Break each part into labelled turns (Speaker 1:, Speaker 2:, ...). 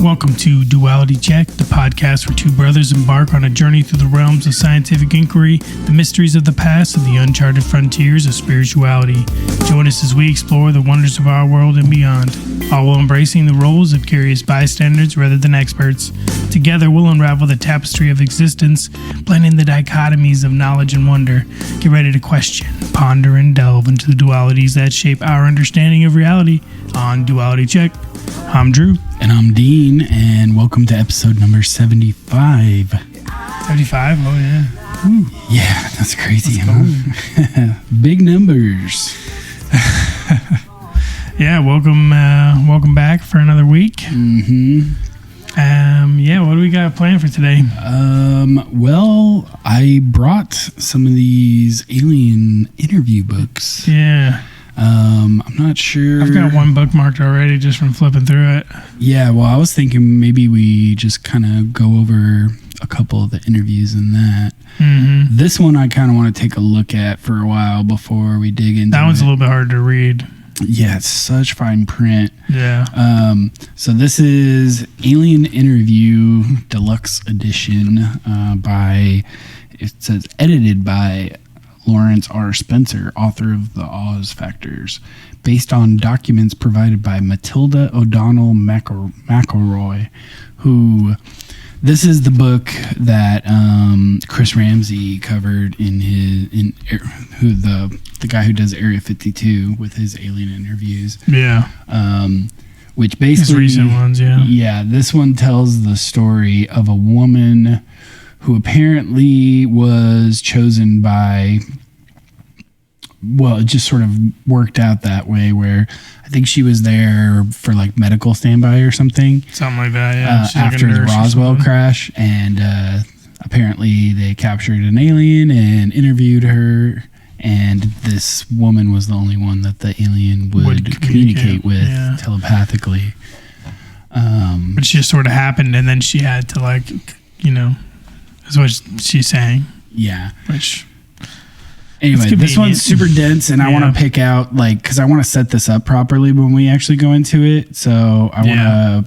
Speaker 1: Welcome to Duality Check, the podcast where two brothers embark on a journey through the realms of scientific inquiry, the mysteries of the past, and the uncharted frontiers of spirituality. Join us as we explore the wonders of our world and beyond, all while embracing the roles of curious bystanders rather than experts. Together, we'll unravel the tapestry of existence, blending the dichotomies of knowledge and wonder. Get ready to question, ponder, and delve into the dualities that shape our understanding of reality on Duality Check. I'm Drew.
Speaker 2: And I'm Dean, and welcome to episode number 75.
Speaker 1: 75? Oh, yeah. Ooh.
Speaker 2: Yeah, that's crazy, huh? Big numbers.
Speaker 1: Yeah, welcome back for another week.
Speaker 2: Mm-hmm.
Speaker 1: Yeah, what do we got planned for today?
Speaker 2: Well, I brought some of these alien interview books.
Speaker 1: Yeah.
Speaker 2: I'm not sure.
Speaker 1: I've got one bookmarked already just from flipping through it.
Speaker 2: Yeah, well, I was thinking maybe we just kind of go over a couple of the interviews in that.
Speaker 1: Mm-hmm.
Speaker 2: This one I kind of want to take a look at for a while before we dig into it.
Speaker 1: That one's a little bit hard to read.
Speaker 2: Yeah, it's such fine print.
Speaker 1: Yeah.
Speaker 2: So this is Alien Interview Deluxe Edition it says edited by Lawrence R. Spencer, author of The Oz Factors, based on documents provided by Matilda O'Donnell MacElroy, who... This is the book that Chris Ramsey covered the guy who does Area 52 with his alien interviews.
Speaker 1: Yeah.
Speaker 2: Which basically...
Speaker 1: His recent ones, yeah.
Speaker 2: Yeah, this one tells the story of a woman who apparently was chosen by... Well, it just sort of worked out that way where I think she was there for like medical standby or something.
Speaker 1: Something like that, yeah.
Speaker 2: After the Roswell crash. And apparently they captured an alien and interviewed her. And this woman was the only one that the alien would communicate with telepathically.
Speaker 1: But it just sort of happened, and then she had to, like, is what she's saying.
Speaker 2: Yeah.
Speaker 1: Which...
Speaker 2: Anyway, this one's super dense, and I want to pick out, because I want to set this up properly when we actually go into it. So I want to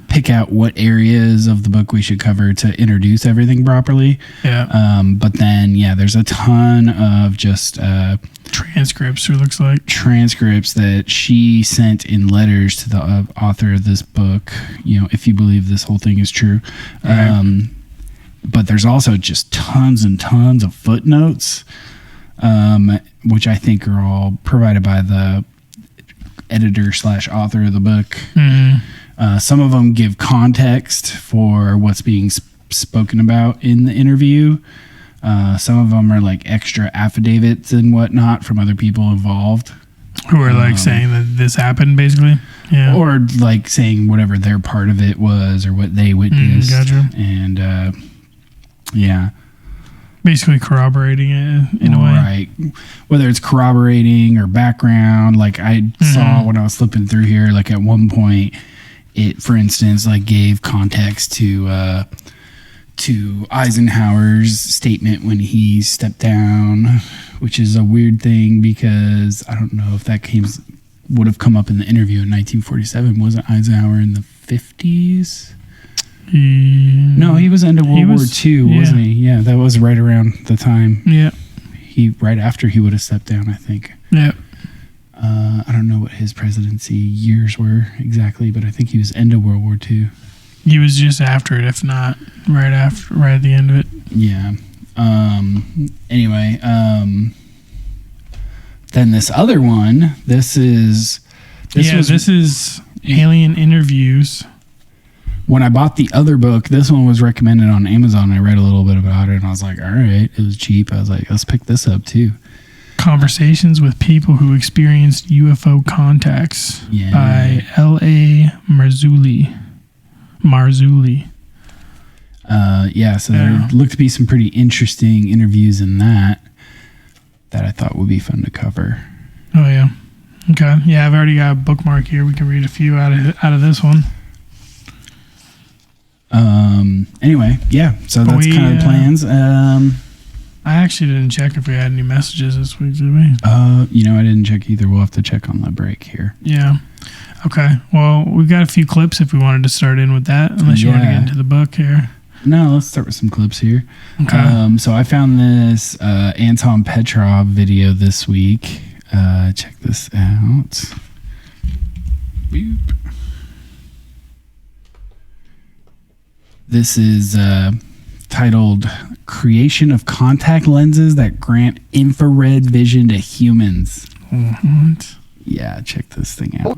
Speaker 2: pick out what areas of the book we should cover to introduce everything properly.
Speaker 1: Yeah.
Speaker 2: But then, there's a ton of just...
Speaker 1: transcripts, it looks like.
Speaker 2: Transcripts that she sent in letters to the author of this book, if you believe this whole thing is true. Right. But there's also just tons and tons of footnotes, which I think are all provided by the editor/author of the book.
Speaker 1: Mm-hmm.
Speaker 2: Some of them give context for what's being spoken about in the interview. Some of them are like extra affidavits and whatnot from other people involved.
Speaker 1: Who are like saying that this happened, basically? Yeah.
Speaker 2: Or like saying whatever their part of it was or what they witnessed.
Speaker 1: Gotcha.
Speaker 2: And, yeah.
Speaker 1: Basically corroborating it in a way.
Speaker 2: Right. Whether it's corroborating or background, like I saw when I was flipping through here, like at one point, it, for instance, like gave context to Eisenhower's statement when he stepped down, which is a weird thing because I don't know if that would have come up in the interview in 1947. Wasn't Eisenhower in the 50s? No, he was into World War II, wasn't he? Yeah, that was right around the time.
Speaker 1: Yeah.
Speaker 2: Right after he would have stepped down, I think.
Speaker 1: Yeah.
Speaker 2: I don't know what his presidency years were exactly, but I think he was into World War II.
Speaker 1: He was just after it, if not right at the end of it.
Speaker 2: Yeah. Anyway, then this other one, this is
Speaker 1: Alien Interviews.
Speaker 2: When I bought the other book, this one was recommended on Amazon. I read a little bit about it, and I was like, all right, it was cheap. I was like, let's pick this up, too.
Speaker 1: Conversations with People Who Experienced UFO Contacts by L.A. Marzulli.
Speaker 2: So there looked to be some pretty interesting interviews in that I thought would be fun to cover.
Speaker 1: Oh, yeah. Okay. Yeah, I've already got a bookmark here. We can read a few out of this one.
Speaker 2: Anyway, yeah. So that's kind of the plans.
Speaker 1: I actually didn't check if we had any messages this week, did we?
Speaker 2: I didn't check either. We'll have to check on the break here.
Speaker 1: Yeah. Okay. Well, we've got a few clips if we wanted to start in with that, unless you want to get into the book here.
Speaker 2: No, let's start with some clips here.
Speaker 1: Okay.
Speaker 2: So I found this Anton Petrov video this week. Check this out. Boop. This is titled Creation of Contact Lenses That Grant Infrared Vision to Humans.
Speaker 1: What?
Speaker 2: Yeah, check this thing out.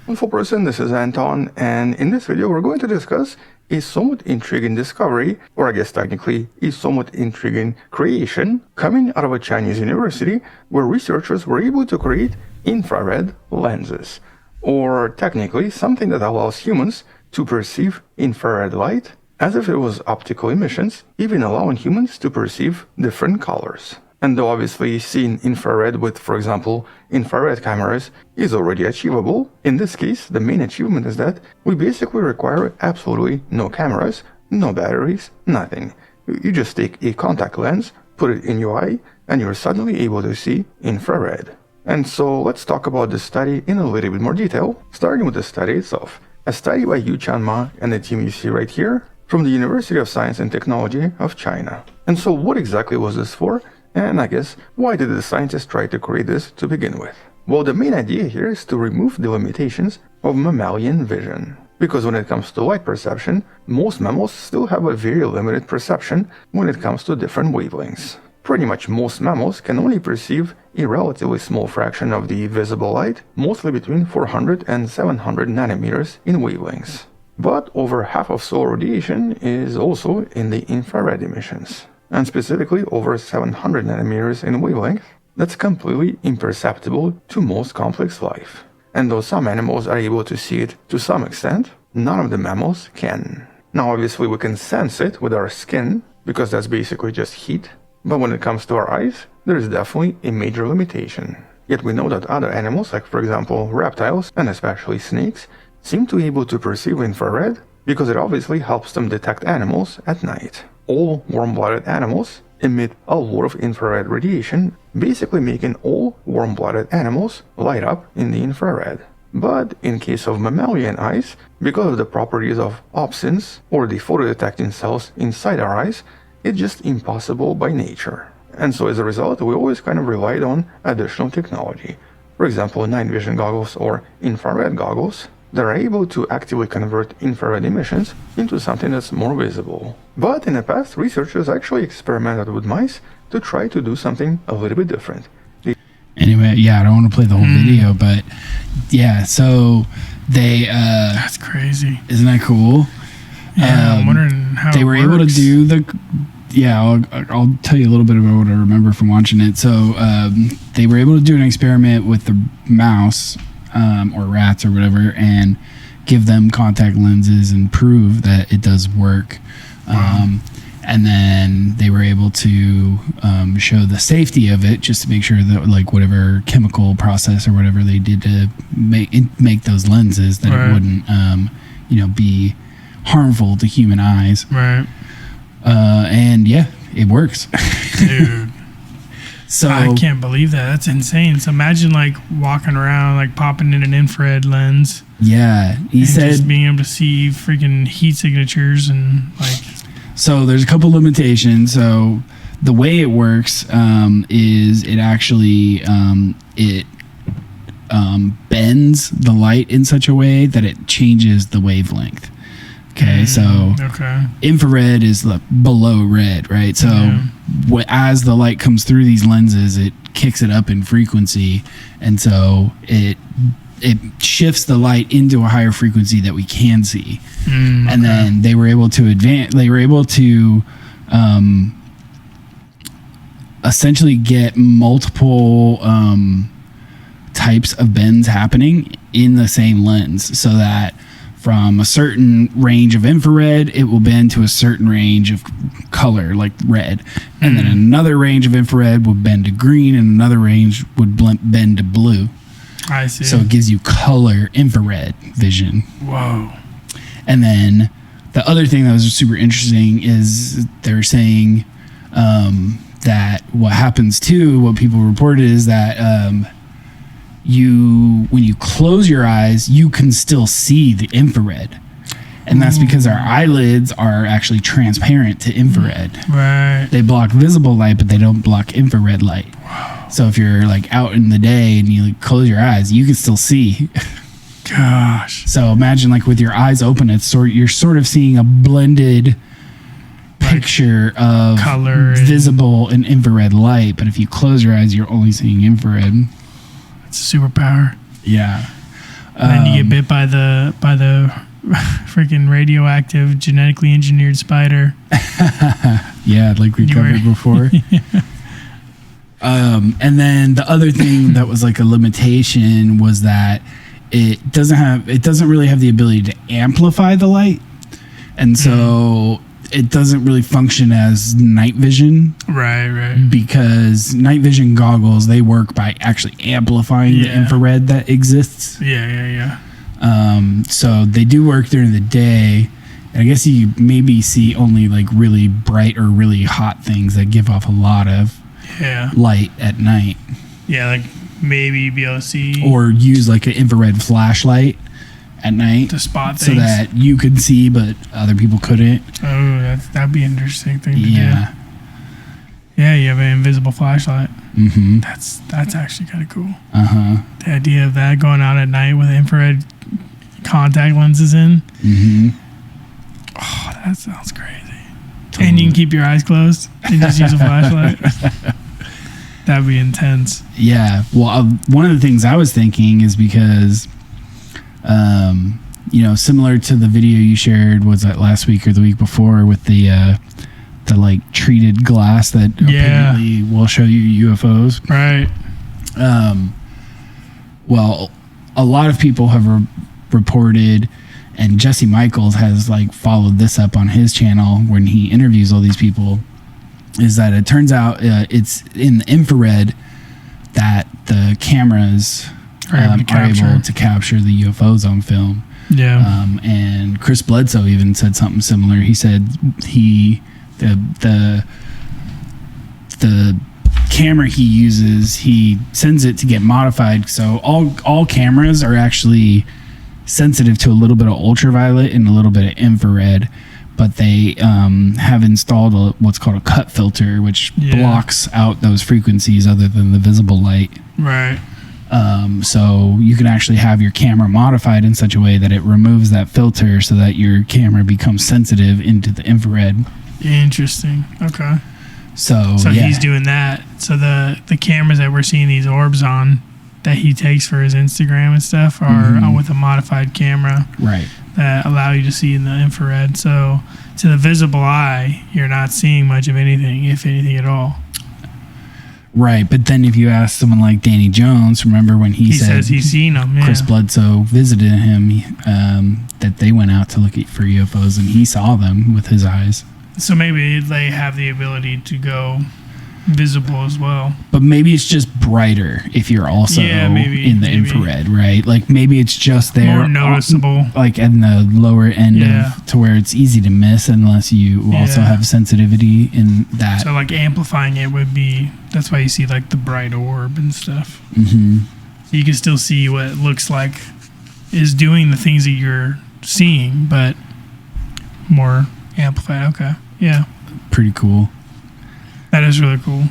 Speaker 3: Wonderful person, this is Anton, and in this video we're going to discuss a somewhat intriguing discovery, or I guess technically a somewhat intriguing creation, coming out of a Chinese university where researchers were able to create infrared lenses, or technically something that allows humans to perceive infrared light as if it was optical emissions, even allowing humans to perceive different colors. And though obviously seeing infrared with, for example, infrared cameras is already achievable, in this case, the main achievement is that we basically require absolutely no cameras, no batteries, nothing. You just take a contact lens, put it in your eye, and you're suddenly able to see infrared. And so let's talk about this study in a little bit more detail, starting with the study itself. A study by Yu Chanma and the team you see right here from the University of Science and Technology of China. And so what exactly was this for? And I guess, why did the scientists try to create this to begin with? Well, the main idea here is to remove the limitations of mammalian vision. Because when it comes to light perception, most mammals still have a very limited perception when it comes to different wavelengths. Pretty much most mammals can only perceive a relatively small fraction of the visible light, mostly between 400 and 700 nanometers in wavelengths. But over half of solar radiation is also in the infrared emissions, and specifically over 700 nanometers in wavelength, that's completely imperceptible to most complex life. And though some animals are able to see it to some extent, none of the mammals can. Now obviously we can sense it with our skin, because that's basically just heat, but when it comes to our eyes, there is definitely a major limitation. Yet we know that other animals, like for example reptiles, and especially snakes, seem to be able to perceive infrared because it obviously helps them detect animals at night. All warm-blooded animals emit a lot of infrared radiation, basically making all warm-blooded animals light up in the infrared. But in case of mammalian eyes, because of the properties of opsins, or the photodetecting cells inside our eyes, it's just impossible by nature. And so as a result, we always kind of relied on additional technology. For example, night vision goggles or infrared goggles that are able to actively convert infrared emissions into something that's more visible. But in the past, researchers actually experimented with mice to try to do something a little bit different.
Speaker 2: Anyway, yeah, I don't want to play the whole video, but yeah, so they...
Speaker 1: That's crazy.
Speaker 2: Isn't that cool?
Speaker 1: Yeah, I'm wondering how
Speaker 2: they were able to do the... Yeah, I'll tell you a little bit about what I remember from watching it. So they were able to do an experiment with the mouse, or rats or whatever, and give them contact lenses and prove that it does work. And then they were able to show the safety of it, just to make sure that like whatever chemical process or whatever they did to make those lenses, that it wouldn't be harmful to human eyes.
Speaker 1: Right.
Speaker 2: And yeah, it works.
Speaker 1: Dude.
Speaker 2: So
Speaker 1: I can't believe that. That's insane. So imagine like walking around, like popping in an infrared lens.
Speaker 2: Yeah, he said
Speaker 1: just being able to see freaking heat signatures and like.
Speaker 2: So there's a couple limitations. So the way it works is it actually bends the light in such a way that it changes the wavelength. Okay, so infrared is below red, right? So as the light comes through these lenses, it kicks it up in frequency, and so it shifts the light into a higher frequency that we can see. And then they were able to essentially get multiple types of bends happening in the same lens, so that from a certain range of infrared, it will bend to a certain range of color, like red. And then another range of infrared would bend to green, and another range would bend to blue.
Speaker 1: I see.
Speaker 2: So it gives you color infrared vision.
Speaker 1: Whoa.
Speaker 2: And then the other thing that was super interesting is they're saying that what happens too, what people reported is that when you close your eyes, you can still see the infrared. And that's because our eyelids are actually transparent to infrared.
Speaker 1: Right.
Speaker 2: They block visible light, but they don't block infrared light.
Speaker 1: Wow.
Speaker 2: So if you're like out in the day and you like close your eyes, you can still see.
Speaker 1: Gosh.
Speaker 2: So imagine like with your eyes open, you're sort of seeing a blended picture of
Speaker 1: color,
Speaker 2: visible and infrared light. But if you close your eyes, you're only seeing infrared.
Speaker 1: It's a superpower.
Speaker 2: Yeah.
Speaker 1: And then you get bit by the freaking radioactive, genetically engineered spider.
Speaker 2: Yeah, like we covered before. And then the other thing that was like a limitation was that it doesn't really have the ability to amplify the light, and so it doesn't really function as night vision.
Speaker 1: Right.
Speaker 2: Because night vision goggles, they work by actually amplifying the infrared that exists.
Speaker 1: Yeah.
Speaker 2: So they do work during the day. And I guess you maybe see only like really bright or really hot things that give off a lot of light at night.
Speaker 1: Yeah, like maybe you'd be able to see.
Speaker 2: Or use like an infrared flashlight at night
Speaker 1: to spot
Speaker 2: so
Speaker 1: things.
Speaker 2: that you could see, but other people couldn't.
Speaker 1: Oh, that'd be an interesting thing to do.
Speaker 2: Yeah.
Speaker 1: Yeah, you have an invisible flashlight.
Speaker 2: Mm-hmm.
Speaker 1: That's actually kind of cool.
Speaker 2: Uh-huh.
Speaker 1: The idea of that going out at night with infrared contact lenses in.
Speaker 2: Mm-hmm.
Speaker 1: Oh, that sounds crazy. Totally. And you can keep your eyes closed and just use a flashlight. That'd be intense.
Speaker 2: Yeah. Well, one of the things I was thinking is because, similar to the video you shared, was that last week or the week before with the like treated glass that apparently will show you UFOs.
Speaker 1: Right.
Speaker 2: Well, a lot of people have reported, and Jesse Michaels has like followed this up on his channel when he interviews all these people, is that it turns out it's in the infrared that the cameras are able to capture the UFOs on film.
Speaker 1: Yeah.
Speaker 2: And Chris Bledsoe even said something similar. He said the camera he uses, he sends it to get modified. So all cameras are actually sensitive to a little bit of ultraviolet and a little bit of infrared, but they have installed what's called a cut filter, which blocks out those frequencies other than the visible light.
Speaker 1: Right.
Speaker 2: So you can actually have your camera modified in such a way that it removes that filter so that your camera becomes sensitive into the infrared.
Speaker 1: Interesting. Okay.
Speaker 2: So
Speaker 1: he's doing that. So the cameras that we're seeing these orbs on that he takes for his Instagram and stuff are with a modified camera.
Speaker 2: Right.
Speaker 1: That allow you to see in the infrared. So to the visible eye, you're not seeing much of anything, if anything at all.
Speaker 2: Right, but then if you ask someone like Danny Jones, remember when he said
Speaker 1: says he's seen them,
Speaker 2: Chris Bledsoe visited him, that they went out to look for UFOs and he saw them with his eyes.
Speaker 1: So maybe they have the ability to go visible as well.
Speaker 2: But maybe it's just brighter if you're also in the infrared, right? Like maybe it's just there.
Speaker 1: More noticeable.
Speaker 2: Like in the lower end to where it's easy to miss unless you also have sensitivity in that.
Speaker 1: So like amplifying it would be, that's why you see like the bright orb and stuff.
Speaker 2: Mm-hmm.
Speaker 1: You can still see what it looks like is doing the things that you're seeing, but more amplified. Okay. Yeah.
Speaker 2: Pretty cool.
Speaker 1: That is really cool.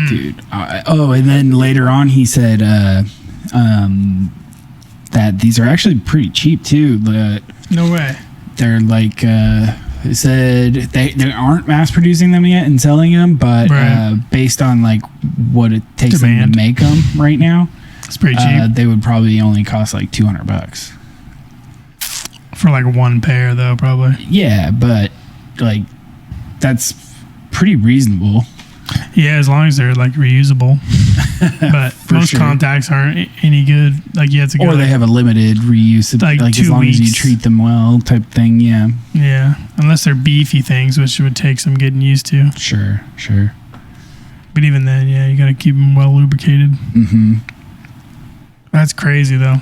Speaker 2: Dude. And then later on he said that these are actually pretty cheap too.
Speaker 1: No way.
Speaker 2: They're like, he said they aren't mass producing them yet and selling them, but based on like what it takes them to make them right now,
Speaker 1: it's pretty cheap.
Speaker 2: They would probably only cost like $200
Speaker 1: for like one pair though, probably.
Speaker 2: Yeah, but like that's pretty reasonable.
Speaker 1: Yeah, as long as they're like reusable. But most contacts aren't any good. Like you have to go.
Speaker 2: Or they have a limited reuse, like 2 as long weeks. As you treat them well, type thing. Yeah.
Speaker 1: Yeah, unless they're beefy things, which would take some getting used to.
Speaker 2: Sure.
Speaker 1: But even then, yeah, you got to keep them well lubricated.
Speaker 2: Mm-hmm.
Speaker 1: That's crazy, though.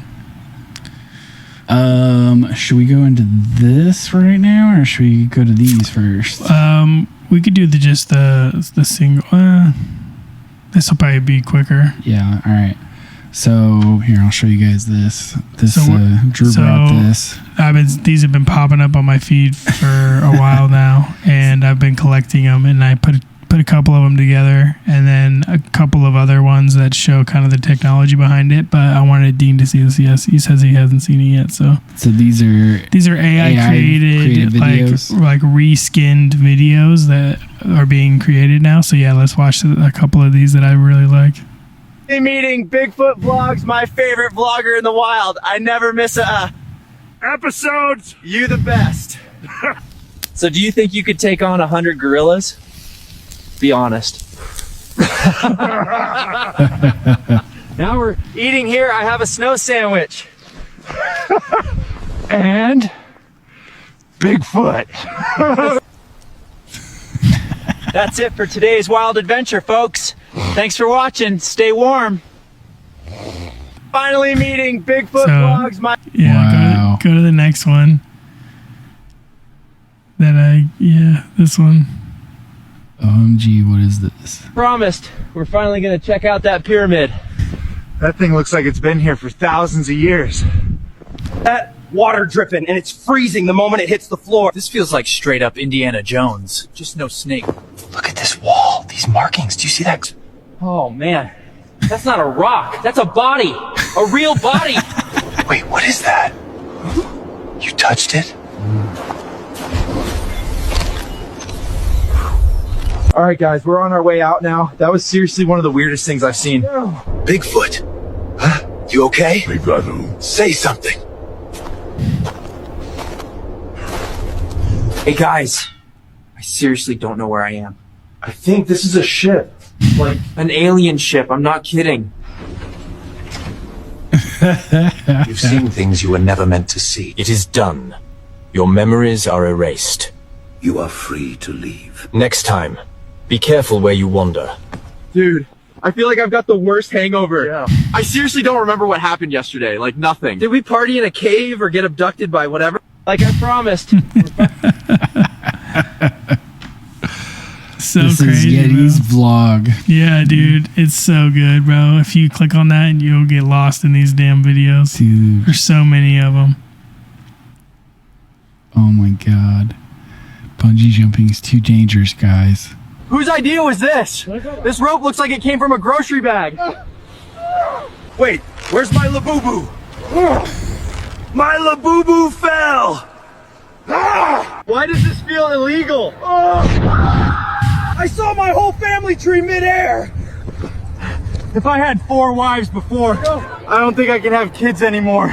Speaker 2: Should we go into this right now, or should we go to these first?
Speaker 1: We could do the single. This will probably be quicker.
Speaker 2: Yeah. All right. So here, I'll show you guys this. Drew brought this.
Speaker 1: These have been popping up on my feed for a while now, and I've been collecting them. And I put a couple of them together, and then a couple of other ones that show kind of the technology behind it. But I wanted Dean to see this. Yes, he says he hasn't seen it yet. So
Speaker 2: these are
Speaker 1: AI created
Speaker 2: videos,
Speaker 1: like reskinned videos that are being created now. So yeah, let's watch a couple of these that I really like.
Speaker 4: Meeting Bigfoot vlogs, my favorite vlogger in the wild. I never miss a episode. You the best. So do you think you could take on 100 gorillas? Be honest. Now we're eating here. I have a snow sandwich.
Speaker 5: And Bigfoot.
Speaker 4: That's it for today's wild adventure, folks. Thanks for watching. Stay warm. Finally meeting Bigfoot vlogs.
Speaker 1: Wow. Go to the next one. This one.
Speaker 2: OMG, what is this?
Speaker 4: Promised. We're finally gonna check out that pyramid.
Speaker 5: That thing looks like it's been here for thousands of years.
Speaker 6: That water dripping and it's freezing the moment it hits the floor. This feels like straight up Indiana Jones. Just no snake.
Speaker 7: Look at this wall, these markings. Do you see that?
Speaker 4: Oh man, that's not a rock. That's a body. A real body.
Speaker 7: Wait, what is that? You touched it?
Speaker 5: All right, guys, we're on our way out now. That was seriously one of the weirdest things I've seen.
Speaker 7: Bigfoot. Huh? You okay? Say something.
Speaker 6: Hey guys, I seriously don't know where I am.
Speaker 5: I think this is a ship.
Speaker 6: Like an alien ship, I'm not kidding.
Speaker 7: You've seen things you were never meant to see.
Speaker 8: It is done. Your memories are erased.
Speaker 7: You are free to leave.
Speaker 8: Next time, be careful where you wander.
Speaker 4: Dude, I feel like I've got the worst hangover. Yeah. I seriously don't remember what happened yesterday. Like nothing. Did we party in a cave or get abducted by whatever? Like I promised.
Speaker 2: This
Speaker 1: crazy,
Speaker 2: is Yeti's vlog.
Speaker 1: Yeah, dude, it's so good, bro. If you click on that, you'll get lost in these damn videos.
Speaker 2: Dude.
Speaker 1: There's so many of them.
Speaker 2: Oh my god. Bungee jumping is too dangerous, guys.
Speaker 4: Whose idea was this? This rope looks like it came from a grocery bag.
Speaker 5: Wait, where's my Labubu? My Labubu fell!
Speaker 4: Why does this feel illegal?
Speaker 5: I saw my whole family tree midair!
Speaker 4: If I had 4 wives before, I don't think I can have kids anymore.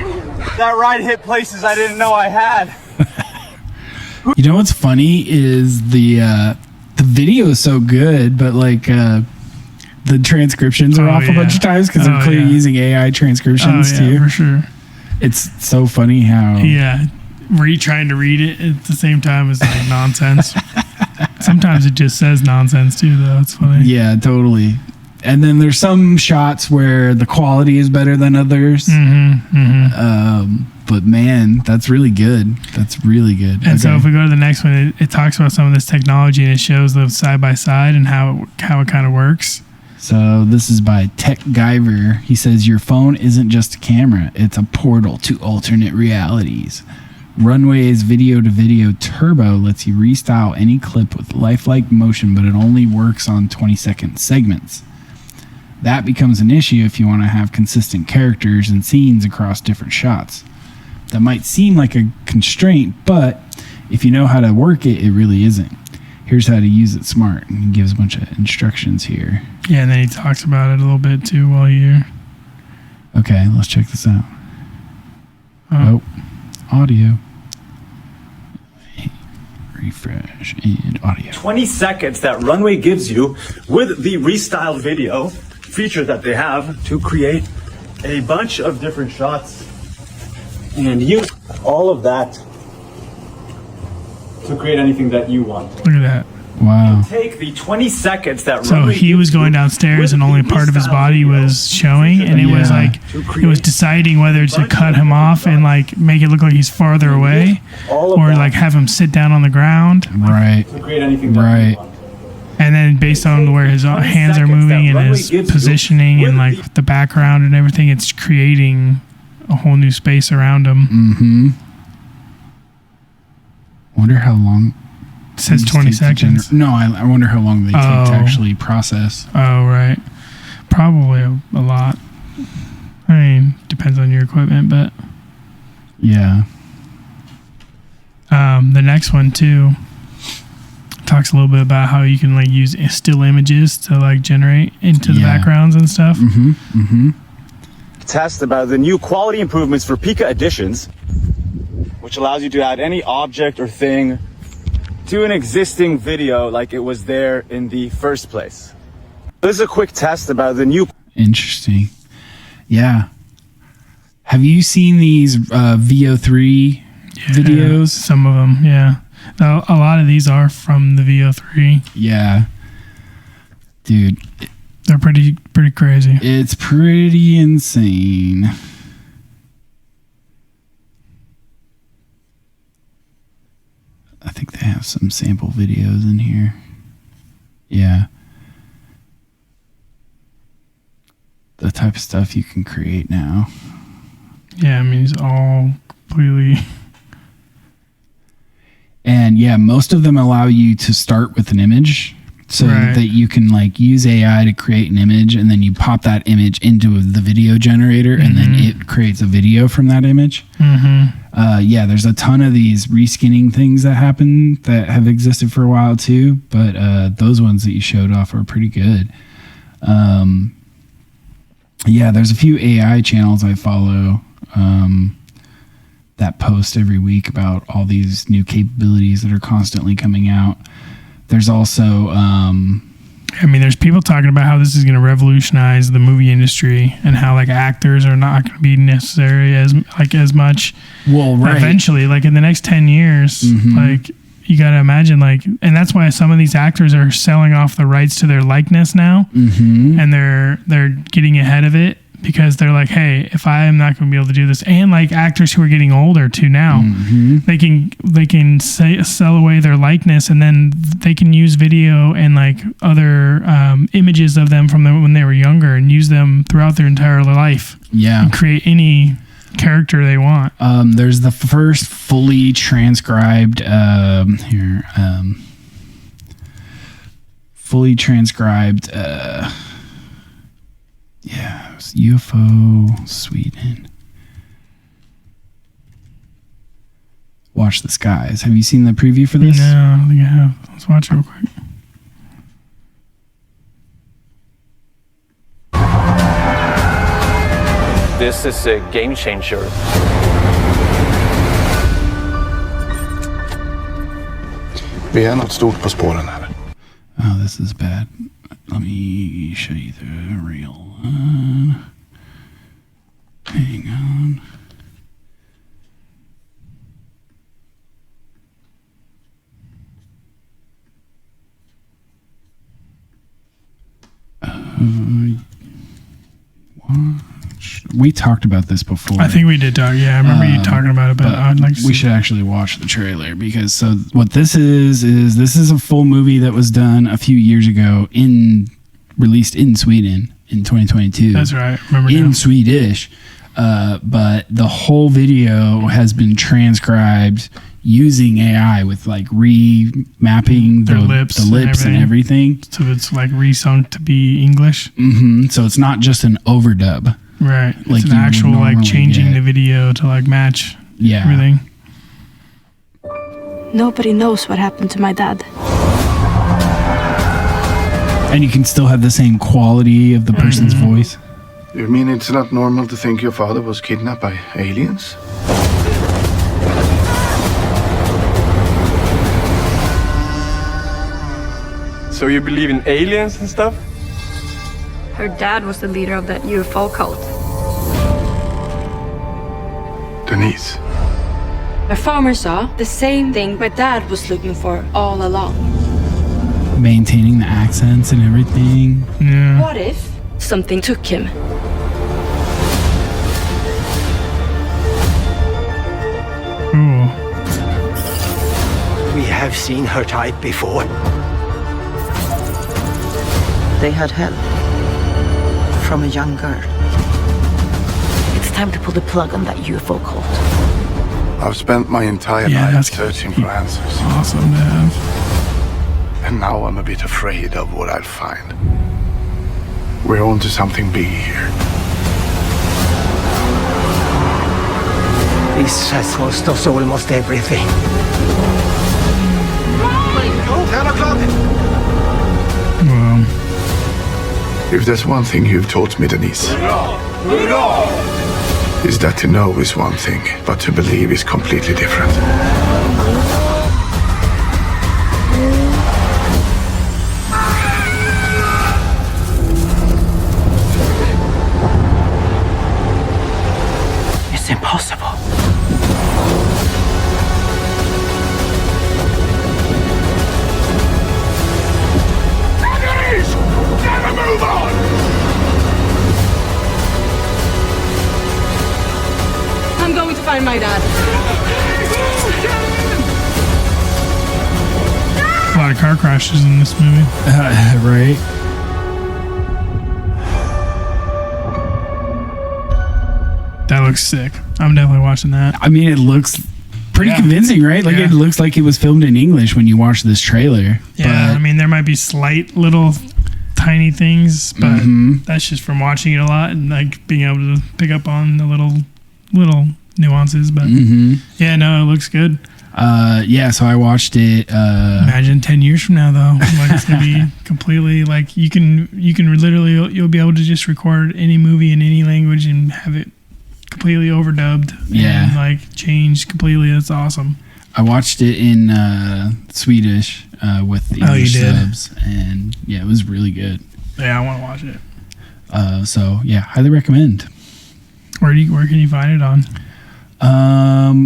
Speaker 4: That ride hit places I didn't know I had.
Speaker 2: You know what's funny is the video is so good, but like the transcriptions are off a bunch of times because they're clearly using AI transcriptions too.
Speaker 1: For sure.
Speaker 2: It's so funny how
Speaker 1: trying to read it at the same time is like nonsense. Sometimes it just says nonsense too, though. It's funny.
Speaker 2: Yeah, totally. And then there's some shots where the quality is better than others. But man, that's really good. That's really good.
Speaker 1: And so if we go to the next one, it talks about some of this technology and it shows them side by side and how it kind of works.
Speaker 2: So this is by Tech Guyver. He says, your phone isn't just a camera. It's a portal to alternate realities. Runway's video-to-video turbo lets you restyle any clip with lifelike motion, but it only works on 20-second segments. That becomes an issue if you want to have consistent characters and scenes across different shots. That might seem like a constraint, but if you know how to work it, it really isn't. Here's how to use it smart. And he gives a bunch of instructions here.
Speaker 1: Yeah, and then he talks about it a little bit too while you're...
Speaker 2: Okay, let's check this out. refresh and audio.
Speaker 9: 20 seconds that Runway gives you with the restyled video feature that they have to create a bunch of different shots and use all of that to create anything that you want.
Speaker 1: Look at that.
Speaker 2: Wow.
Speaker 9: Take the 20 seconds that
Speaker 1: So
Speaker 9: Runway
Speaker 1: he was
Speaker 9: gives
Speaker 1: going
Speaker 9: you
Speaker 1: downstairs
Speaker 9: with
Speaker 1: and only
Speaker 9: the
Speaker 1: part of his
Speaker 9: restyled
Speaker 1: body
Speaker 9: video
Speaker 1: was showing, and it was
Speaker 2: Yeah.
Speaker 1: like it was deciding whether to cut him off and like make it look like he's farther away,
Speaker 9: all of
Speaker 1: or
Speaker 9: that
Speaker 1: like have him sit down on the ground,
Speaker 2: Right.
Speaker 9: to create anything that
Speaker 2: Right.
Speaker 9: you want.
Speaker 1: and then based on where his
Speaker 9: 20
Speaker 1: hands are
Speaker 9: seconds
Speaker 1: moving
Speaker 9: that
Speaker 1: and
Speaker 9: Runway
Speaker 1: his
Speaker 9: gives you
Speaker 1: positioning and
Speaker 9: with
Speaker 1: like the background and everything, it's creating a whole new space around him.
Speaker 2: Mm-hmm. Wonder how long.
Speaker 1: It says
Speaker 2: these
Speaker 1: 20
Speaker 2: take to
Speaker 1: seconds.
Speaker 2: no, I wonder how long they take to actually process.
Speaker 1: Oh, right. Probably a lot. I mean, depends on your equipment, but
Speaker 2: Yeah.
Speaker 1: the next one too talks a little bit about how you can like use still images to like generate into the backgrounds and stuff.
Speaker 2: Mm-hmm. Mm-hmm.
Speaker 9: Test about the new quality improvements for Pika Editions, which allows you to add any object or thing to an existing video like it was there in the first place. This is a quick test about the new...
Speaker 2: Interesting. Yeah. Have you seen these VO3 videos?
Speaker 1: Some of them, yeah. A lot of these are from the VO3.
Speaker 2: Yeah. Dude,
Speaker 1: They're pretty crazy.
Speaker 2: it's pretty insane. I think they have some sample videos in here. Yeah. The type of stuff you can create now.
Speaker 1: Yeah, I mean, it's all completely...
Speaker 2: And yeah, most of them allow you to start with an image so
Speaker 1: Right.
Speaker 2: that you can like use AI to create an image, and then you pop that image into the video generator, and then it creates a video from that image. Yeah, there's a ton of these reskinning things that happen that have existed for a while too, but those ones that you showed off are pretty good. Yeah, there's a few AI channels I follow that post every week about all these new capabilities that are constantly coming out. There's also
Speaker 1: I mean, there's people talking about how this is going to revolutionize the movie industry and how like actors are not going to be necessary as much.
Speaker 2: Well, right.
Speaker 1: Eventually, like in the next 10 years, like you got to imagine like, and that's why some of these actors are selling off the rights to their likeness now, and they're getting ahead of it because they're like, hey, if I am not going to be able to do this, and like actors who are getting older too now, they can sell away their likeness, and then they can use video and like other images of them from when they were younger and use them throughout their entire life.
Speaker 2: Yeah.
Speaker 1: And create any character they want.
Speaker 2: There's the first fully transcribed fully transcribed yeah, it was UFO Sweden. Watch the Skies. Have you seen the preview for this?
Speaker 1: No, I don't think I have. Let's watch it real quick.
Speaker 10: This is a game changer.
Speaker 7: Vi är något stort på spåren här.
Speaker 2: Oh, this is bad. Let me show you the real one. Hang on. We talked about this before.
Speaker 1: I think we did talk. Yeah, I remember you talking about it, but I'd like to
Speaker 2: we should actually watch the trailer, because so what this is this is a full movie that was done a few years ago, released in Sweden in 2022.
Speaker 1: That's right. Remember
Speaker 2: in
Speaker 1: now.
Speaker 2: Swedish, but the whole video has been transcribed using AI with like remapping
Speaker 1: Their
Speaker 2: the
Speaker 1: lips
Speaker 2: and everything.
Speaker 1: So it's like resung to be English.
Speaker 2: So it's not just an overdub.
Speaker 1: Right.
Speaker 2: Like
Speaker 1: It's
Speaker 2: you
Speaker 1: an
Speaker 2: would
Speaker 1: actual like
Speaker 2: normally
Speaker 1: changing
Speaker 2: get.
Speaker 1: the video to like match
Speaker 2: Yeah.
Speaker 1: everything.
Speaker 11: Nobody knows what happened to my dad.
Speaker 2: And you can still have the same quality of the person's voice.
Speaker 7: You mean it's not normal to think your father was kidnapped by aliens?
Speaker 10: So you believe in aliens and stuff?
Speaker 11: Her dad was the leader of that UFO cult.
Speaker 7: Denise.
Speaker 11: My farmer saw the same thing my dad was looking for all along.
Speaker 2: Maintaining the accents and everything.
Speaker 1: Yeah.
Speaker 11: What if something took him?
Speaker 1: Cool.
Speaker 12: We have seen her type before.
Speaker 13: They had help from a young girl. It's time to pull the plug on that UFO cult.
Speaker 7: I've spent my entire life searching for answers.
Speaker 1: Awesome to have.
Speaker 7: And now I'm a bit afraid of what I'll find. We're on to something big here.
Speaker 12: This has cost us almost everything. 10 o'clock!
Speaker 1: Well,
Speaker 7: If there's one thing you've taught me, Denise, is that to know is one thing, but to believe is completely different.
Speaker 12: It's impossible.
Speaker 7: Never move on!
Speaker 11: I'm going to find my dad.
Speaker 1: a lot of car crashes in this movie.
Speaker 2: Right.
Speaker 1: That looks sick. I'm definitely watching that.
Speaker 2: I mean, it looks pretty convincing, right? Like, it looks like it was filmed in English when you watch this trailer.
Speaker 1: Yeah, I mean, there might be slight little tiny things, but that's just from watching it a lot and like being able to pick up on the little nuances. But yeah, no, it looks good.
Speaker 2: Yeah, so I watched it.
Speaker 1: Imagine 10 years from now, though, like it's gonna be completely like you can literally you'll be able to just record any movie in any language and have it completely overdubbed. And like changed completely. That's awesome.
Speaker 2: I watched it in Swedish with the English subs, and yeah, it was really good.
Speaker 1: Yeah, I want to watch it.
Speaker 2: So yeah, highly recommend.
Speaker 1: Where can you find it on?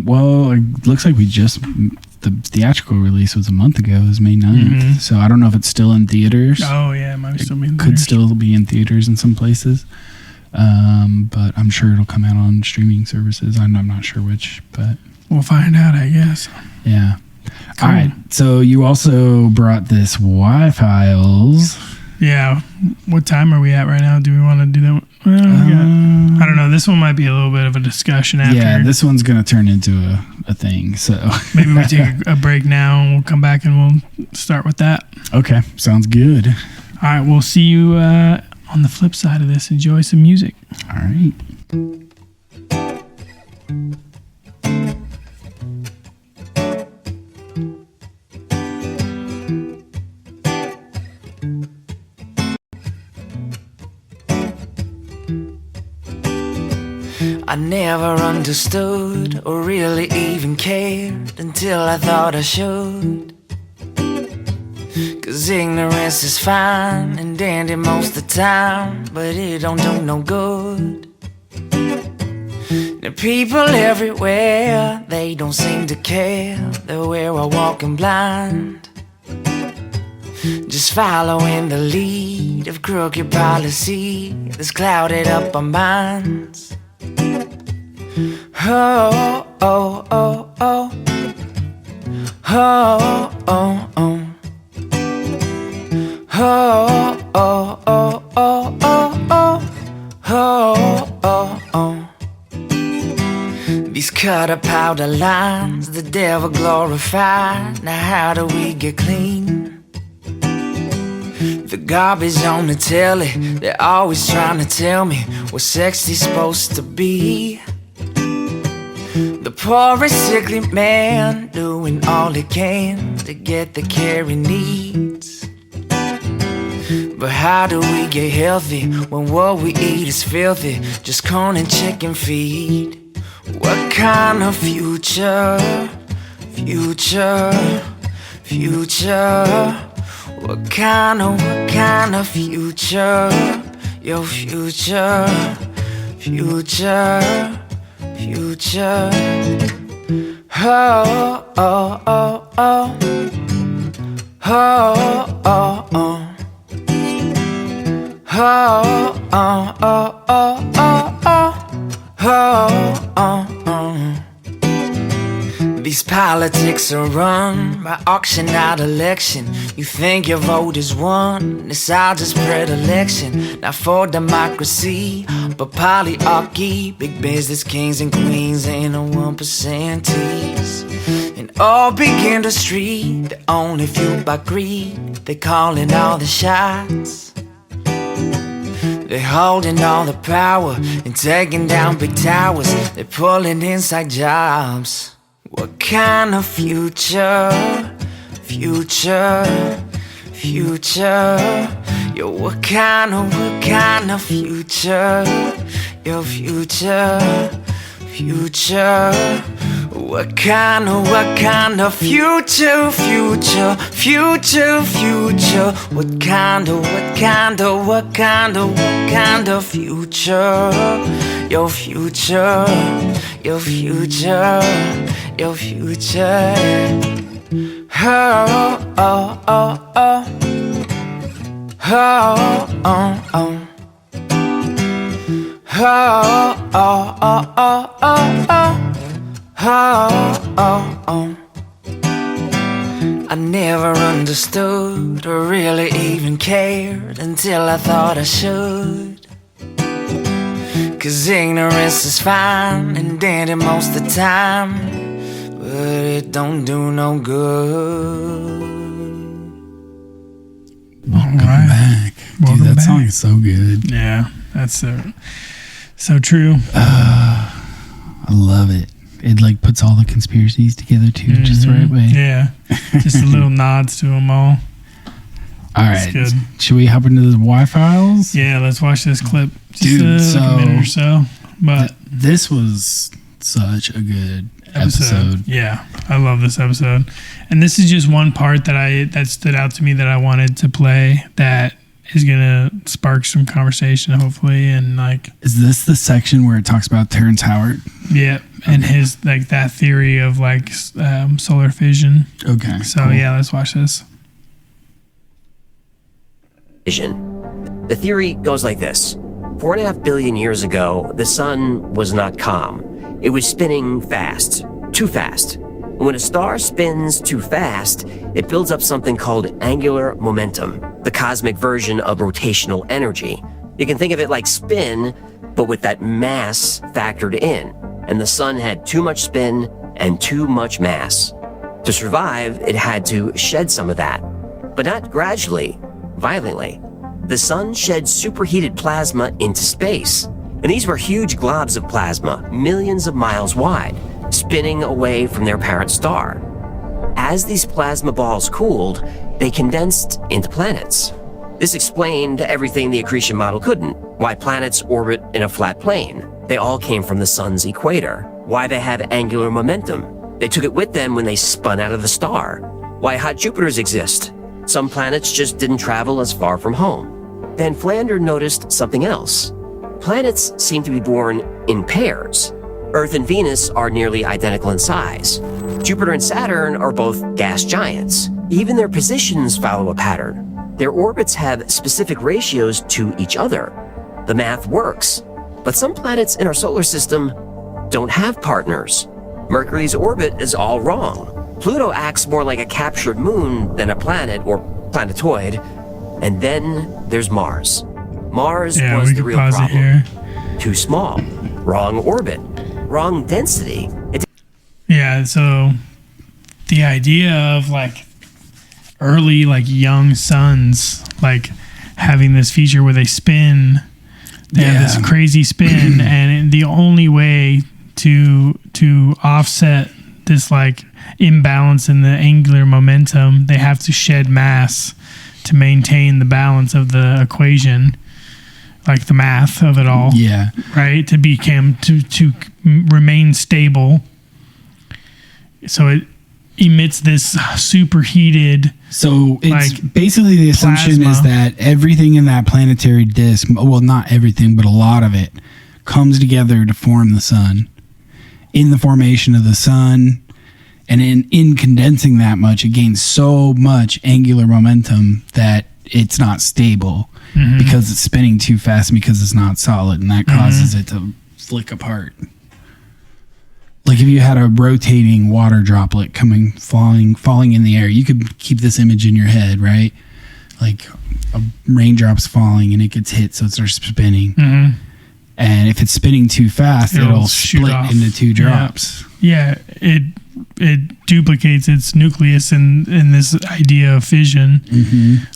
Speaker 2: Well, it looks like the theatrical release was a month ago. It was May 9th. So I don't know if it's still in theaters.
Speaker 1: Oh yeah, it might still be in
Speaker 2: theaters. Could still be in theaters in some places. But I'm sure it'll come out on streaming services. I'm not sure which, but
Speaker 1: we'll find out, I guess.
Speaker 2: Yeah.
Speaker 1: Cool.
Speaker 2: All right. So you also brought this Y-Files.
Speaker 1: Yeah. What time are we at right now? Do we want to do that one? Well, I don't know. This one might be a little bit of a discussion after.
Speaker 2: Yeah, this one's going to turn into a thing. So
Speaker 1: maybe we take a break now and we'll come back and we'll start with that.
Speaker 2: Okay. Sounds good.
Speaker 1: All right. We'll see you on the flip side of this. Enjoy some music.
Speaker 2: All right.
Speaker 14: I never understood or really even cared until I thought I should. 'Cause ignorance is fine and dandy most of the time, but it don't do no good. The people everywhere, they don't seem to care. They're where we're walking blind, just following the lead of crooked policy that's clouded up our minds. Oh, oh, oh, oh. Oh, oh, oh. Oh, oh, oh, oh, oh, oh. Oh, oh, oh. These cut up powder lines, the devil glorified. Now how do we get clean? The garbage on the telly, they're always trying to tell me what sex is supposed to be. The poor and sickly man doing all he can to get the care he needs. But how do we get healthy when what we eat is filthy? Just corn and chicken feed. What kind of future What kind of future? Your future, future, future. Oh, oh, oh, oh. Oh, oh, oh. Oh, oh, oh, oh, oh, oh. Oh, oh, oh. These politics are run by auction out election. You think your vote is won, it's all just predilection. Not for democracy, but polyarchy. Big business kings and queens ain't no 1%ers. In all big industry, the only fueled by greed. They calling all the shots. They're holding all the power and taking down big towers. They're pulling inside jobs. What kind of future? Future, future. Yo, what kind of future? Your future, future. What kind of future, future, future, future? What kind of future? Your future, your future, your future. Oh, oh, oh, oh. Oh, oh, oh. Oh, oh, oh, oh, oh, oh. Oh, oh, oh. I never understood or really even cared until I thought I should. 'Cause ignorance is fine and dandy most of the time, but it don't do no good.
Speaker 2: Welcome back. Dude, that song is so good.
Speaker 1: Yeah, that's so true.
Speaker 2: I love it. It like puts all the conspiracies together too, just the right way.
Speaker 1: Yeah, just a little nods to them all.
Speaker 2: All right, should we hop into the Y-Files?
Speaker 1: Yeah, let's watch this clip. Just
Speaker 2: Dude,
Speaker 1: like a minute or so. But
Speaker 2: this was such a good episode.
Speaker 1: Yeah, I love this episode, and this is just one part that stood out to me that I wanted to play. That is gonna spark some conversation, hopefully, and like.
Speaker 2: Is this the section where it talks about Terrence Howard?
Speaker 1: Yeah, and his like that theory of like solar fission.
Speaker 2: Okay.
Speaker 1: So cool. Yeah, let's watch this.
Speaker 15: Vision. The theory goes like this. 4.5 billion years ago, the sun was not calm. It was spinning fast, too fast. And when a star spins too fast, it builds up something called angular momentum, the cosmic version of rotational energy. You can think of it like spin, but with that mass factored in. And the sun had too much spin and too much mass. To survive, it had to shed some of that, but not gradually, violently. The sun shed superheated plasma into space, and these were huge globs of plasma, millions of miles wide, spinning away from their parent star. As these plasma balls cooled, they condensed into planets. This explained everything the accretion model couldn't. Why planets orbit in a flat plane. They all came from the sun's equator. Why they have angular momentum. They took it with them when they spun out of the star. Why hot Jupiters exist. Some planets just didn't travel as far from home. Then Flander noticed something else. Planets seem to be born in pairs. Earth and Venus are nearly identical in size. Jupiter and Saturn are both gas giants. Even their positions follow a pattern. Their orbits have specific ratios to each other. The math works. But some planets in our solar system don't have partners. Mercury's orbit is all wrong. Pluto acts more like a captured moon than a planet or planetoid. And then there's Mars. Mars was the real problem.
Speaker 1: Here.
Speaker 15: Too small. Wrong orbit. Wrong density.
Speaker 1: Yeah, so the idea of like early, like young suns, like having this feature where they spin, they have this crazy spin, and the only way to offset this like imbalance in the angular momentum, they have to shed mass to maintain the balance of the equation, like the math of it all.
Speaker 2: Yeah.
Speaker 1: Right? To remain stable. So emits this superheated.
Speaker 2: So it's
Speaker 1: like,
Speaker 2: basically the assumption
Speaker 1: plasma.
Speaker 2: is that everything in that planetary disk, well, not everything, but a lot of it, comes together to form the sun. In the formation of the sun, and in condensing that much, it gains so much angular momentum that it's not stable because it's spinning too fast and because it's not solid, and that causes it to flick apart. Like if you had a rotating water droplet falling in the air, you could keep this image in your head, right? Like a raindrop's falling and it gets hit, so it starts spinning. And if it's spinning too fast, it'll split into two drops.
Speaker 1: Yeah, it duplicates its nucleus in this idea of fission.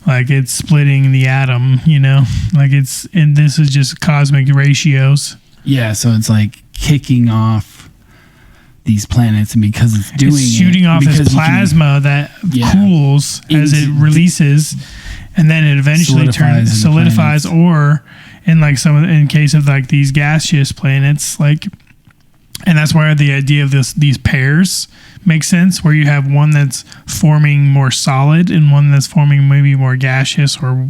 Speaker 1: Like it's splitting the atom, you know? Like and this is just cosmic ratios.
Speaker 2: Yeah, so it's like kicking off these planets, and because it's
Speaker 1: shooting off this plasma that cools as it releases, and then it eventually solidifies, or in case of like these gaseous planets, like, and that's why the idea of these pairs makes sense, where you have one that's forming more solid and one that's forming maybe more gaseous, or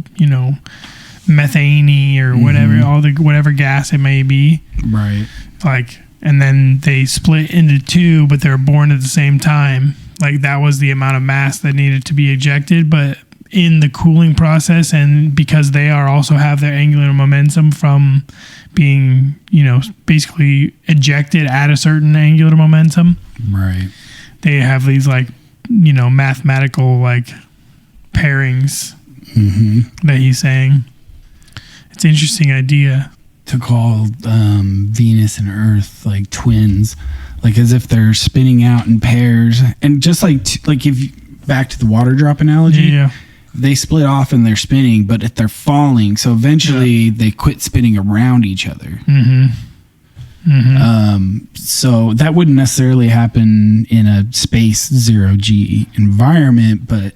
Speaker 1: methane or whatever, whatever gas it may be,
Speaker 2: right?
Speaker 1: Like, and then they split into two, but they're born at the same time. Like that was the amount of mass that needed to be ejected, but in the cooling process, and because they also have their angular momentum from being, basically ejected at a certain angular momentum.
Speaker 2: Right.
Speaker 1: They have these mathematical pairings that he's saying. It's an interesting idea.
Speaker 2: To call Venus and Earth like twins, like as if they're spinning out in pairs, and just like if back to the water drop analogy, they split off and they're spinning, but if they're falling, so eventually they quit spinning around each other. So that wouldn't necessarily happen in a space 0G environment, but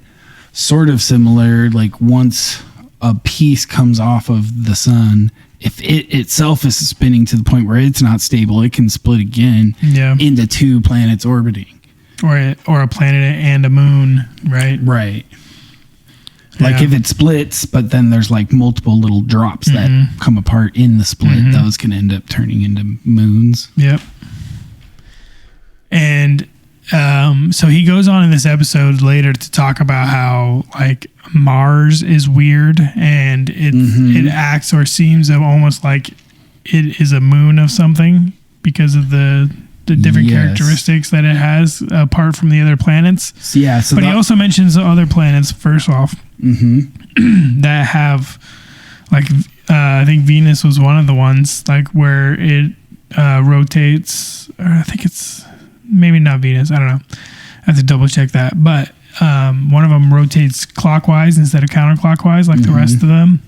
Speaker 2: sort of similar. Like once a piece comes off of the sun, if it itself is spinning to the point where it's not stable, it can split again into two planets orbiting.
Speaker 1: Or a planet and a moon, right?
Speaker 2: Right. Like if it splits, but then there's like multiple little drops that come apart in the split, those can end up turning into moons.
Speaker 1: Yep. And so he goes on in this episode later to talk about how like Mars is weird, and it acts or seems almost like it is a moon of something because of the different characteristics that it has apart from the other planets.
Speaker 2: So
Speaker 1: but he also mentions the other planets first off that have like I think Venus was one of the ones like where it rotates, or I think it's maybe not Venus, I don't know, I have to double check that, but one of them rotates clockwise instead of counterclockwise like the rest of them.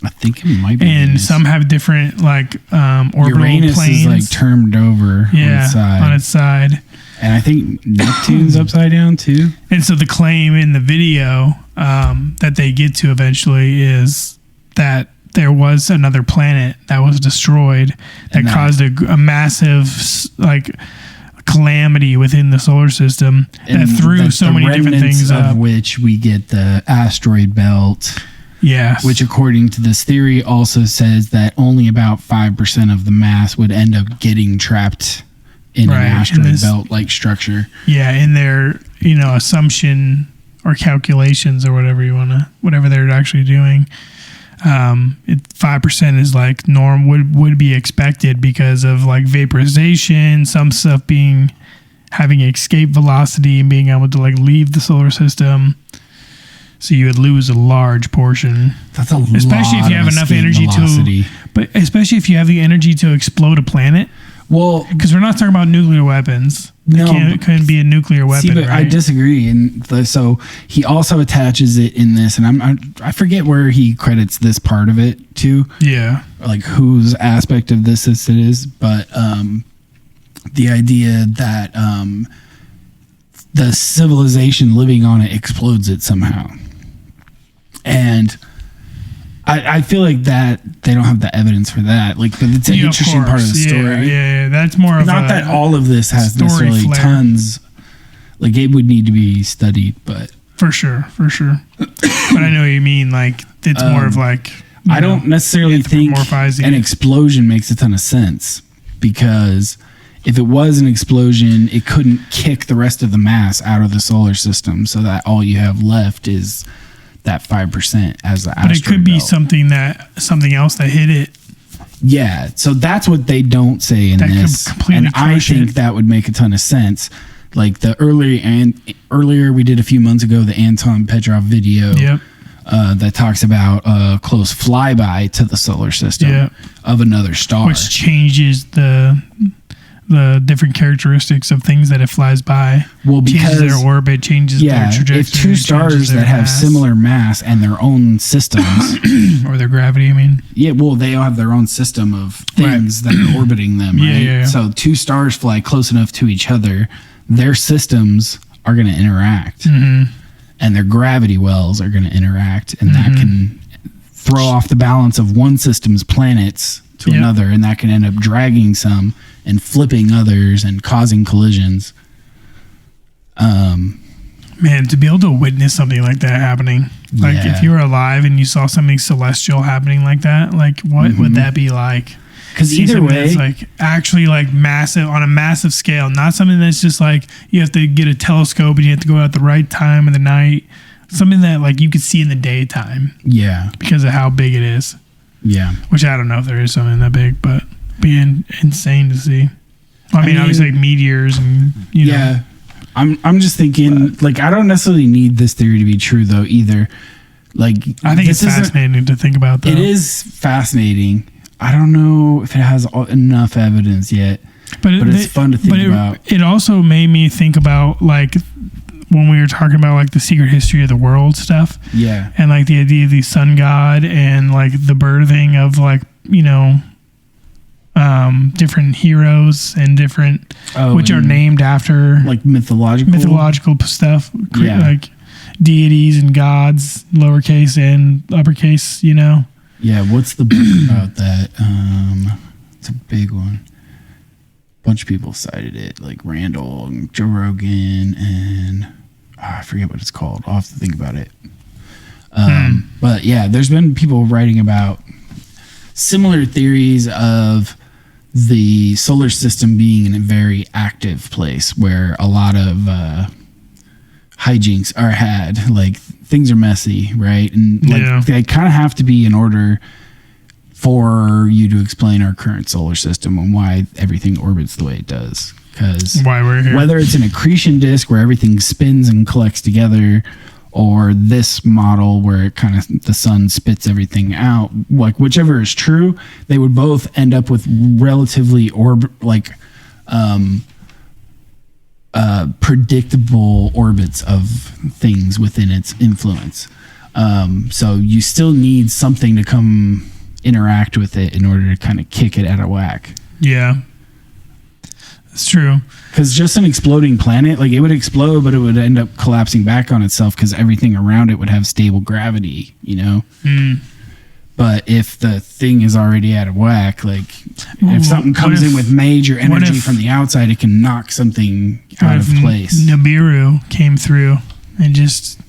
Speaker 2: I think it might be.
Speaker 1: And
Speaker 2: Venus.
Speaker 1: some have different like orbital
Speaker 2: Uranus
Speaker 1: planes.
Speaker 2: is like termed over
Speaker 1: on its side.
Speaker 2: And I think Neptune's upside down too.
Speaker 1: And so the claim in the video that they get to eventually is that there was another planet that was destroyed that caused a massive like calamity within the solar system that threw so many different things up.
Speaker 2: Of which we get the asteroid belt.
Speaker 1: Yes.
Speaker 2: Which, according to this theory, also says that only about 5% of the mass would end up getting trapped in an asteroid belt-like structure.
Speaker 1: Yeah, in their assumption or calculations or whatever they're actually doing. 5% is like norm would be expected because of like vaporization, some stuff having escape velocity and being able to like leave the solar system. So you would lose a large portion.
Speaker 2: That's a lot.
Speaker 1: Especially if you have enough energy but especially if you have the energy to explode a planet.
Speaker 2: Well,
Speaker 1: because we're not talking about nuclear weapons.
Speaker 2: No,
Speaker 1: it couldn't be a nuclear weapon.
Speaker 2: See, but right? I disagree, and so he also attaches it in this, and I forget where he credits this part of it to.
Speaker 1: Yeah,
Speaker 2: like whose aspect of this it is, but the idea that the civilization living on it explodes it somehow. And I feel like that they don't have the evidence for that. Like, but it's an interesting part of the story.
Speaker 1: Yeah, that's more of
Speaker 2: not that all of this has necessarily tons Like, it would need to be studied, but
Speaker 1: For sure. But I know what you mean. Like, it's more of like...
Speaker 2: I don't necessarily think an explosion makes a ton of sense, because if it was an explosion, it couldn't kick the rest of the mass out of the solar system, so that all you have left is that 5% as the asteroid
Speaker 1: But it could be
Speaker 2: belt.
Speaker 1: something else that hit it.
Speaker 2: Yeah, so that's what they don't say in
Speaker 1: That could
Speaker 2: this,
Speaker 1: completely
Speaker 2: and I
Speaker 1: crush
Speaker 2: think
Speaker 1: it.
Speaker 2: that would make a ton of sense. Like the earlier we did a few months ago, the Anton Petrov video.
Speaker 1: Yep.
Speaker 2: That talks about a close flyby to the solar system of another star.
Speaker 1: Which changes the different characteristics of things that it flies by.
Speaker 2: Well,
Speaker 1: changes
Speaker 2: because
Speaker 1: their orbit, changes their trajectory.
Speaker 2: if two stars
Speaker 1: changes their
Speaker 2: that have
Speaker 1: mass.
Speaker 2: similar mass and their own systems,
Speaker 1: or their gravity, I mean.
Speaker 2: Yeah, well, they all have their own system of things that are orbiting them, right?
Speaker 1: Yeah.
Speaker 2: So two stars fly close enough to each other, their systems are going to interact.
Speaker 1: Mm-hmm.
Speaker 2: And their gravity wells are going to interact, and that can throw off the balance of one system's planets to another, and that can end up dragging some and flipping others and causing collisions.
Speaker 1: Man, to be able to witness something like that happening, like if you were alive and you saw something celestial happening like that, like what would that be like?
Speaker 2: Because
Speaker 1: See
Speaker 2: either
Speaker 1: something
Speaker 2: way,
Speaker 1: that's like actually like massive on a massive scale, not something that's just like you have to get a telescope and you have to go out the right time of the night. Something that like you could see in the daytime.
Speaker 2: Yeah.
Speaker 1: Because of how big it is.
Speaker 2: Yeah.
Speaker 1: Which I don't know if there is something that big, but being insane to see. I mean, obviously like meteors and you know.
Speaker 2: I'm just thinking like I don't necessarily need this theory to be true though either. Like
Speaker 1: I think it's fascinating to think about though.
Speaker 2: It is fascinaning. I don't know if it has enough evidence yet, but it's fun to think about.
Speaker 1: It also made me think about like when we were talking about like the secret history of the world stuff.
Speaker 2: Yeah.
Speaker 1: And like the idea of the sun god and like the birthing of like, you know, different heroes and different, which are named after
Speaker 2: like mythological
Speaker 1: stuff.
Speaker 2: Yeah.
Speaker 1: Like deities and gods, lowercase and uppercase, you know?
Speaker 2: Yeah, what's the book about that? It's a big one. A bunch of people cited it, like Randall and Joe Rogan, and I forget what it's called. I'll have to think about it. But yeah, there's been people writing about similar theories of the solar system being in a very active place where a lot of hijinks are had, like things are messy, right? And like they kind of have to be in order for you to explain our current solar system and why everything orbits the way it does. Because
Speaker 1: why we're here,
Speaker 2: whether it's an accretion disk where everything spins and collects together, or this model where it kind of the sun spits everything out, like whichever is true, they would both end up with relatively predictable orbits of things within its influence. So you still need something to come interact with it in order to kind of kick it out of whack.
Speaker 1: Yeah, it's true.
Speaker 2: Because just an exploding planet, like it would explode, but it would end up collapsing back on itself because everything around it would have stable gravity, you know? But if the thing is already out of whack, like if something comes in with major energy from the outside, it can knock something out of place.
Speaker 1: Nibiru came through and just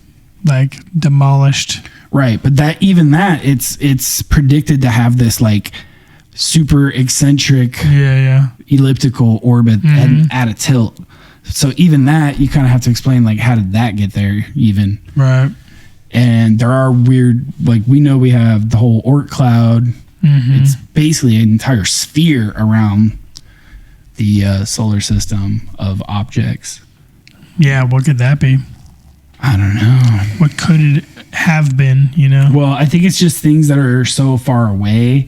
Speaker 1: like demolished.
Speaker 2: Right, but it's predicted to have this like super eccentric, elliptical orbit and at a tilt. So even that, you kind of have to explain like how did that get there even?
Speaker 1: Right.
Speaker 2: And there are weird, like we know we have the whole Oort cloud. It's basically an entire sphere around the solar system of objects.
Speaker 1: Yeah, what could that be?
Speaker 2: I don't know.
Speaker 1: What could it have been, you know?
Speaker 2: Well, I think it's just things that are so far away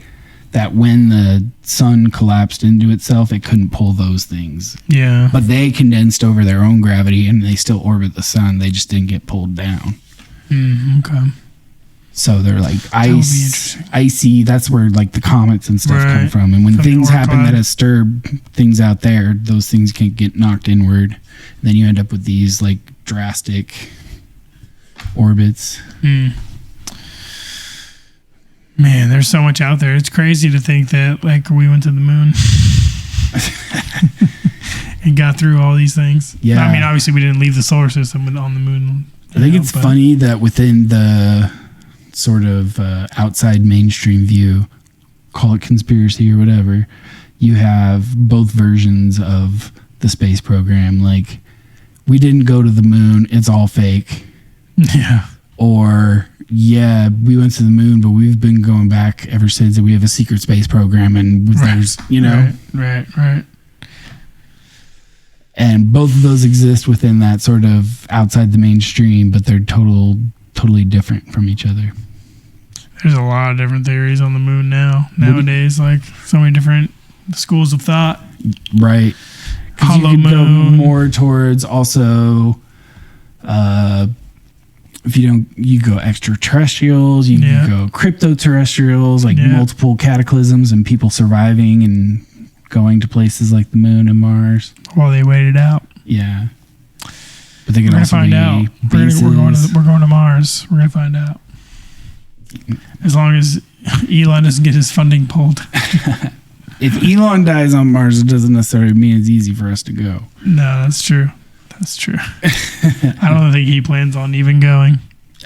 Speaker 2: that when the sun collapsed into itself, it couldn't pull those things.
Speaker 1: Yeah.
Speaker 2: But they condensed over their own gravity and they still orbit the sun. They just didn't get pulled down.
Speaker 1: Okay.
Speaker 2: So they're like icy. That's where like the comets and stuff come from. And when
Speaker 1: From
Speaker 2: things
Speaker 1: the Oort
Speaker 2: happen
Speaker 1: cloud.
Speaker 2: that disturb things out there, those things can get knocked inward. And then you end up with these like drastic orbits.
Speaker 1: Man, there's so much out there. It's crazy to think that like we went to the moon. He got through all these things.
Speaker 2: Yeah.
Speaker 1: I mean, obviously, we didn't leave the solar system on the moon.
Speaker 2: I think it's funny that within the sort of outside mainstream view, call it conspiracy or whatever, you have both versions of the space program. Like, we didn't go to the moon, it's all fake.
Speaker 1: Yeah.
Speaker 2: Or, yeah, we went to the moon, but we've been going back ever since, and we have a secret space program, and there's, you know.
Speaker 1: Right.
Speaker 2: And both of those exist within that sort of outside the mainstream, but they're totally different from each other.
Speaker 1: There's a lot of different theories on the moon nowadays, like so many different schools of thought.
Speaker 2: Right.
Speaker 1: Hollow
Speaker 2: you
Speaker 1: moon.
Speaker 2: Go more towards also, if you don't, you go extraterrestrials, you go crypto-terrestrials, like multiple cataclysms and people surviving and going to places like the moon and Mars.
Speaker 1: While they waited out.
Speaker 2: Yeah. But they can
Speaker 1: We're
Speaker 2: also
Speaker 1: gonna find out.
Speaker 2: bases.
Speaker 1: We're going to Mars. We're gonna find out. As long as Elon doesn't get his funding pulled.
Speaker 2: If Elon dies on Mars, it doesn't necessarily mean it's easy for us to go.
Speaker 1: No, that's true. I don't think he plans on even going.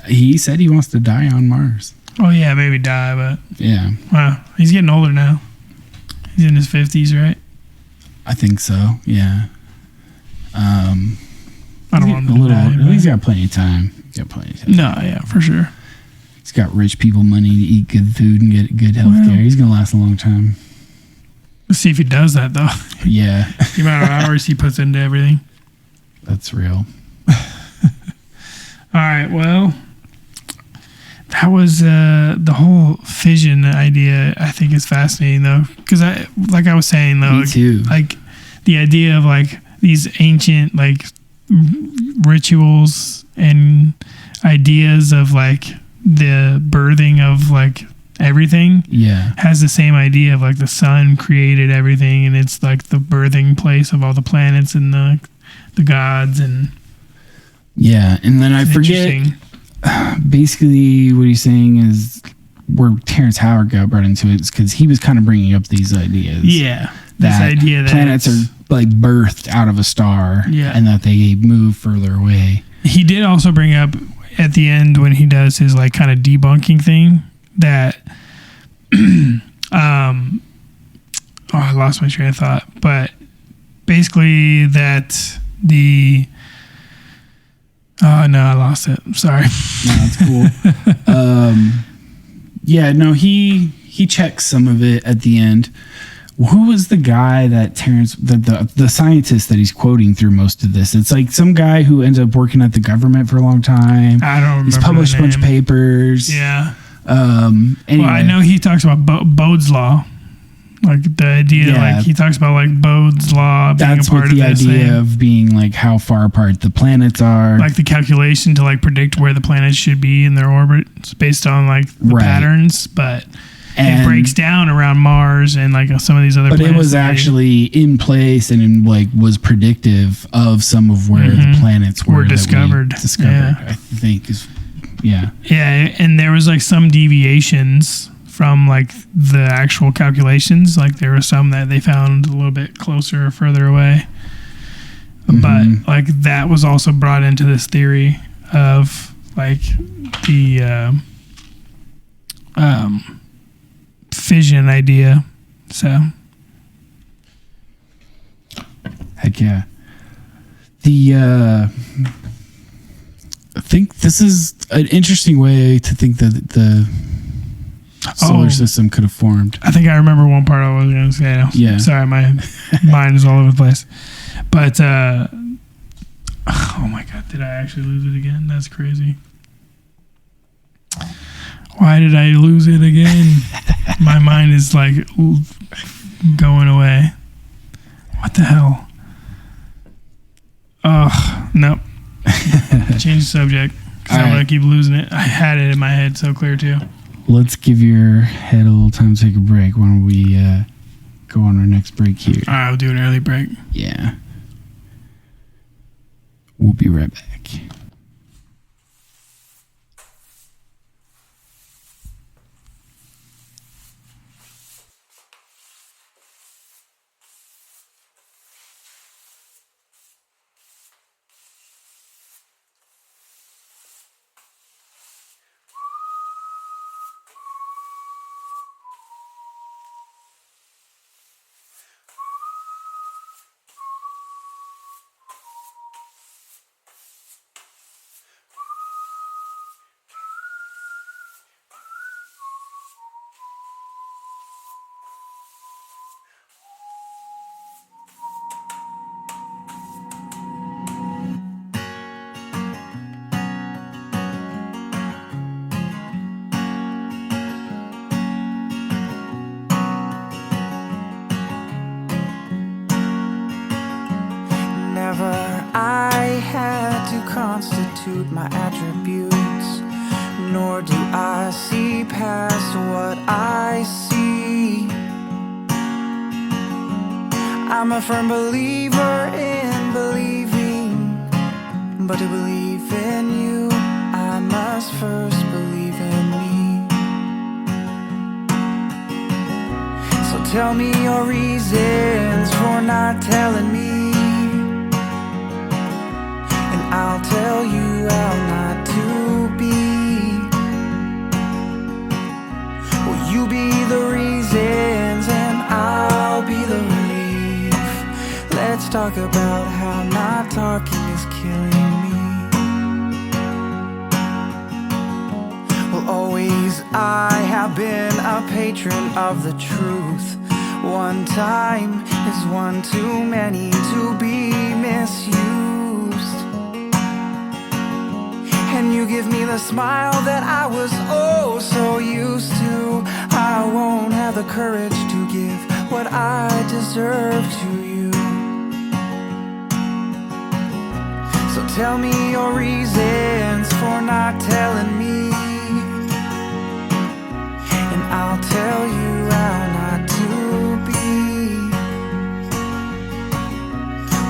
Speaker 2: He said he wants to die on Mars.
Speaker 1: Oh yeah, maybe die, but
Speaker 2: yeah.
Speaker 1: Wow, he's getting older now. He's in his 50s, right?
Speaker 2: I think so. Yeah.
Speaker 1: I don't want him to die.
Speaker 2: He's got plenty of time.
Speaker 1: No, yeah, for sure.
Speaker 2: He's got rich people money to eat good food and get good health care. He's gonna last a long time.
Speaker 1: Let's see if he does that though.
Speaker 2: Yeah.
Speaker 1: The amount of hours he puts into everything.
Speaker 2: That's real.
Speaker 1: All right, well, that was the whole fission idea. I think is fascinating though, because I was saying though,
Speaker 2: Me too.
Speaker 1: like the idea of like these ancient like rituals and ideas of like the birthing of like everything has the same idea of like the sun created everything, and it's like the birthing place of all the planets and the gods. And
Speaker 2: and then I forget basically what he's saying is where Terrence Howard got brought into it is because he was kind of bringing up these ideas
Speaker 1: this idea that
Speaker 2: planets are like birthed out of a star and that they move further away.
Speaker 1: He did also bring up at the end when he does his like kind of debunking thing that I lost my train of thought, but basically that no, I lost it. I'm sorry.
Speaker 2: No, that's cool. He checks some of it at the end. Who was the guy that Terrence, the scientist that he's quoting through most of this? It's like some guy who ends up working at the government for a long time.
Speaker 1: I don't remember.
Speaker 2: He's published a bunch of papers.
Speaker 1: Yeah.
Speaker 2: Anyway.
Speaker 1: Well, I know he talks about Bode's law. Like the idea, like he talks about like Bode's law being
Speaker 2: that's
Speaker 1: a part
Speaker 2: what
Speaker 1: of
Speaker 2: the
Speaker 1: this
Speaker 2: idea
Speaker 1: thing.
Speaker 2: of being like how far apart the planets are.
Speaker 1: Like the calculation to like predict where the planets should be in their orbits based on like the patterns, but it breaks down around Mars and like some of these other planets.
Speaker 2: But it was actually in place and was predictive of some of where the planets were
Speaker 1: discovered.
Speaker 2: I think is
Speaker 1: Yeah, and there was like some deviations from like the actual calculations. Like there were some that they found a little bit closer or further away. But like that was also brought into this theory of like the fission idea. So
Speaker 2: heck yeah. I think this is an interesting way to think that the solar system could have formed.
Speaker 1: I think I remember one part I was going to say.
Speaker 2: Yeah.
Speaker 1: Sorry, my mind is all over the place. But, oh my God, did I actually lose it again? That's crazy. Why did I lose it again? My mind is like going away. What the hell? Oh, nope. Change the subject. Because I'm going to keep losing it. I had it in my head so clear too.
Speaker 2: Let's give your head a little time to take a break. Why don't we go on our next break here?
Speaker 1: All right, we'll do an early break.
Speaker 2: Yeah. We'll be right back.
Speaker 14: constitute my attributes, nor do I see past what I see. I'm a firm believer in believing, but to believe in you, I must first believe in me. So tell me your reasons for not telling me, and I'll tell you how not to be. Will you be the reasons and I'll be the relief? Let's talk about how not talking is killing me. Well, always I have been a patron of the truth. One time is one too many to be misused. And you give me the smile that I was oh so used to. I won't have the courage to give what I deserve to you. So tell me your reasons for not telling me, and I'll tell you how not to be.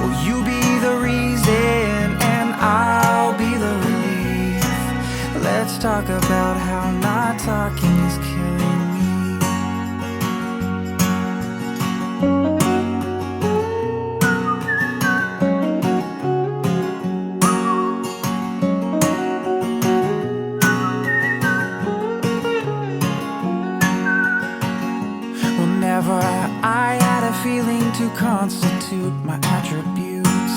Speaker 14: Will you be the reason and I'll be the relief? Let's talk about how not talking is killing me. I had a feeling to constitute my attributes.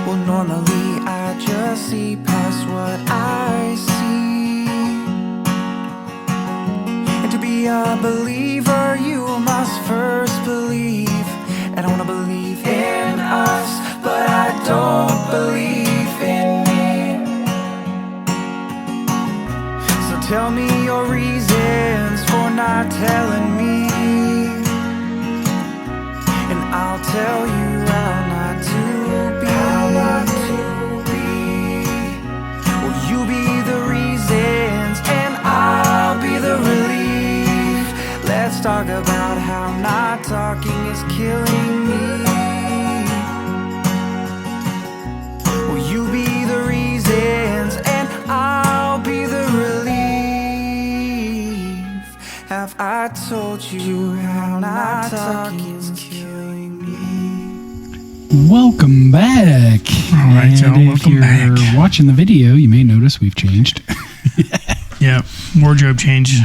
Speaker 14: Well, normally I just see past what I see. And to be a believer, you must first believe. And I wanna believe in us, but I don't believe in me. So tell me your reasons for not telling me, I'll tell you how not to be. How not to be. Will you be the reasons and I'll be the relief? Let's talk about how not talking is killing me. Will you be the reasons and I'll be the relief? Have I told you how not talking is killing me?
Speaker 2: Welcome back.
Speaker 1: All right,
Speaker 2: and
Speaker 1: y'all,
Speaker 2: if
Speaker 1: welcome
Speaker 2: you're
Speaker 1: back.
Speaker 2: watching the video, you may notice we've changed.
Speaker 1: Yep, wardrobe change.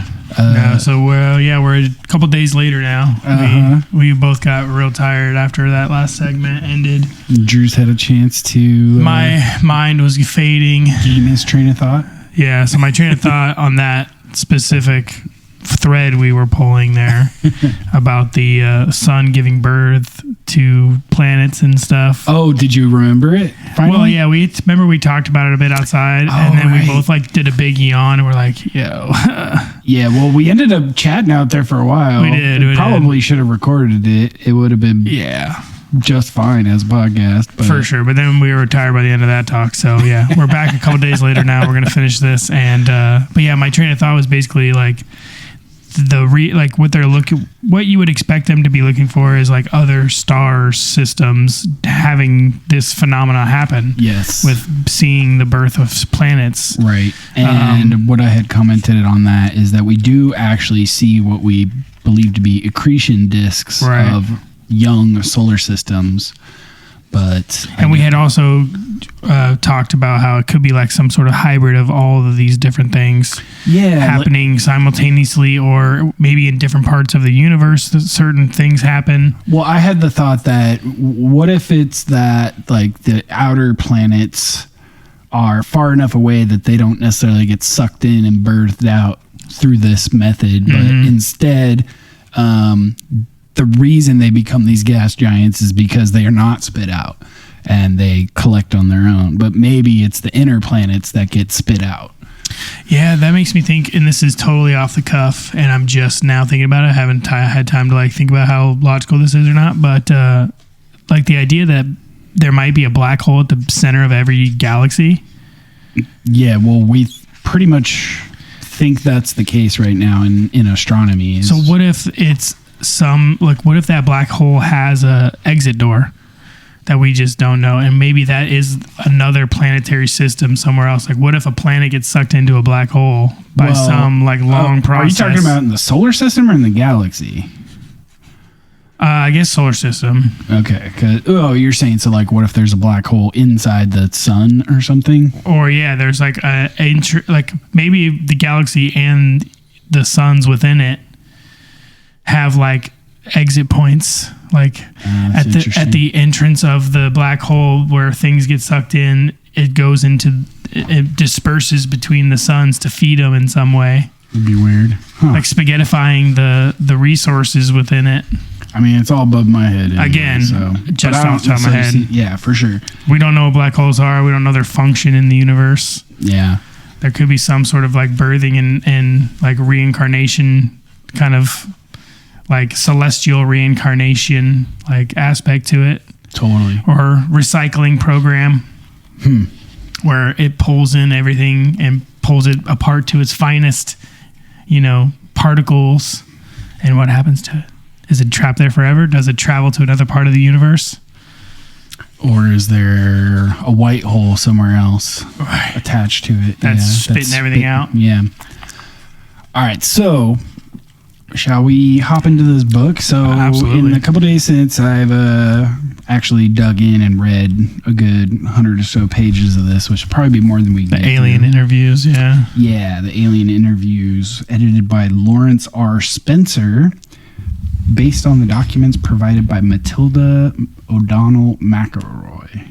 Speaker 1: So we're a couple days later now. We both got real tired after that last segment ended.
Speaker 2: Drew's had a chance to...
Speaker 1: my mind was fading.
Speaker 2: Gain his train of thought.
Speaker 1: Yeah, so my train of thought on that specific thread we were pulling there about the sun giving birth to planets and stuff.
Speaker 2: Oh, did you remember it? Finally?
Speaker 1: Well, yeah, we talked about it a bit outside, and then we both did a big yawn, and we're like, "Yo."
Speaker 2: Yeah, well, we ended up chatting out there for a while.
Speaker 1: We did.
Speaker 2: Probably should have recorded it. It would have been just fine as a podcast, but
Speaker 1: for sure. But then we were tired by the end of that talk, so yeah, we're back a couple days later now. We're gonna finish this, and but yeah, my train of thought was basically like what you would expect them to be looking for is like other star systems having this phenomena happen.
Speaker 2: Yes.
Speaker 1: With seeing the birth of planets.
Speaker 2: Right. And what I had commented on that is that we do actually see what we believe to be accretion disks of young solar systems. And
Speaker 1: we had also talked about how it could be like some sort of hybrid of all of these different things happening simultaneously, or maybe in different parts of the universe that certain things happen.
Speaker 2: Well, I had the thought that what if it's that like the outer planets are far enough away that they don't necessarily get sucked in and birthed out through this method, but instead the reason they become these gas giants is because they are not spit out and they collect on their own. But maybe it's the inner planets that get spit out.
Speaker 1: Yeah, that makes me think, and this is totally off the cuff, and I'm just now thinking about it. I haven't had time to like think about how logical this is or not, but like the idea that there might be a black hole at the center of every galaxy.
Speaker 2: Yeah, well, we pretty much think that's the case right now in astronomy.
Speaker 1: So what if it's what if that black hole has a exit door that we just don't know, and maybe that is another planetary system somewhere else? Like, what if a planet gets sucked into a black hole by some long process?
Speaker 2: Are you talking about in the solar system or in the galaxy?
Speaker 1: I guess solar system.
Speaker 2: Okay. You're saying, so like, what if there's a black hole inside the sun or something?
Speaker 1: Or yeah, there's like maybe the galaxy and the suns within it have like exit points, like at the entrance of the black hole where things get sucked in. It disperses between the suns to feed them in some way.
Speaker 2: It'd be weird,
Speaker 1: like spaghettifying the resources within it.
Speaker 2: I mean, it's all above my head. Anyway,
Speaker 1: Again,
Speaker 2: so.
Speaker 1: just off the top of my head.
Speaker 2: Yeah, for sure.
Speaker 1: We don't know what black holes are. We don't know their function in the universe.
Speaker 2: Yeah.
Speaker 1: There could be some sort of like birthing and like reincarnation, kind of like celestial reincarnation like aspect to it.
Speaker 2: Totally.
Speaker 1: Or recycling program where it pulls in everything and pulls it apart to its finest, particles. And what happens to it? Is it trapped there forever? Does it travel to another part of the universe?
Speaker 2: Or is there a white hole somewhere else attached to it?
Speaker 1: That's spitting everything out.
Speaker 2: Yeah. All right. So, shall we hop into this book? So,
Speaker 1: absolutely.
Speaker 2: In a couple days since, I've actually dug in and read a good 100 or so pages of this, which would probably be more than we get.
Speaker 1: The alien interviews, yeah.
Speaker 2: Yeah, the alien interviews, edited by Lawrence R. Spencer, based on the documents provided by Matilda O'Donnell MacElroy.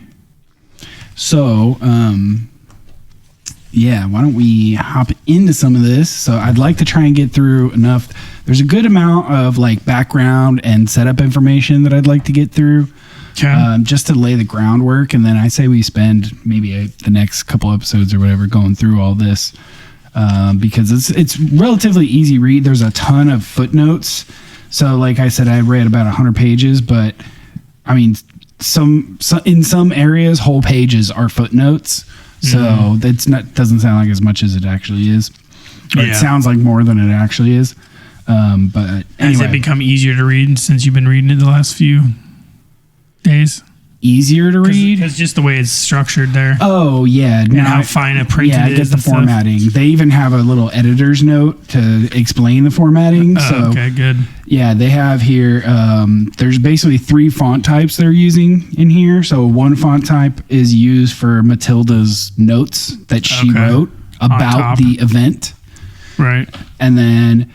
Speaker 2: So, why don't we hop into some of this? So I'd like to try and get through enough. There's a good amount of like background and setup information that I'd like to get through, just to lay the groundwork. And then I say we spend maybe the next couple episodes or whatever going through all this, because it's relatively easy read. There's a ton of footnotes. So like I said, I read about 100 pages, but I mean, in some areas, whole pages are footnotes. So that's doesn't sound like as much as it actually is. Or it sounds like more than it actually is. But anyway.
Speaker 1: Has it become easier to read since you've been reading it the last few days?
Speaker 2: Easier to read?
Speaker 1: It's just the way it's structured there.
Speaker 2: Oh, yeah.
Speaker 1: And how fine a print it is.
Speaker 2: Yeah, I get the formatting.
Speaker 1: Stuff.
Speaker 2: They even have a little editor's note to explain the formatting.
Speaker 1: Okay, good.
Speaker 2: Yeah, they have here, there's basically 3 font types they're using in here. So one font type is used for Matilda's notes that she wrote about the event.
Speaker 1: Right.
Speaker 2: And then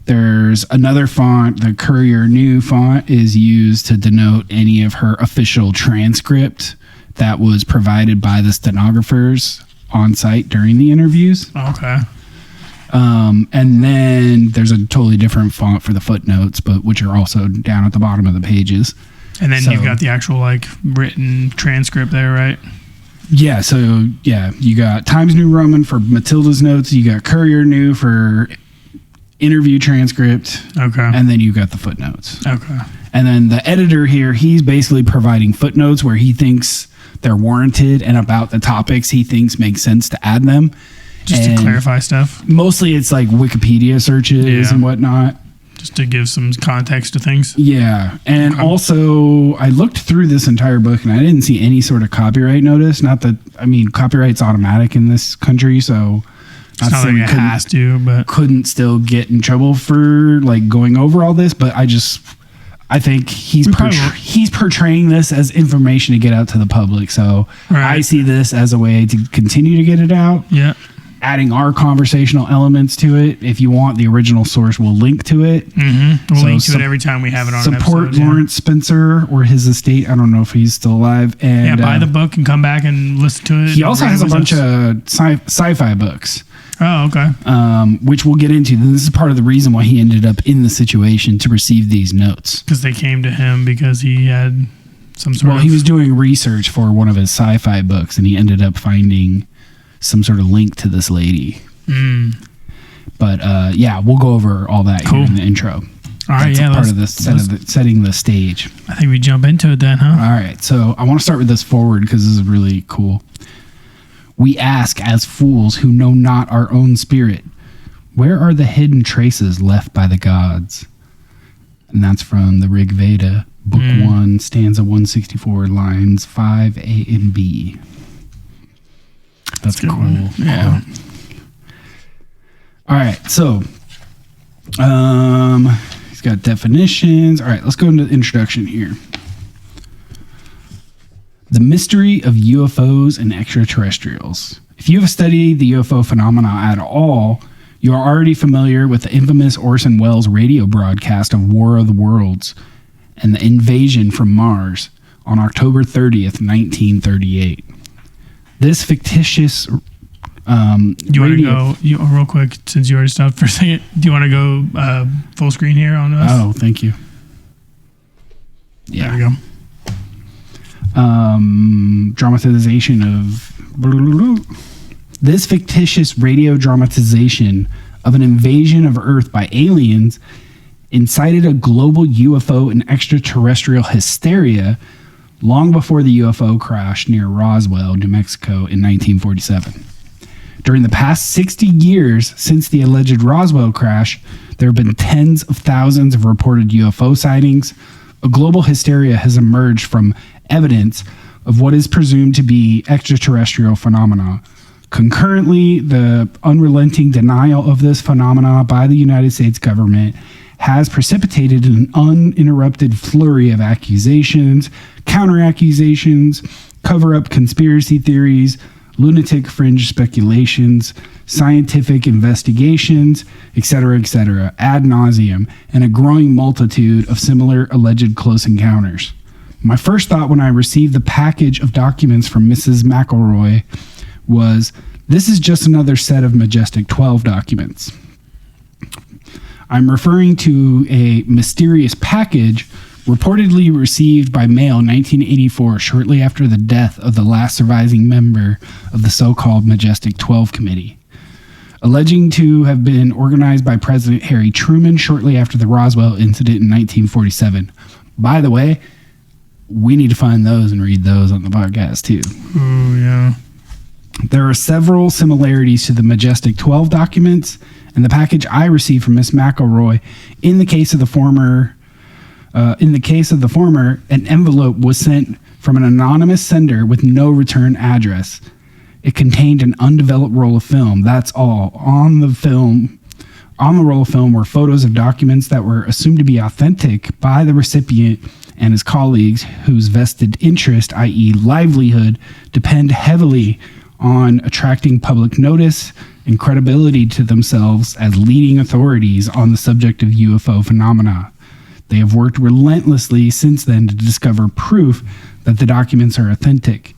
Speaker 2: there's another font, the Courier New font, is used to denote any of her official transcript that was provided by the stenographers on site during the interviews.
Speaker 1: Okay.
Speaker 2: And then there's a totally different font for the footnotes, but which are also down at the bottom of the pages.
Speaker 1: And then you've got the actual like written transcript there, right?
Speaker 2: Yeah, so you got Times New Roman for Matilda's notes, you got Courier New for interview transcript.
Speaker 1: Okay.
Speaker 2: And then you got the footnotes.
Speaker 1: Okay.
Speaker 2: And then the editor here, he's basically providing footnotes where he thinks they're warranted and about the topics he thinks makes sense to add them.
Speaker 1: Just to clarify stuff.
Speaker 2: Mostly it's like Wikipedia searches and whatnot.
Speaker 1: Just to give some context to things.
Speaker 2: Yeah. And also, I looked through this entire book and I didn't see any sort of copyright notice. Not that, I mean, copyright's automatic in this country, so
Speaker 1: it's not like it has to, but
Speaker 2: couldn't still get in trouble for like going over all this. But I think he's portraying this as information to get out to the public. So I see this as a way to continue to get it out.
Speaker 1: Yeah.
Speaker 2: Adding our conversational elements to it. If you want the original source, we'll link to it.
Speaker 1: Mm-hmm. We'll link to it every time we have it on an episode.
Speaker 2: Support Lawrence Spencer or his estate. I don't know if he's still alive. And
Speaker 1: buy the book and come back and listen to it.
Speaker 2: He also has a bunch of sci-fi books.
Speaker 1: Oh, okay.
Speaker 2: Which we'll get into. This is part of the reason why he ended up in the situation to receive these notes.
Speaker 1: Because they came to him because he had some sort of...
Speaker 2: Well, he was doing research for one of his sci-fi books, and he ended up finding some sort of link to this lady. But we'll go over all that here in the intro.
Speaker 1: All right,
Speaker 2: That's part of the setting the stage.
Speaker 1: I think we jump into it then, huh?
Speaker 2: All right, so I want to start with this forward because this is really cool. We ask as fools who know not our own spirit, where are the hidden traces left by the gods? And that's from the Rig Veda, Book 1, stanza 164, lines 5A and B. That's cool.
Speaker 1: Yeah.
Speaker 2: All right, so he's got definitions. All right, let's go into the introduction here. The mystery of UFOs and extraterrestrials. If you have studied the UFO phenomena at all, you are already familiar with the infamous Orson Welles radio broadcast of War of the Worlds and the invasion from Mars on October 30th, 1938. This fictitious
Speaker 1: do you want to go real quick, since you already stopped for a second? Do you want to go full screen here on us?
Speaker 2: Oh, thank you. Yeah.
Speaker 1: There we go.
Speaker 2: Dramatization of this fictitious radio dramatization of an invasion of Earth by aliens incited a global UFO and extraterrestrial hysteria long before the UFO crash near Roswell, New Mexico in 1947. During the past 60 years since the alleged Roswell crash, there have been tens of thousands of reported UFO sightings. A global hysteria has emerged from evidence of what is presumed to be extraterrestrial phenomena. Concurrently, the unrelenting denial of this phenomena by the United States government has precipitated an uninterrupted flurry of accusations, counter-accusations, cover-up conspiracy theories, lunatic fringe speculations, scientific investigations, etc., ad nauseum, and a growing multitude of similar alleged close encounters. My first thought when I received the package of documents from Mrs. MacElroy was, this is just another set of Majestic 12 documents. I'm referring to a mysterious package reportedly received by mail in 1984, shortly after the death of the last surviving member of the so-called Majestic 12 Committee, alleging to have been organized by President Harry Truman shortly after the Roswell incident in 1947. By the way, we need to find those and read those on the podcast too.
Speaker 1: Oh, yeah.
Speaker 2: There are several similarities to the Majestic 12 documents and the package I received from Miss McElroy. In the case of the former, an envelope was sent from an anonymous sender with no return address. It contained an undeveloped roll of film. That's all. On the roll of film were photos of documents that were assumed to be authentic by the recipient and his colleagues, whose vested interest, i.e. livelihood, depend heavily on attracting public notice and credibility to themselves as leading authorities on the subject of UFO phenomena. They have worked relentlessly since then to discover proof that the documents are authentic.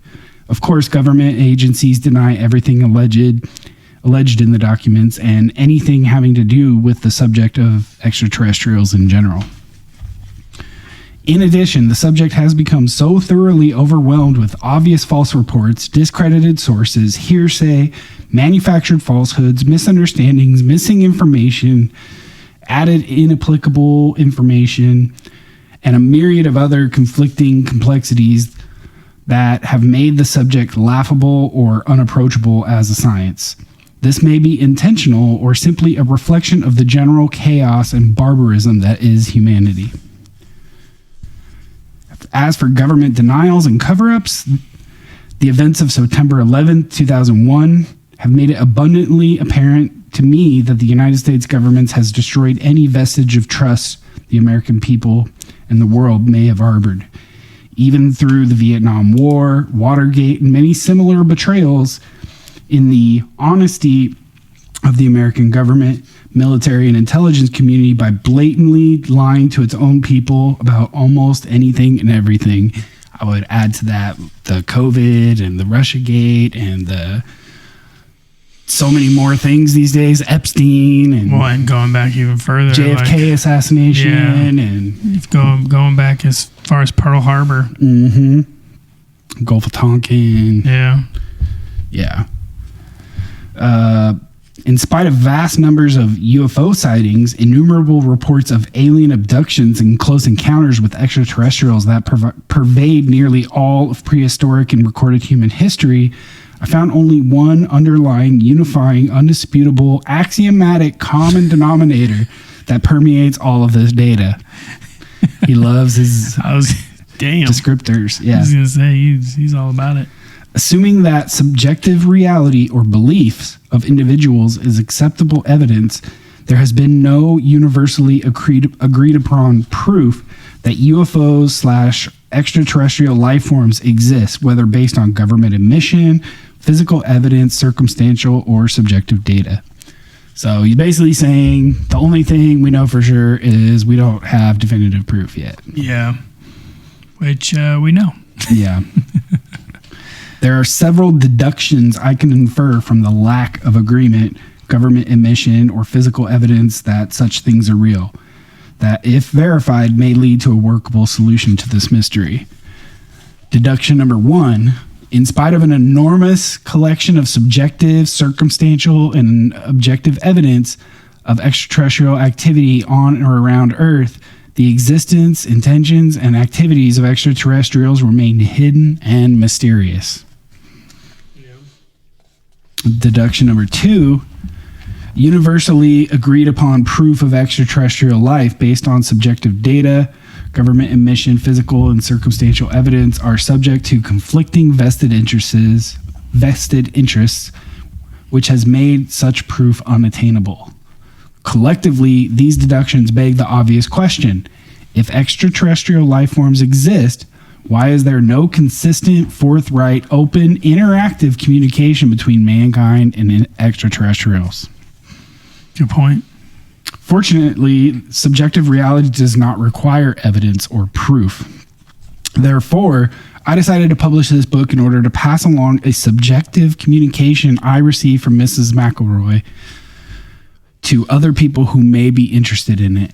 Speaker 2: Of course, government agencies deny everything alleged in the documents and anything having to do with the subject of extraterrestrials in general. In addition, the subject has become so thoroughly overwhelmed with obvious false reports, discredited sources, hearsay, manufactured falsehoods, misunderstandings, missing information, added inapplicable information, and a myriad of other conflicting complexities that have made the subject laughable or unapproachable as a science. This may be intentional or simply a reflection of the general chaos and barbarism that is humanity. As for government denials and cover-ups, the events of September 11, 2001 have made it abundantly apparent to me that the United States government has destroyed any vestige of trust the American people and the world may have harbored. Even through the Vietnam War, Watergate, and many similar betrayals in the honesty of the American government, military, and intelligence community by blatantly lying to its own people about almost anything and everything. I would add to that the COVID and the Russiagate and the so many more things these days, Epstein and
Speaker 1: going back even further,
Speaker 2: JFK assassination, and
Speaker 1: going back as far as Pearl Harbor,
Speaker 2: Gulf of Tonkin, yeah. In spite of vast numbers of UFO sightings, innumerable reports of alien abductions and close encounters with extraterrestrials that pervade nearly all of prehistoric and recorded human history, I found only one underlying, unifying, undisputable, axiomatic common denominator that permeates all of this data. He loves his descriptors. Yeah.
Speaker 1: I was going to say, he's all about it.
Speaker 2: Assuming that subjective reality or beliefs of individuals is acceptable evidence, there has been no universally agreed upon proof that UFOs / extraterrestrial life forms exist, whether based on government admission, physical evidence, circumstantial, or subjective data. So he's basically saying the only thing we know for sure is we don't have definitive proof yet.
Speaker 1: Yeah. Which we know.
Speaker 2: Yeah. There are several deductions I can infer from the lack of agreement, government admission, or physical evidence that such things are real, that, if verified, may lead to a workable solution to this mystery. Deduction number 1, in spite of an enormous collection of subjective, circumstantial, and objective evidence of extraterrestrial activity on or around Earth, the existence, intentions, and activities of extraterrestrials remain hidden and mysterious. Deduction number 2, universally agreed upon proof of extraterrestrial life based on subjective data, government admission, physical and circumstantial evidence are subject to conflicting vested interests, which has made such proof unattainable. Collectively, these deductions beg the obvious question: if extraterrestrial life forms exist, why is there no consistent, forthright, open, interactive communication between mankind and extraterrestrials?
Speaker 1: Good point.
Speaker 2: Fortunately, subjective reality does not require evidence or proof. Therefore, I decided to publish this book in order to pass along a subjective communication I received from Mrs. MacElroy to other people who may be interested in it.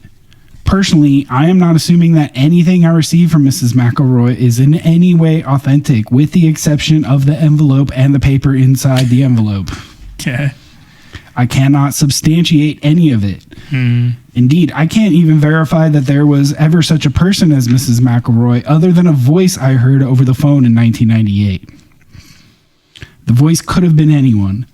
Speaker 2: Personally, I am not assuming that anything I received from Mrs. MacElroy is in any way authentic, with the exception of the envelope and the paper inside the envelope.
Speaker 1: Okay.
Speaker 2: I cannot substantiate any of it. Indeed, I can't even verify that there was ever such a person as Mrs. MacElroy, other than a voice I heard over the phone in 1998. The voice could have been anyone.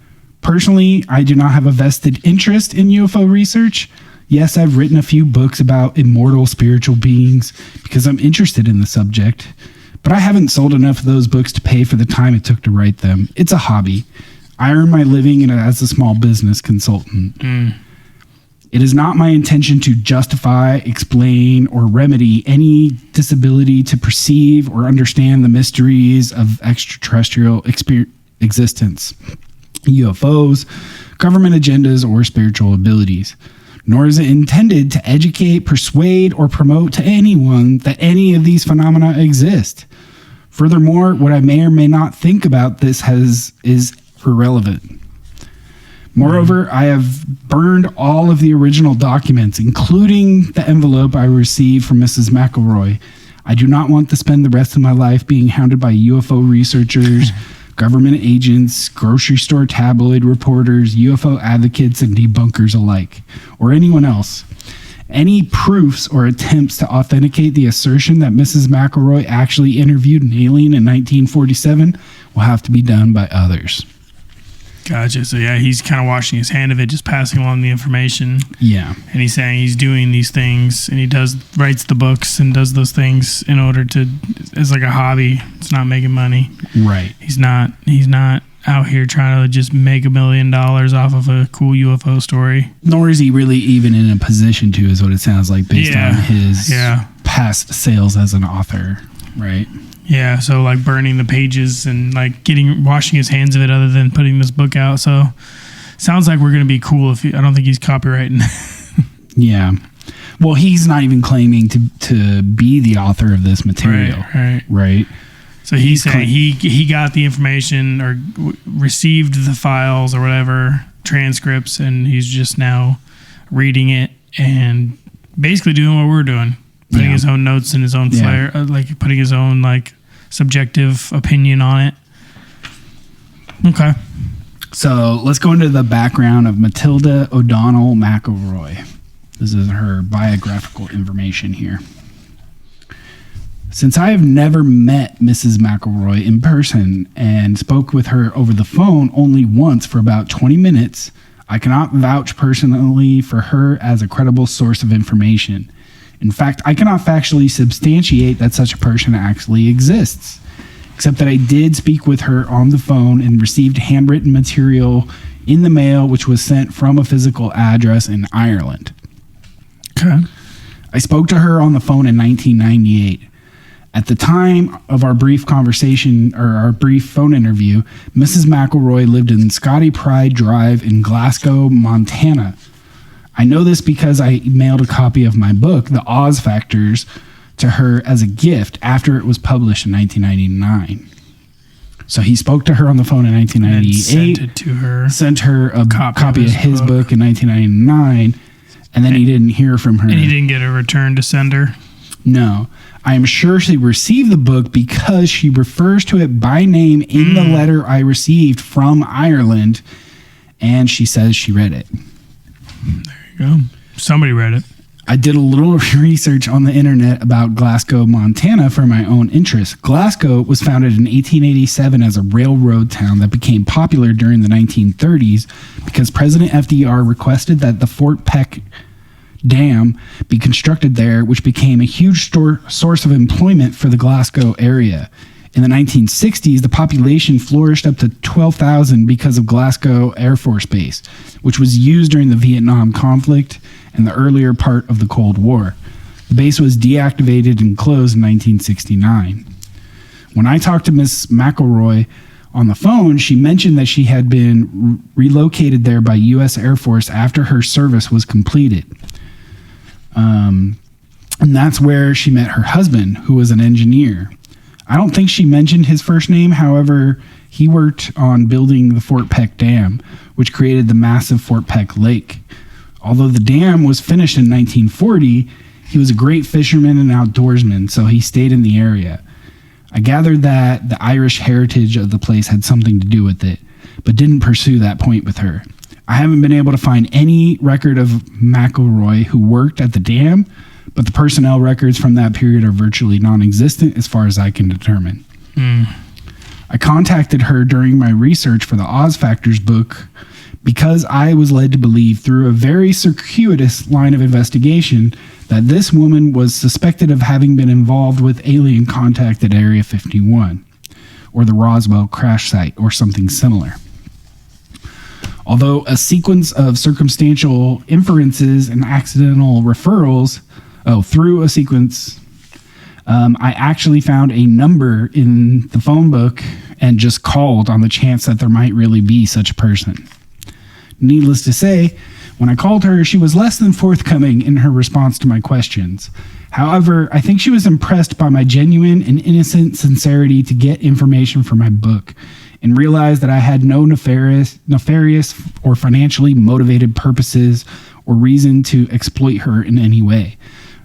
Speaker 2: Personally, I do not have a vested interest in UFO research. Yes, I've written a few books about immortal spiritual beings because I'm interested in the subject, but I haven't sold enough of those books to pay for the time it took to write them. It's a hobby. I earn my living as a small business consultant. It is not my intention to justify, explain, or remedy any disability to perceive or understand the mysteries of extraterrestrial existence, UFOs, government agendas, or spiritual abilities. Nor is it intended to educate, persuade, or promote to anyone that any of these phenomena exist. Furthermore, what I may or may not think about this is irrelevant. Moreover, I have burned all of the original documents, including the envelope I received from Mrs. MacElroy. I do not want to spend the rest of my life being hounded by UFO researchers, government agents, grocery store tabloid reporters, UFO advocates, and debunkers alike, or anyone else. Any proofs or attempts to authenticate the assertion that Mrs. MacElroy actually interviewed an alien in 1947 will have to be done by others.
Speaker 1: Gotcha. So yeah, he's kind of washing his hand of it, just passing along the information.
Speaker 2: Yeah.
Speaker 1: And he's saying he's doing these things, and he writes the books and does those things in order to, as like a hobby. It's not making money.
Speaker 2: Right.
Speaker 1: He's not out here trying to just make $1 million off of a cool UFO story.
Speaker 2: Nor is he really even in a position to, is what it sounds like, based on his past sales as an author. Right.
Speaker 1: Yeah, so like burning the pages and like washing his hands of it, other than putting this book out. So sounds like we're going to be cool. I don't think he's copywriting.
Speaker 2: Yeah. Well, he's not even claiming to be the author of this material. Right.
Speaker 1: So he's saying he got the information or received the files or whatever, transcripts, and he's just now reading it and basically doing what we're doing. Putting his own notes and his own flair, like putting his own like subjective opinion on it. Okay.
Speaker 2: So let's go into the background of Matilda O'Donnell MacElroy. This is her biographical information here. Since I have never met Mrs. McElroy in person and spoke with her over the phone only once for about 20 minutes, I cannot vouch personally for her as a credible source of information. In fact, I cannot factually substantiate that such a person actually exists, except that I did speak with her on the phone and received handwritten material in the mail, which was sent from a physical address in Ireland.
Speaker 1: Okay.
Speaker 2: I spoke to her on the phone in 1998. At the time of our brief conversation, or our brief phone interview, Mrs. McElroy lived in Scotty Pride Drive in Glasgow, Montana. I know this because I mailed a copy of my book, The Oz Factors, to her as a gift after it was published in 1999. So he spoke to her on the phone in 1998.
Speaker 1: Sent it to her.
Speaker 2: Sent her a copy of his book in 1999, and then he didn't hear from her.
Speaker 1: And he didn't get a return to sender?
Speaker 2: No. I am sure she received the book because she refers to it by name in the letter I received from Ireland, and she says she read it.
Speaker 1: There you go. Somebody read it.
Speaker 2: I did a little research on the internet about Glasgow, Montana for my own interest. Glasgow was founded in 1887 as a railroad town that became popular during the 1930s because President FDR requested that the Fort Peck Dam be constructed there, which became a huge source of employment for the Glasgow area. In the 1960s, the population flourished up to 12,000 because of Glasgow Air Force Base, which was used during the Vietnam conflict and the earlier part of the Cold War. The base was deactivated and closed in 1969. When I talked to Miss McElroy on the phone, she mentioned that she had been relocated there by U.S. Air Force after her service was completed. And that's where she met her husband, who was an engineer. I don't think she mentioned his first name. However, he worked on building the Fort Peck Dam, which created the massive Fort Peck Lake. Although the dam was finished in 1940, he was a great fisherman and outdoorsman, so he stayed in the area. I gathered that the Irish heritage of the place had something to do with it, but didn't pursue that point with her. I haven't been able to find any record of McElroy who worked at the dam, but the personnel records from that period are virtually non-existent as far as I can determine. I contacted her during my research for the Oz Factors book because I was led to believe through a very circuitous line of investigation that this woman was suspected of having been involved with alien contact at Area 51 or the Roswell crash site or something similar. Although a sequence of circumstantial inferences and accidental referrals, through a sequence, I actually found a number in the phone book and just called on the chance that there might really be such a person. Needless to say, when I called her, she was less than forthcoming in her response to my questions. However, I think she was impressed by my genuine and innocent sincerity to get information for my book and realized that I had no nefarious or financially motivated purposes or reason to exploit her in any way.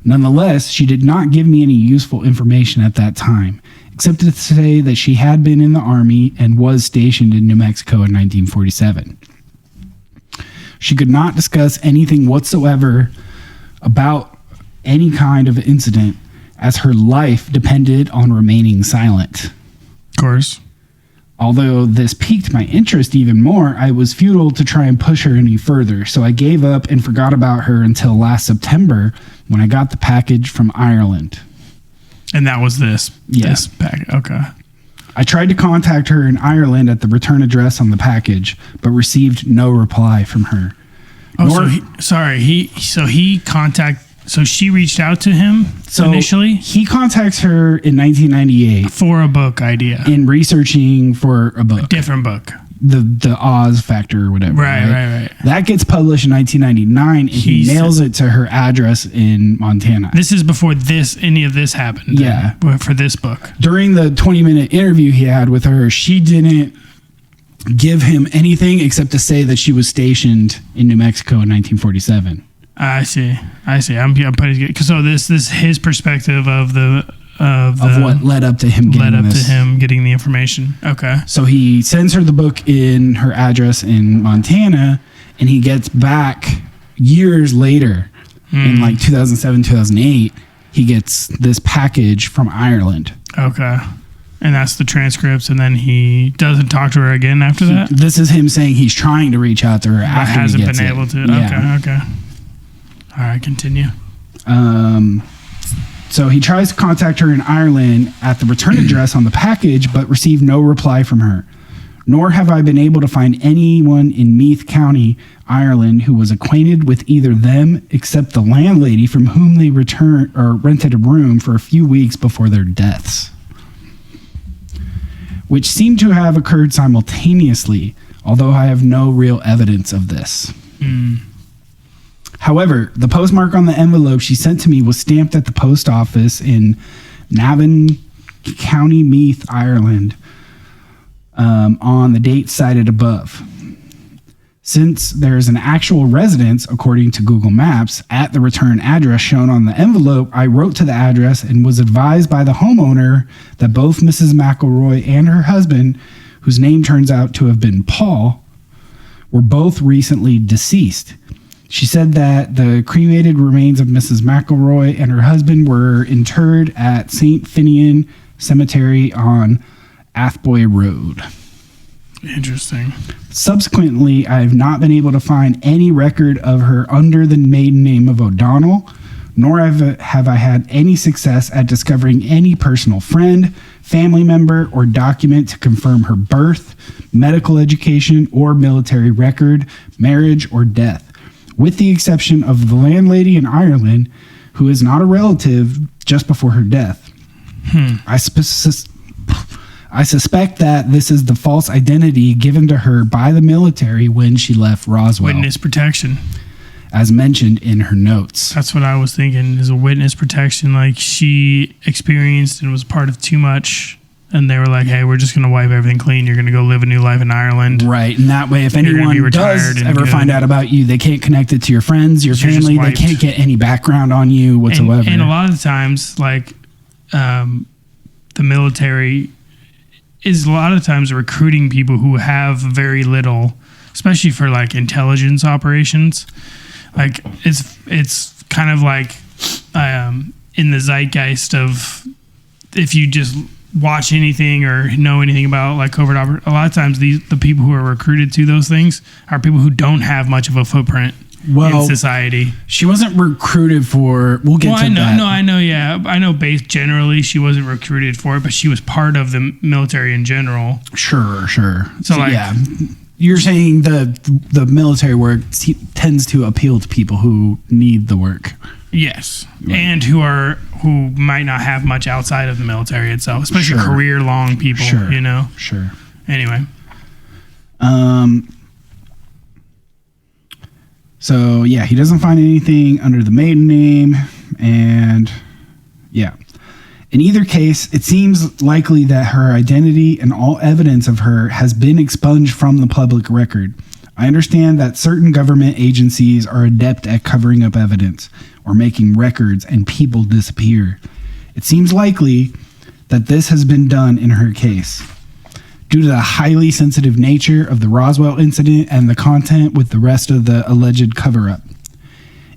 Speaker 2: Nonetheless, she did not give me any useful information at that time, except to say that she had been in the Army and was stationed in New Mexico in 1947. She could not discuss anything whatsoever about any kind of incident, as her life depended on remaining silent.
Speaker 1: Of course.
Speaker 2: Although this piqued my interest even more, I was futile to try and push her any further, so I gave up and forgot about her until last September when I got the package from Ireland.
Speaker 1: And that was this?
Speaker 2: Yeah.
Speaker 1: This package, okay.
Speaker 2: I tried to contact her in Ireland at the return address on the package, but received no reply from her.
Speaker 1: So she reached out to him initially?
Speaker 2: He contacts her in 1998.
Speaker 1: For a book idea.
Speaker 2: In researching for a book.
Speaker 1: A different book.
Speaker 2: The Oz Factor or whatever.
Speaker 1: Right.
Speaker 2: That gets published in 1999, and he mails it to her address in Montana.
Speaker 1: This is before any of this happened.
Speaker 2: Yeah.
Speaker 1: For this book.
Speaker 2: During the 20-minute interview he had with her, she didn't give him anything except to say that she was stationed in New Mexico in 1947.
Speaker 1: I see. I'm putting it. So this is his perspective of
Speaker 2: what led up to him
Speaker 1: getting the information. Okay.
Speaker 2: So he sends her the book in her address in Montana, and he gets back years later in like 2007, 2008, he gets this package from Ireland.
Speaker 1: Okay. And that's the transcripts, and then he doesn't talk to her again after that?
Speaker 2: This is him saying he's trying to reach out to her after
Speaker 1: hasn't
Speaker 2: he gets
Speaker 1: been
Speaker 2: it.
Speaker 1: able to.
Speaker 2: Yeah.
Speaker 1: Okay. All right, continue.
Speaker 2: So he tries to contact her in Ireland at the return address on the package, but received no reply from her. Nor have I been able to find anyone in Meath County, Ireland, who was acquainted with either them except the landlady from whom they rented a room for a few weeks before their deaths, which seem to have occurred simultaneously, although I have no real evidence of this. However, the postmark on the envelope she sent to me was stamped at the post office in Navan, County Meath, Ireland, on the date cited above. Since there is an actual residence, according to Google Maps, at the return address shown on the envelope, I wrote to the address and was advised by the homeowner that both Mrs. MacElroy and her husband, whose name turns out to have been Paul, were both recently deceased. She said that the cremated remains of Mrs. MacElroy and her husband were interred at St. Finian Cemetery on Athboy Road.
Speaker 1: Interesting.
Speaker 2: Subsequently, I have not been able to find any record of her under the maiden name of O'Donnell, nor have I had any success at discovering any personal friend, family member, or document to confirm her birth, medical education, or military record, marriage, or death, with the exception of the landlady in Ireland, who is not a relative just before her death. I suspect that this is the false identity given to her by the military when she left Roswell.
Speaker 1: Witness protection.
Speaker 2: As mentioned in her notes.
Speaker 1: That's what I was thinking, is a witness protection. Like, she experienced and was part of too much, and they were like, hey, we're just going to wipe everything clean. You're going to go live a new life in Ireland.
Speaker 2: Right, and that way, if anyone does ever find out about you, they can't connect it to your friends, your family. They can't get any background on you whatsoever.
Speaker 1: And a lot of the times, like, the military is a lot of times recruiting people who have very little, especially for like intelligence operations. Like it's kind of like in the zeitgeist of, if you just watch anything or know anything about like covert a lot of times the people who are recruited to those things are people who don't have much of a footprint in society.
Speaker 2: She wasn't recruited for. We'll get to that.
Speaker 1: I know. Yeah, I know. Based generally, she wasn't recruited for it, but she was part of the military in general.
Speaker 2: Sure.
Speaker 1: So like,
Speaker 2: yeah, you're saying the military work tends to appeal to people who need the work.
Speaker 1: Yes, right. And who might not have much outside of the military itself, especially career-long people.
Speaker 2: Sure.
Speaker 1: You know.
Speaker 2: Sure.
Speaker 1: Anyway.
Speaker 2: So, yeah, he doesn't find anything under the maiden name, and, yeah. In either case, it seems likely that her identity and all evidence of her has been expunged from the public record. I understand that certain government agencies are adept at covering up evidence or making records and people disappear. It seems likely that this has been done in her case. Due to the highly sensitive nature of the Roswell incident and the content with the rest of the alleged cover-up.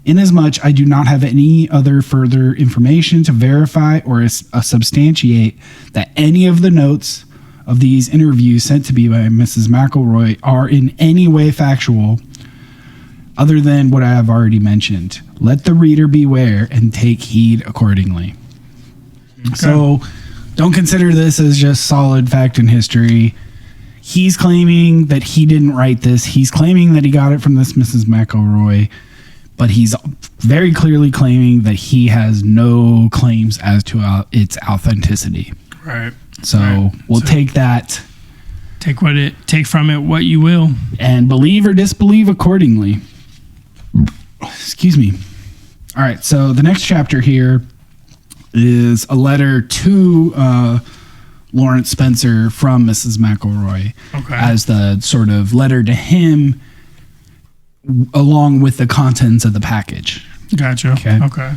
Speaker 2: Inasmuch I do not have any other further information to verify or substantiate that any of the notes of these interviews sent to me by Mrs. MacElroy are in any way factual, other than what I have already mentioned. Let the reader beware and take heed accordingly. Okay. So, don't consider this as just solid fact and history. He's claiming that he didn't write this. He's claiming that he got it from this Mrs. MacElroy, but he's very clearly claiming that he has no claims as to its authenticity.
Speaker 1: Right.
Speaker 2: So we'll take that.
Speaker 1: Take from it what you will.
Speaker 2: And believe or disbelieve accordingly. Excuse me. All right, so the next chapter here is a letter to Lawrence Spencer from Mrs. MacElroy as the sort of letter to him along with the contents of the package.
Speaker 1: Gotcha. Okay.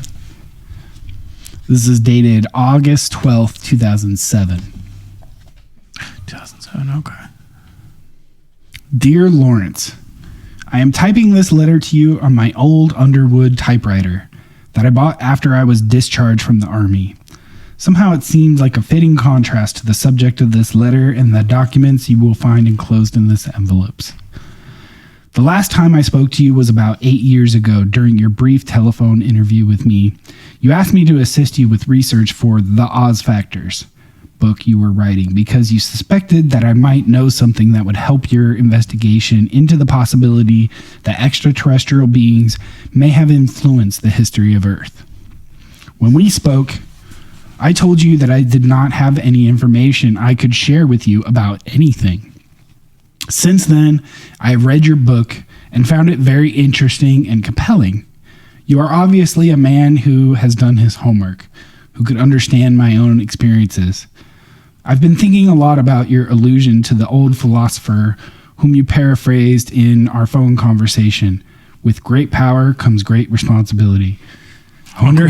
Speaker 2: This is dated August 12th, 2007.
Speaker 1: 2007, okay.
Speaker 2: Dear Lawrence, I am typing this letter to you on my old Underwood typewriter. that I bought after I was discharged from the Army. Somehow it seemed like a fitting contrast to the subject of this letter and the documents you will find enclosed in this envelopes. The last time I spoke to you was about 8 years ago during your brief telephone interview with me. You asked me to assist you with research for The Oz Factors book you were writing because you suspected that I might know something that would help your investigation into the possibility that extraterrestrial beings may have influenced the history of Earth. When we spoke, I told you that I did not have any information I could share with you about anything. Since then, I have read your book and found it very interesting and compelling. You are obviously a man who has done his homework, who could understand my own experiences. I've been thinking a lot about your allusion to the old philosopher whom you paraphrased in our phone conversation. With great power comes great responsibility. I wonder.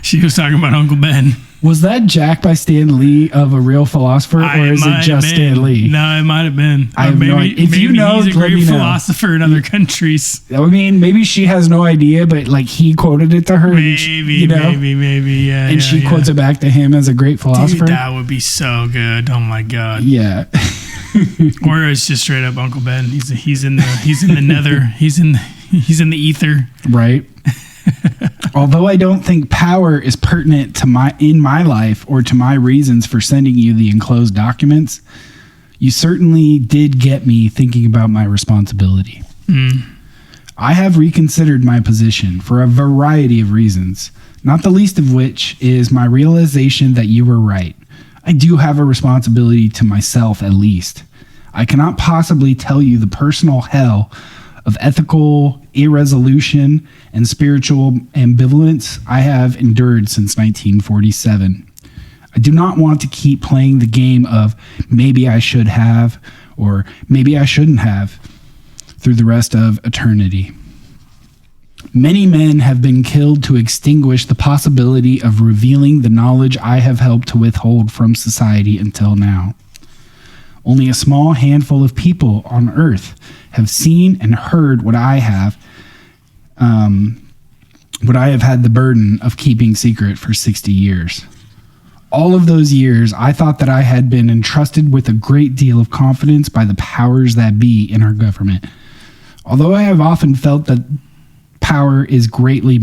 Speaker 1: She was talking about Uncle Ben.
Speaker 2: Was that Jack by Stan Lee of a real philosopher, or is it just Stan Lee?
Speaker 1: No, it might have been.
Speaker 2: I have no idea. If you know,
Speaker 1: he's a great philosopher in other countries.
Speaker 2: I mean, maybe she has no idea, but like he quoted it to her.
Speaker 1: Maybe, yeah.
Speaker 2: And she quotes it back to him as a great philosopher.
Speaker 1: Dude, that would be so good. Oh my god.
Speaker 2: Yeah.
Speaker 1: Or it's just straight up Uncle Ben. He's in the nether. He's in the ether.
Speaker 2: Right. Although I don't think power is pertinent to my life or to my reasons for sending you the enclosed documents, you certainly did get me thinking about my responsibility. I have reconsidered my position for a variety of reasons, not the least of which is my realization that you were right. I do have a responsibility to myself, at least. I cannot possibly tell you the personal hell of ethical irresolution and spiritual ambivalence I have endured since 1947. I do not want to keep playing the game of maybe I should have or maybe I shouldn't have through the rest of eternity. Many men have been killed to extinguish the possibility of revealing the knowledge I have helped to withhold from society until now. Only a small handful of people on Earth have seen and heard what I have had the burden of keeping secret for 60 years. All of those years, I thought that I had been entrusted with a great deal of confidence by the powers that be in our government. Although I have often felt that power is greatly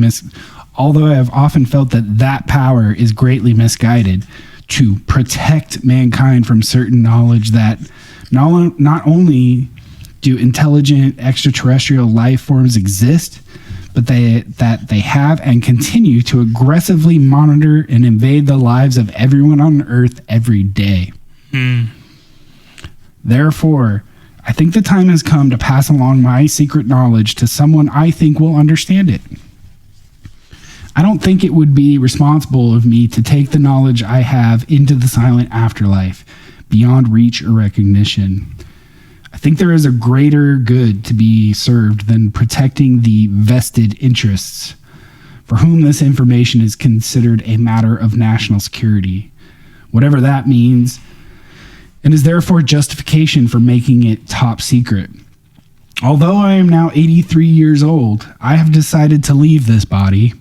Speaker 2: misguided to protect mankind from certain knowledge that not only do intelligent extraterrestrial life forms exist, but that they have and continue to aggressively monitor and invade the lives of everyone on Earth every day. Therefore, I think the time has come to pass along my secret knowledge to someone I think will understand it. I don't think it would be responsible of me to take the knowledge I have into the silent afterlife, beyond reach or recognition. I think there is a greater good to be served than protecting the vested interests, for whom this information is considered a matter of national security, whatever that means, and is therefore justification for making it top secret. Although I am now 83 years old, I have decided to leave this body,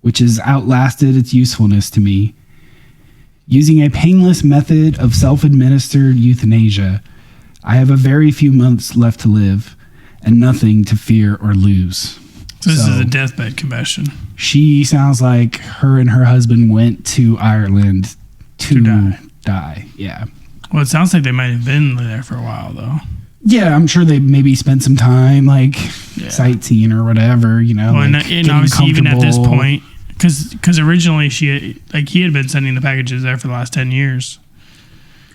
Speaker 2: which has outlasted its usefulness to me, using a painless method of self-administered euthanasia. I have a very few months left to live and nothing to fear or lose.
Speaker 1: So this is a deathbed confession.
Speaker 2: She sounds like her and her husband went to Ireland to die. Yeah.
Speaker 1: Well, it sounds like they might have been there for a while, though.
Speaker 2: Yeah, I'm sure they maybe spent some time sightseeing or whatever, you know.
Speaker 1: Well, and obviously even at this point, because originally he had been sending the packages there for the last 10 years.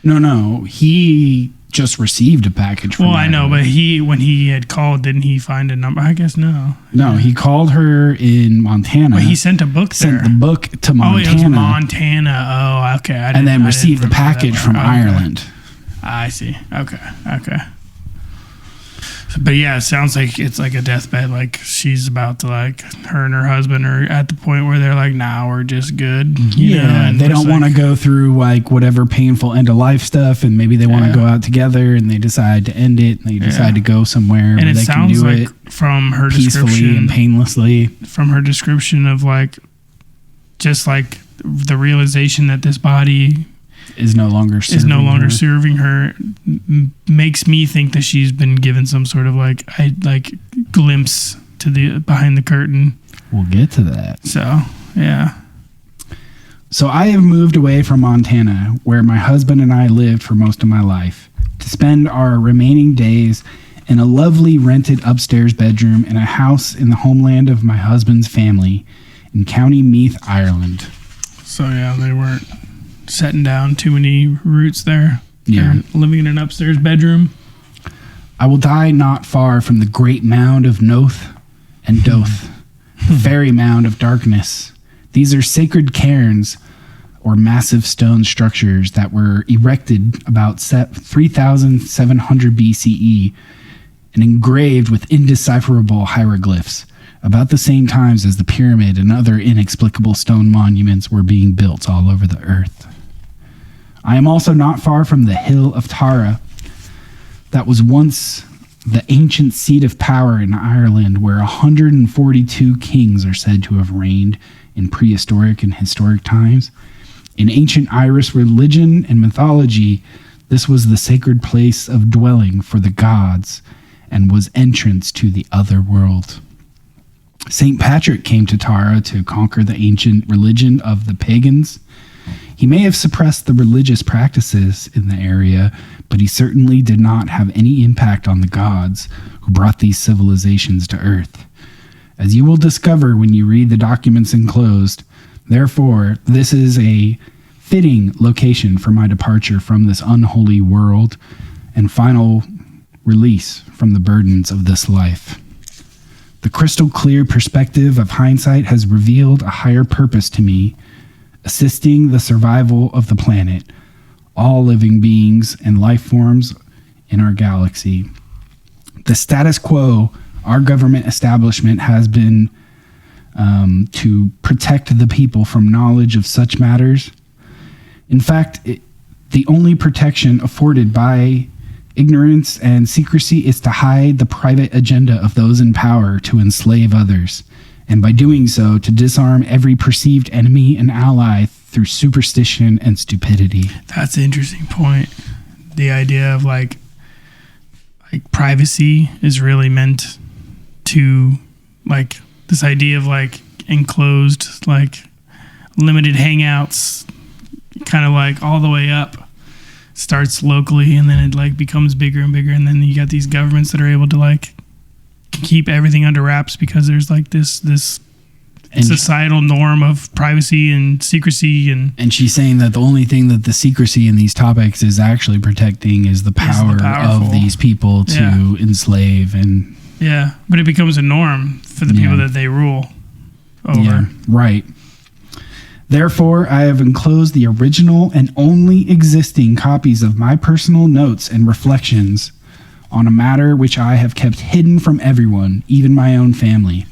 Speaker 2: No, he just received a package from
Speaker 1: I know, but when he had called, didn't he find a number? I guess no.
Speaker 2: No, he called her in Montana.
Speaker 1: But he sent a book there.
Speaker 2: Sent the book to Montana.
Speaker 1: Oh, it was Montana. Oh, okay.
Speaker 2: And then received the package from Ireland.
Speaker 1: I see. Okay. But yeah, it sounds like it's like a deathbed. Like she's about to like, her and her husband are at the point where they're like, nah, we're just good. You know? And
Speaker 2: they don't
Speaker 1: like,
Speaker 2: want to go through like whatever painful end of life stuff, and maybe they want to go out together, and they decide to end it, and they decide to go somewhere where they can do it
Speaker 1: from her
Speaker 2: peacefully
Speaker 1: description
Speaker 2: and painlessly.
Speaker 1: From her description of like, just like the realization that this body
Speaker 2: is no longer
Speaker 1: serving her makes me think that she's been given some sort of like glimpse to the behind the curtain.
Speaker 2: We'll get to that.
Speaker 1: So yeah.
Speaker 2: So I have moved away from Montana, where my husband and I lived for most of my life, to spend our remaining days in a lovely rented upstairs bedroom in a house in the homeland of my husband's family in County Meath, Ireland.
Speaker 1: So yeah, they weren't setting down too many roots there.
Speaker 2: Yeah.
Speaker 1: They're living in an upstairs bedroom.
Speaker 2: I will die not far from the great mound of Noth and Doth, the fairy mound of darkness. These are sacred cairns, or massive stone structures that were erected about 3,700 BCE and engraved with indecipherable hieroglyphs about the same times as the pyramid and other inexplicable stone monuments were being built all over the earth. I am also not far from the hill of Tara that was once the ancient seat of power in Ireland, where 142 kings are said to have reigned in prehistoric and historic times. In ancient Irish religion and mythology, this was the sacred place of dwelling for the gods and was entrance to the other world. St. Patrick came to Tara to conquer the ancient religion of the pagans. He may have suppressed the religious practices in the area, but he certainly did not have any impact on the gods who brought these civilizations to Earth. As you will discover when you read the documents enclosed, therefore, this is a fitting location for my departure from this unholy world and final release from the burdens of this life. The crystal clear perspective of hindsight has revealed a higher purpose to me, assisting the survival of the planet, all living beings and life forms in our galaxy. The status quo our government establishment has been to protect the people from knowledge of such matters. In fact, the only protection afforded by ignorance and secrecy is to hide the private agenda of those in power to enslave others, and by doing so, to disarm every perceived enemy and ally through superstition and stupidity.
Speaker 1: That's an interesting point. The idea of like privacy is really meant to, like, this idea of like enclosed, like limited hangouts, kind of like all the way up, starts locally and then it like becomes bigger and bigger, and then you got these governments that are able to like keep everything under wraps because there's like this societal norm of privacy and secrecy. And
Speaker 2: she's saying that the only thing that the secrecy in these topics is actually protecting is the power of these people to enslave. And
Speaker 1: but it becomes a norm for the people that they rule over.
Speaker 2: Yeah, right. Therefore, I have enclosed the original and only existing copies of my personal notes and reflections on a matter which I have kept hidden from everyone, even my own family.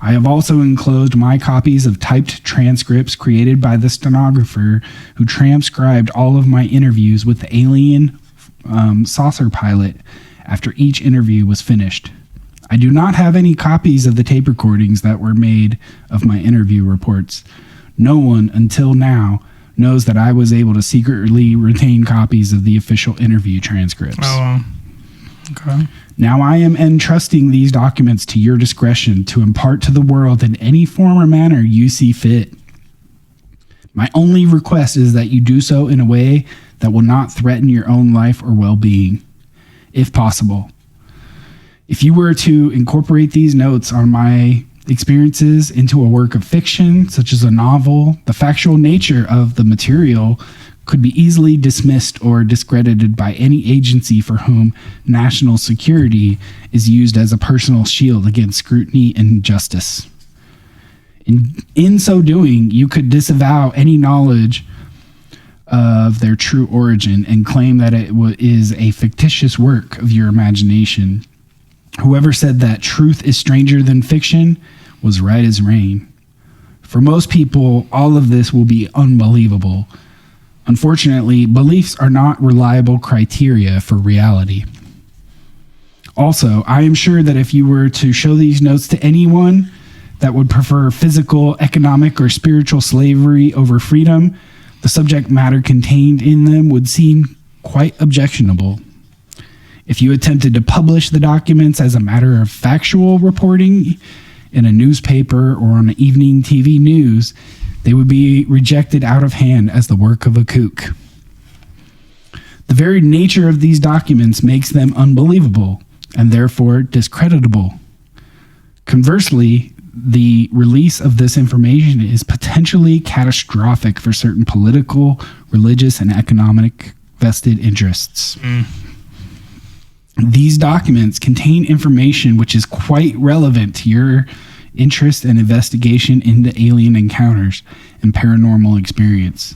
Speaker 2: I have also enclosed my copies of typed transcripts created by the stenographer who transcribed all of my interviews with the alien saucer pilot after each interview was finished. I do not have any copies of the tape recordings that were made of my interview reports. No one, until now, knows that I was able to secretly retain copies of the official interview transcripts.
Speaker 1: Oh, okay.
Speaker 2: Now I am entrusting these documents to your discretion to impart to the world in any form or manner you see fit. My only request is that you do so in a way that will not threaten your own life or well-being, if possible. If you were to incorporate these notes on my experiences into a work of fiction, such as a novel, the factual nature of the material could be easily dismissed or discredited by any agency for whom national security is used as a personal shield against scrutiny and justice. In so doing, you could disavow any knowledge of their true origin and claim that it is a fictitious work of your imagination. Whoever said that truth is stranger than fiction was right as rain. For most people, all of this will be unbelievable. Unfortunately, beliefs are not reliable criteria for reality. Also, I am sure that if you were to show these notes to anyone that would prefer physical, economic, or spiritual slavery over freedom, the subject matter contained in them would seem quite objectionable. If you attempted to publish the documents as a matter of factual reporting in a newspaper or on evening TV news, they would be rejected out of hand as the work of a kook. The very nature of these documents makes them unbelievable and therefore discreditable. Conversely, the release of this information is potentially catastrophic for certain political, religious, and economic vested interests. These documents contain information which is quite relevant to your interest and investigation into alien encounters and paranormal experience.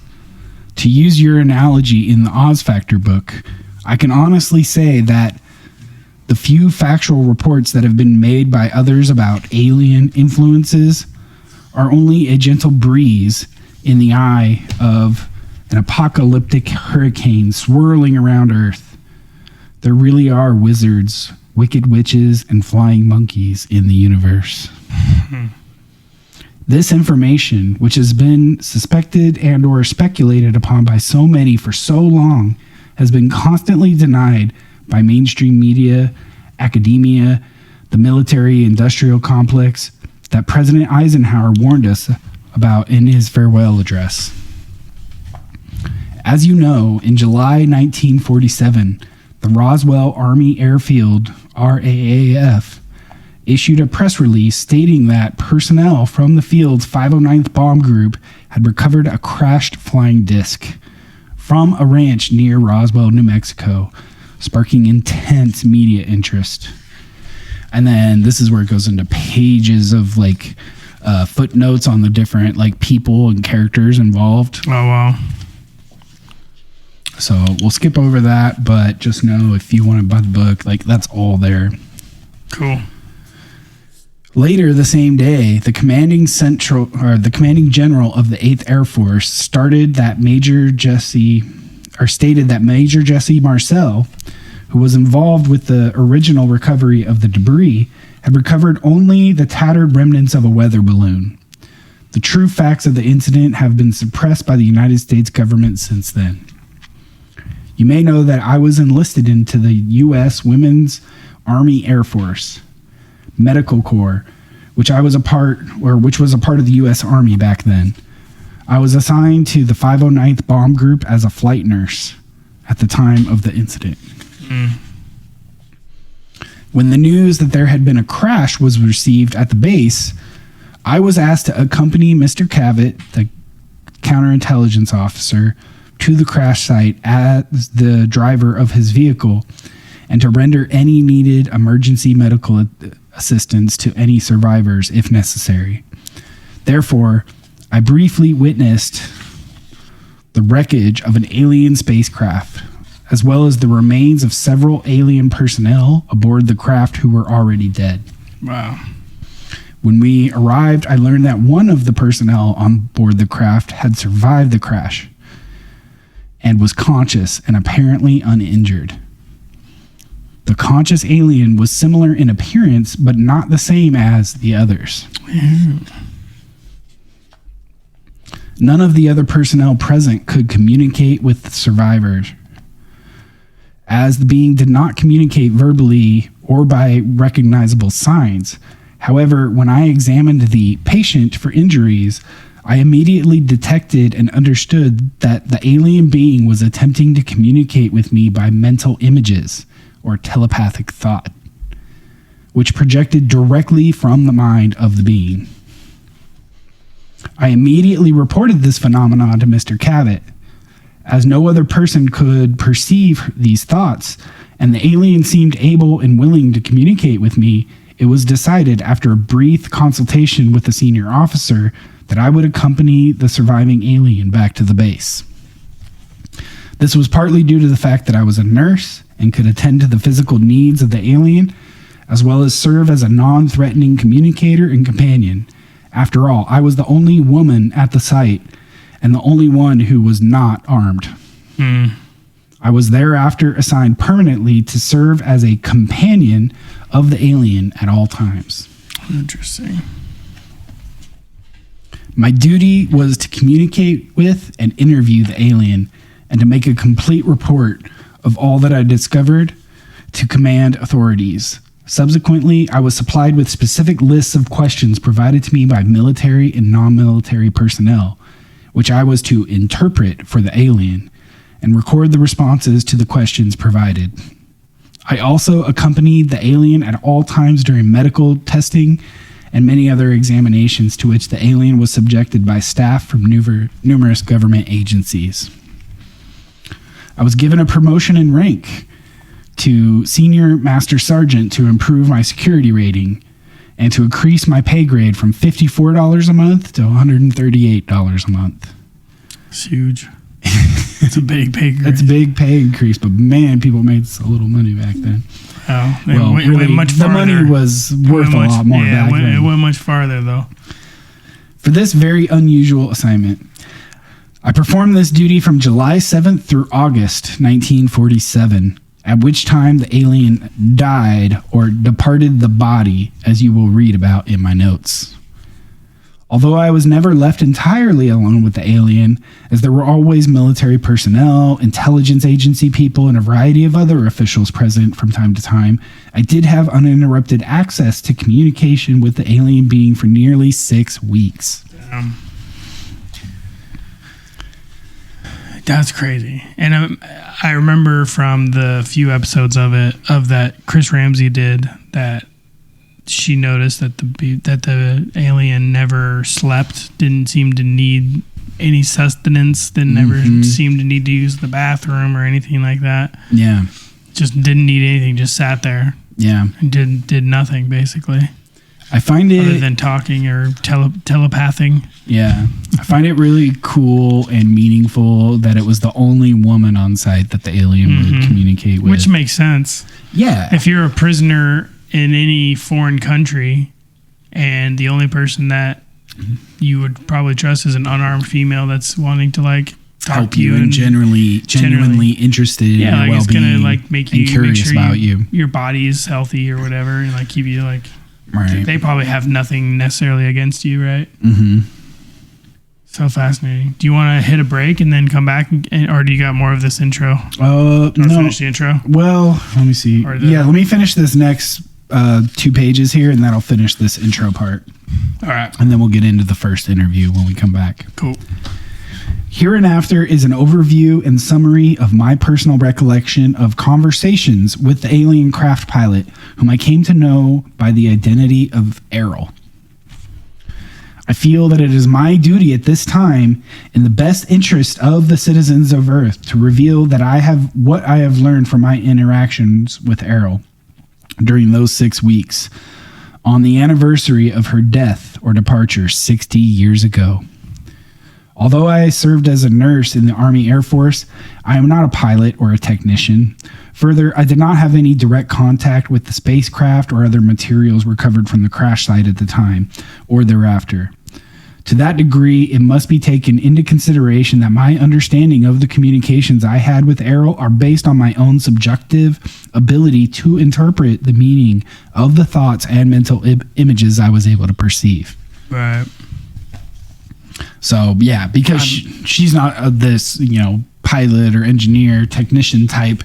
Speaker 2: To use your analogy in the Oz Factor book, I can honestly say that the few factual reports that have been made by others about alien influences are only a gentle breeze in the eye of an apocalyptic hurricane swirling around Earth. There really are wizards, wicked witches, and flying monkeys in the universe. This information, which has been suspected and or speculated upon by so many for so long, has been constantly denied by mainstream media, academia, the military-industrial complex that President Eisenhower warned us about in his farewell address. As you know, in July 1947, the Roswell Army Airfield, RAAF, issued a press release stating that personnel from the field's 509th Bomb Group had recovered a crashed flying disc from a ranch near Roswell, New Mexico, sparking intense media interest. And then this is where it goes into pages of like footnotes on the different like people and characters involved.
Speaker 1: Oh, wow.
Speaker 2: So we'll skip over that, but just know if you want to buy the book, like that's all there.
Speaker 1: Cool.
Speaker 2: Later the same day, the commanding general of the 8th Air Force stated that Major Jesse Marcel, who was involved with the original recovery of the debris, had recovered only the tattered remnants of a weather balloon. The true facts of the incident have been suppressed by the United States government since then. You may know that I was enlisted into the U.S. Women's Army Air Force Medical Corps, which was a part of the U.S. Army back then. I was assigned to the 509th Bomb Group as a flight nurse at the time of the incident. When the news that there had been a crash was received at the base, I was asked to accompany Mr. Cavett, the counterintelligence officer, to the crash site as the driver of his vehicle and to render any needed emergency medical assistance to any survivors if necessary. Therefore, I briefly witnessed the wreckage of an alien spacecraft, as well as the remains of several alien personnel aboard the craft who were already dead.
Speaker 1: Wow.
Speaker 2: When we arrived, I learned that one of the personnel on board the craft had survived the crash and was conscious and apparently uninjured. The conscious alien was similar in appearance, but not the same as the others. None of the other personnel present could communicate with the survivors, as the being did not communicate verbally or by recognizable signs. However, when I examined the patient for injuries, I immediately detected and understood that the alien being was attempting to communicate with me by mental images or telepathic thought, which projected directly from the mind of the being. I immediately reported this phenomenon to Mr. Cavett. As no other person could perceive these thoughts, and the alien seemed able and willing to communicate with me, it was decided after a brief consultation with the senior officer that I would accompany the surviving alien back to the base. This was partly due to the fact that I was a nurse and could attend to the physical needs of the alien, as well as serve as a non-threatening communicator and companion. After all, I was the only woman at the site and the only one who was not armed. I was thereafter assigned permanently to serve as a companion of the alien at all times.
Speaker 1: Interesting.
Speaker 2: My duty was to communicate with and interview the alien and to make a complete report of all that I discovered to command authorities. Subsequently, I was supplied with specific lists of questions provided to me by military and non-military personnel, which I was to interpret for the alien and record the responses to the questions provided. I also accompanied the alien at all times during medical testing and many other examinations to which the alien was subjected by staff from numerous government agencies. I was given a promotion in rank to Senior Master Sergeant to improve my security rating and to increase my pay grade from $54 a month to $138 a month.
Speaker 1: It's huge. It's a big pay grade.
Speaker 2: It's a big pay increase, but man, people made a little money back then.
Speaker 1: Oh,
Speaker 2: well,
Speaker 1: it went much farther.
Speaker 2: The money was worth a lot more back then.
Speaker 1: It went much farther, though.
Speaker 2: For this very unusual assignment, I performed this duty from July 7th through August 1947, at which time the alien died or departed the body, as you will read about in my notes. Although I was never left entirely alone with the alien, as there were always military personnel, intelligence agency people, and a variety of other officials present from time to time, I did have uninterrupted access to communication with the alien being for nearly 6 weeks.
Speaker 1: That's crazy. And I remember from the few episodes of that Chris Ramsey did, that she noticed that the alien never slept, didn't seem to need any sustenance, didn't ever seem to need to use the bathroom or anything like that.
Speaker 2: Yeah.
Speaker 1: Just didn't need anything, just sat there.
Speaker 2: Yeah.
Speaker 1: And did nothing, basically.
Speaker 2: I find it...
Speaker 1: Other than talking or telepathing.
Speaker 2: Yeah. I find it really cool and meaningful that it was the only woman on site that the alien would communicate with.
Speaker 1: Which makes sense.
Speaker 2: Yeah.
Speaker 1: If you're a prisoner in any foreign country and the only person that you would probably trust is an unarmed female that's wanting to like
Speaker 2: help you and genuinely interested in your well-being,
Speaker 1: it's gonna like make you
Speaker 2: curious
Speaker 1: make sure
Speaker 2: about you.
Speaker 1: Your body is healthy or whatever, and like keep you like
Speaker 2: right.
Speaker 1: They probably have nothing necessarily against you, right? So fascinating. Do you want to hit a break and then come back, or do you got more of this intro?
Speaker 2: No.
Speaker 1: Finish the intro.
Speaker 2: Well, let me see. Let me finish this next 2 pages here, and that'll finish this intro part.
Speaker 1: All right.
Speaker 2: And then we'll get into the first interview when we come back.
Speaker 1: Cool.
Speaker 2: Hereinafter is an overview and summary of my personal recollection of conversations with the alien craft pilot, whom I came to know by the identity of Airl. I feel that it is my duty at this time, in the best interest of the citizens of Earth, to reveal that I have what I have learned from my interactions with Airl during those 6 weeks, on the anniversary of her death or departure 60 years ago. Although I served as a nurse in the Army Air Force, I am not a pilot or a technician. Further, I did not have any direct contact with the spacecraft or other materials recovered from the crash site at the time or thereafter. To that degree, it must be taken into consideration that my understanding of the communications I had with Airl are based on my own subjective ability to interpret the meaning of the thoughts and mental images I was able to perceive.
Speaker 1: Right.
Speaker 2: So, yeah, because she's not this, pilot or engineer, technician type,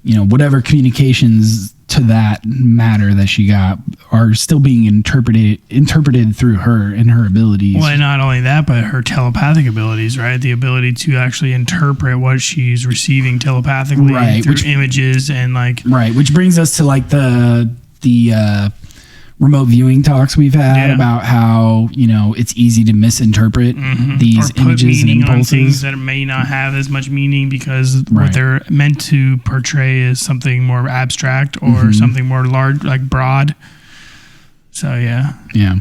Speaker 2: whatever communications to that matter that she got are still being interpreted through her and her abilities.
Speaker 1: Well, and not only that, but her telepathic abilities, right? The ability to actually interpret what she's receiving telepathically through images and like...
Speaker 2: Right, which brings us to like the remote viewing talks we've had about how, it's easy to misinterpret these images and impulses.
Speaker 1: On things that may not have as much meaning because what they're meant to portray is something more abstract or something more large, like broad. So, yeah.
Speaker 2: Yeah.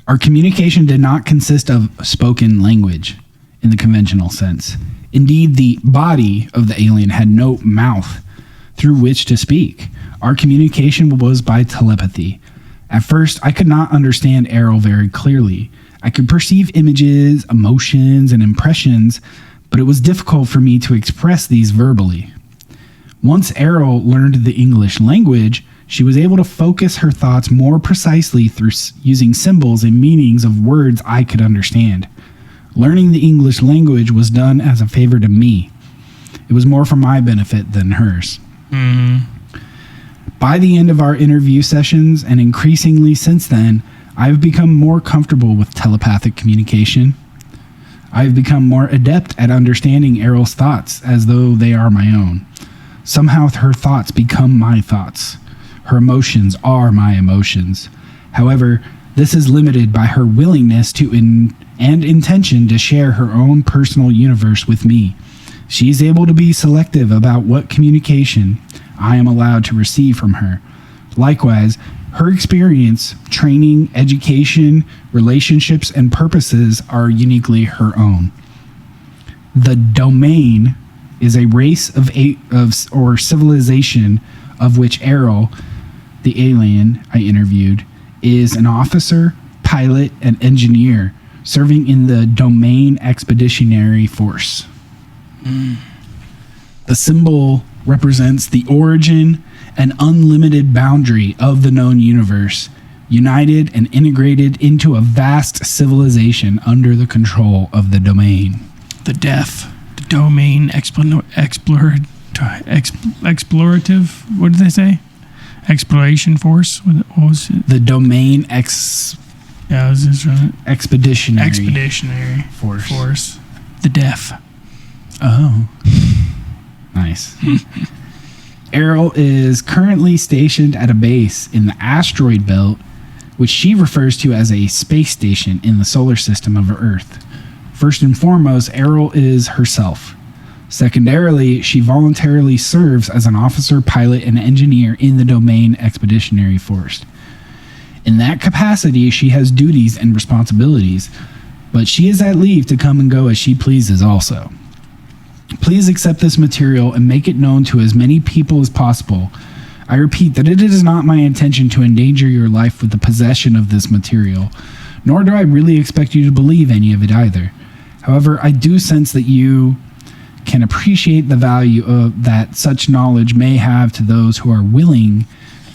Speaker 2: Our communication did not consist of spoken language in the conventional sense. Indeed, the body of the alien had no mouth through which to speak. Our communication was by telepathy. At first, I could not understand Airl very clearly. I could perceive images, emotions, and impressions, but it was difficult for me to express these verbally. Once Airl learned the English language, she was able to focus her thoughts more precisely through using symbols and meanings of words I could understand. Learning the English language was done as a favor to me. It was more for my benefit than hers.
Speaker 1: Mm-hmm.
Speaker 2: By the end of our interview sessions, and increasingly since then, I have become more comfortable with telepathic communication. I have become more adept at understanding Airl's thoughts as though they are my own. Somehow her thoughts become my thoughts. Her emotions are my emotions. However, this is limited by her willingness to and intention to share her own personal universe with me. She is able to be selective about what communication I am allowed to receive from her. Likewise, her experience, training, education, relationships, and purposes are uniquely her own. The domain is a race or civilization of which Airl, the alien I interviewed, is an officer, pilot, and engineer serving in the Domain Expeditionary Force. The symbol represents the origin and unlimited boundary of the known universe, united and integrated into a vast civilization under the control of the domain.
Speaker 1: The Domain Explorative, what did they say? Exploration Force? What was it?
Speaker 2: The Domain
Speaker 1: was this right?
Speaker 2: Expeditionary
Speaker 1: Force. The Def.
Speaker 2: Oh. Nice. Airl is currently stationed at a base in the asteroid belt, which she refers to as a space station in the solar system of Earth. First and foremost, Airl is herself. Secondarily, she voluntarily serves as an officer, pilot, and engineer in the Domain Expeditionary Force. In that capacity, she has duties and responsibilities, but she is at leave to come and go as she pleases also. Please accept this material and make it known to as many people as possible. I repeat that it is not my intention to endanger your life with the possession of this material, nor do I really expect you to believe any of it either. However, I do sense that you can appreciate the value of that such knowledge may have to those who are willing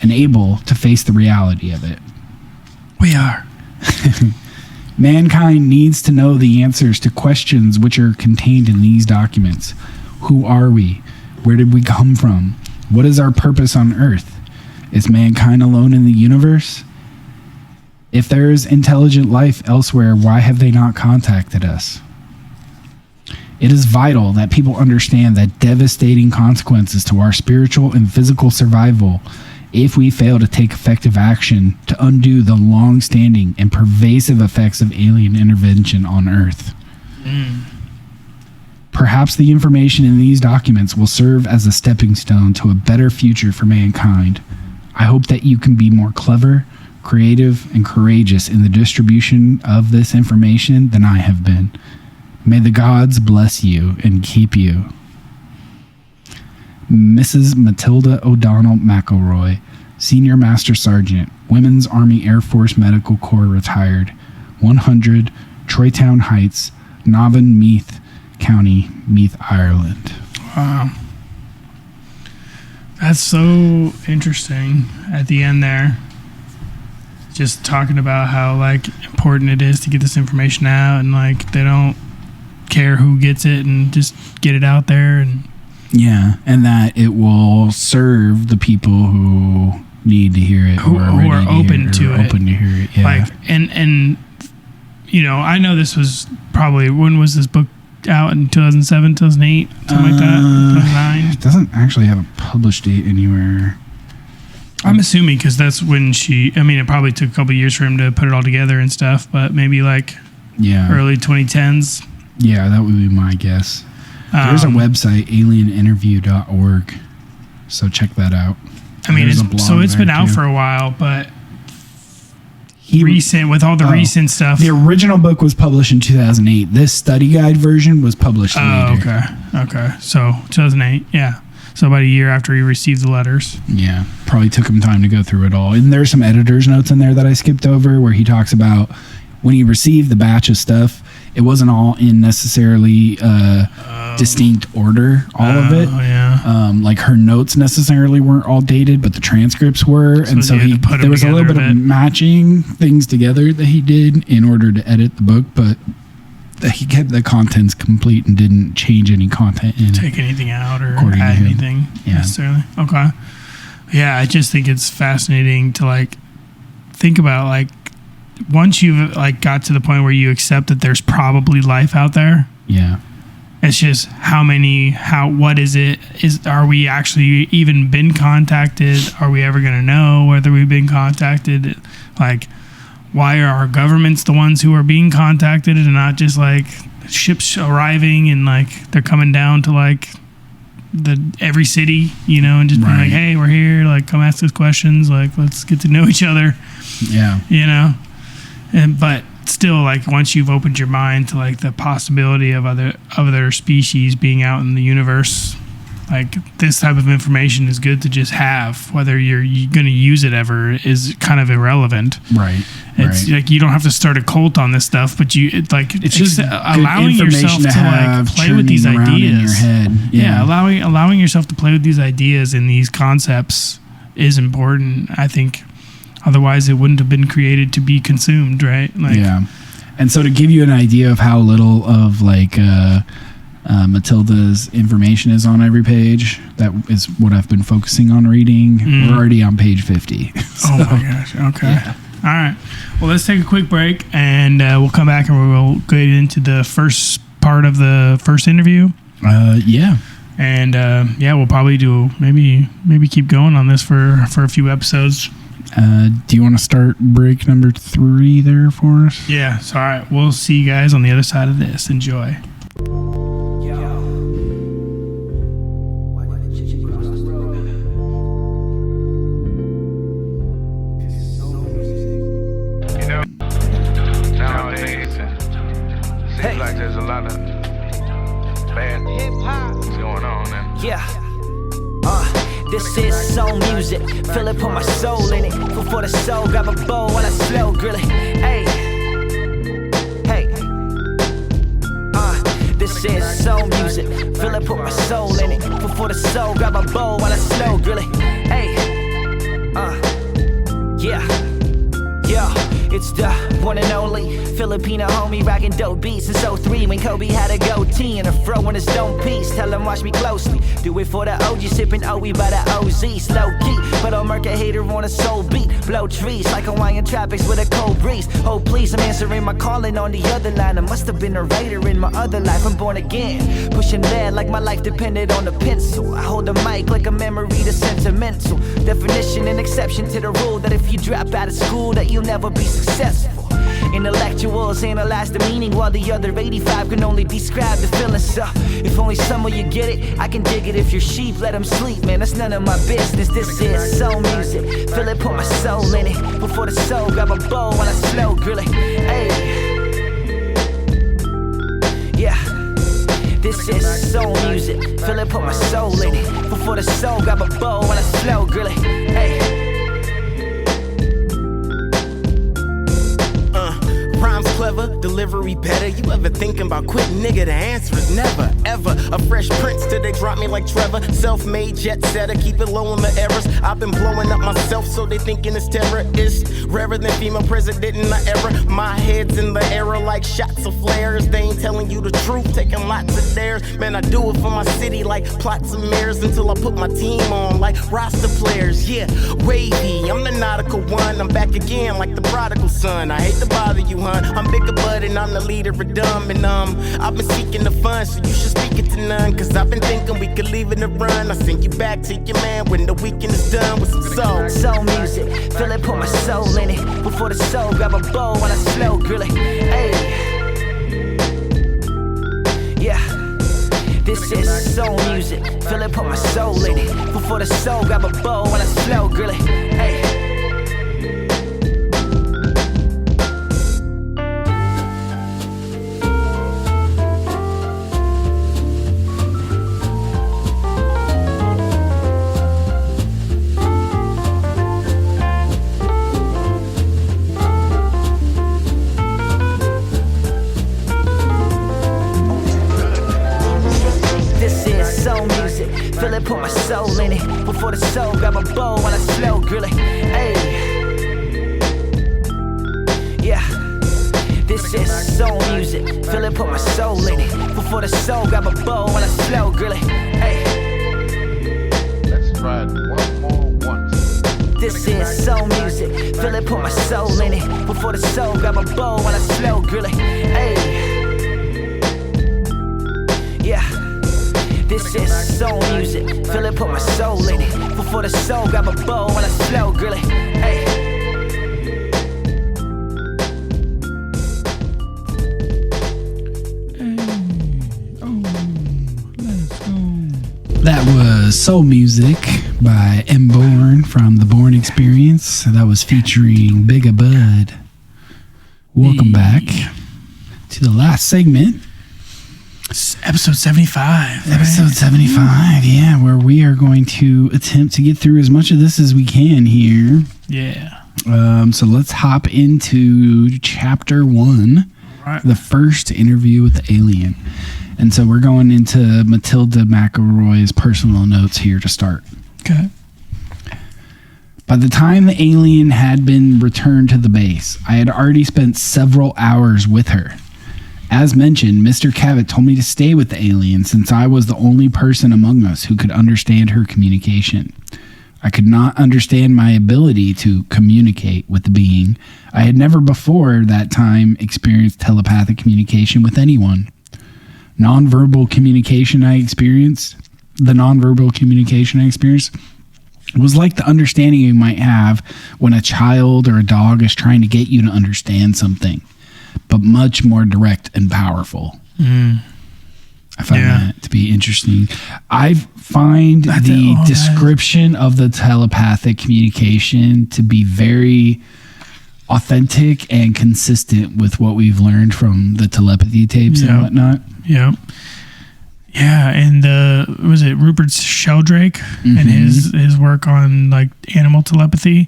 Speaker 2: and able to face the reality of it.
Speaker 1: We are.
Speaker 2: Mankind needs to know the answers to questions which are contained in these documents. Who are we? Where did we come from? What is our purpose on Earth? Is mankind alone in the universe? If there is intelligent life elsewhere, why have they not contacted us? It is vital that people understand that devastating consequences to our spiritual and physical survival if we fail to take effective action to undo the long-standing and pervasive effects of alien intervention on Earth. Perhaps the information in these documents will serve as a stepping stone to a better future for mankind. I hope that you can be more clever, creative, and courageous in the distribution of this information than I have been. May the gods bless you and keep you. Mrs. Matilda O'Donnell MacElroy, Senior Master Sergeant, Women's Army Air Force Medical Corps retired, 100 Troytown Heights, Navan, Meath County, Meath, Ireland.
Speaker 1: Wow. That's so interesting at the end there. Just talking about how like important it is to get this information out, and like they don't care who gets it and just get it out there. And
Speaker 2: yeah, and that it will serve the people who need to hear it,
Speaker 1: who are open to it.
Speaker 2: Open to hear it. Yeah.
Speaker 1: Like, and you know, I know this was probably, when was this book out? In 2007, 2008, something like that. 2009.
Speaker 2: It doesn't actually have a published date anywhere.
Speaker 1: I'm assuming because that's when it probably took a couple of years for him to put it all together and stuff, but maybe like early 2010s.
Speaker 2: Yeah, that would be my guess. There's a website, alieninterview.org, so check that out.
Speaker 1: I mean, it's been out for a while, but with all the recent stuff.
Speaker 2: The original book was published in 2008. This study guide version was published later.
Speaker 1: Okay. So 2008, yeah. So about a year after he received the letters.
Speaker 2: Yeah, probably took him time to go through it all. And there's some editor's notes in there that I skipped over where he talks about when he received the batch of stuff, it wasn't all in necessarily distinct order, all of it. Like her notes necessarily weren't all dated, but the transcripts were. So and so there was a little bit of matching things together that he did in order to edit the book, but he kept the contents complete and didn't change any content in
Speaker 1: take anything out or add anything necessarily. Okay. Yeah, I just think it's fascinating to like think about like once you've like got to the point where you accept that there's probably life out there.
Speaker 2: Yeah.
Speaker 1: It's just what is it? Are we actually even been contacted? Are we ever going to know whether we've been contacted? Like, why are our governments the ones who are being contacted and not just like ships arriving and like they're coming down to like every city, you know, and just being like, hey, we're here, like come ask us questions, like let's get to know each other.
Speaker 2: Yeah.
Speaker 1: You know? But still, like once you've opened your mind to like the possibility of other species being out in the universe, like this type of information is good to just have. Whether you're going to use it ever is kind of irrelevant.
Speaker 2: Right.
Speaker 1: It's like you don't have to start a cult on this stuff, but it's just allowing yourself to like play with these ideas
Speaker 2: in your head.
Speaker 1: Yeah, allowing yourself to play with these ideas and these concepts is important, I think. Otherwise, it wouldn't have been created to be consumed, right? Like,
Speaker 2: yeah. And so to give you an idea of how little of like Matilda's information is on every page, that is what I've been focusing on reading. We're already on page 50. So,
Speaker 1: oh my gosh. Okay. Yeah. All right. Well, let's take a quick break and we'll come back and we'll get into the first part of the first interview.
Speaker 2: Yeah.
Speaker 1: And we'll probably do maybe keep going on this for a few episodes.
Speaker 2: Do you want to start break number 3 there for us?
Speaker 1: Yeah. So, all right. We'll see you guys on the other side of this. Enjoy.
Speaker 7: Nowadays, it seems like there's a lot of bad things going on.
Speaker 14: This is soul music. Feel it, put my soul in it. Before the soul, grab a bowl while I slow grill it. Hey. This is soul music. Feel it, put my soul in it. Before the soul, grab a bowl while I slow grill it. Hey. It's the one and only Filipino homie rocking dope beats since 03 when Kobe had a goatee and a fro in his stone piece. Tell him watch me closely. Do it for the OG, sipping OE by the OZ. Slow key, but I'll murk a hater on a soul beat. Blow trees like Hawaiian tropics with a cold breeze. Oh please, I'm answering my calling on the other line. I must have been a writer in my other life. I'm born again, pushing lead like my life depended on a pencil. I hold the mic like a memory that's sentimental. Definition and exception to the rule that if you drop out of school that you'll never be successful. Intellectuals analyze the meaning while the other 85 can only describe the feeling. So if only some of you get it, I can dig it. If you're sheep, let them sleep, man, that's none of my business. This is soul music. Feel it, put my soul in it. Before the soul, grab a bowl while I slow grill it. Hey. Yeah. This is soul music. Feel it, put my soul in it. Before the soul, grab a bowl while I slow grill it. Hey.
Speaker 16: Rhymes clever, delivery better. You ever thinking about quitting, nigga? The answer is never, ever. A fresh prince till they drop me like Trevor. Self-made jet setter, keep it low on the errors. I've been blowing up myself, so they thinking it's terrorist. Rarer than female president in the era. My head's in the era like shots of flares. They ain't telling you the truth, taking lots of dares. Man, I do it for my city like plots of mirrors until I put my team on like roster players. Yeah, wavy, I'm the nautical one. I'm back again like the prodigal son. I hate to bother you, hun. I'm Bigga Bud and I'm the leader of dumb. And I've been seeking the fun, so you should speak it to none. Cause I've been thinking we could leave it to run. I send you back to your man when the weekend is done with some soul.
Speaker 14: Soul music, feel it, put my soul in it. Before the soul, grab a bowl while I slow grill it. Hey. Yeah. This is soul music, feel it, put my soul in it. Before the soul, grab a bowl while I slow grill it. Hey. Feel it, put my soul in it. Before the soul grab a bowl while I slow grill it. Hey. Yeah. This is soul music. Feel it, put my soul in it. Before the soul grab a bowl while I slow grill it. Hey.
Speaker 7: Let's try it one more once.
Speaker 14: This is soul music. Feel it, put my soul in it. Before the soul grab a bowl while I slow grill it. Hey. Yeah. This is soul music. Feel it, put my soul in it. Before the soul grab a bowl while I slow grill it. Hey.
Speaker 2: That was Soul Music by M.Born from the Born Experience. That was featuring Bigga Bud. Welcome back to the last segment.
Speaker 1: Episode 75.
Speaker 2: Episode 75, yeah, where we are going to attempt to get through as much of this as we can here.
Speaker 1: Yeah.
Speaker 2: So let's hop into chapter 1,
Speaker 1: right.
Speaker 2: The first interview with the alien. And so we're going into Matilda MacElroy's personal notes here to start.
Speaker 1: Okay.
Speaker 2: By the time the alien had been returned to the base, I had already spent several hours with her. As mentioned, Mr. Cavett told me to stay with the alien since I was the only person among us who could understand her communication. I could not understand my ability to communicate with the being. I had never before that time experienced telepathic communication with anyone. The nonverbal communication I experienced was like the understanding you might have when a child or a dog is trying to get you to understand something, but much more direct and powerful. I find that to be interesting. I find the description of the telepathic communication to be very authentic and consistent with what we've learned from the telepathy tapes and whatnot.
Speaker 1: Yep. Yeah, and was it Rupert Sheldrake and his work on like animal telepathy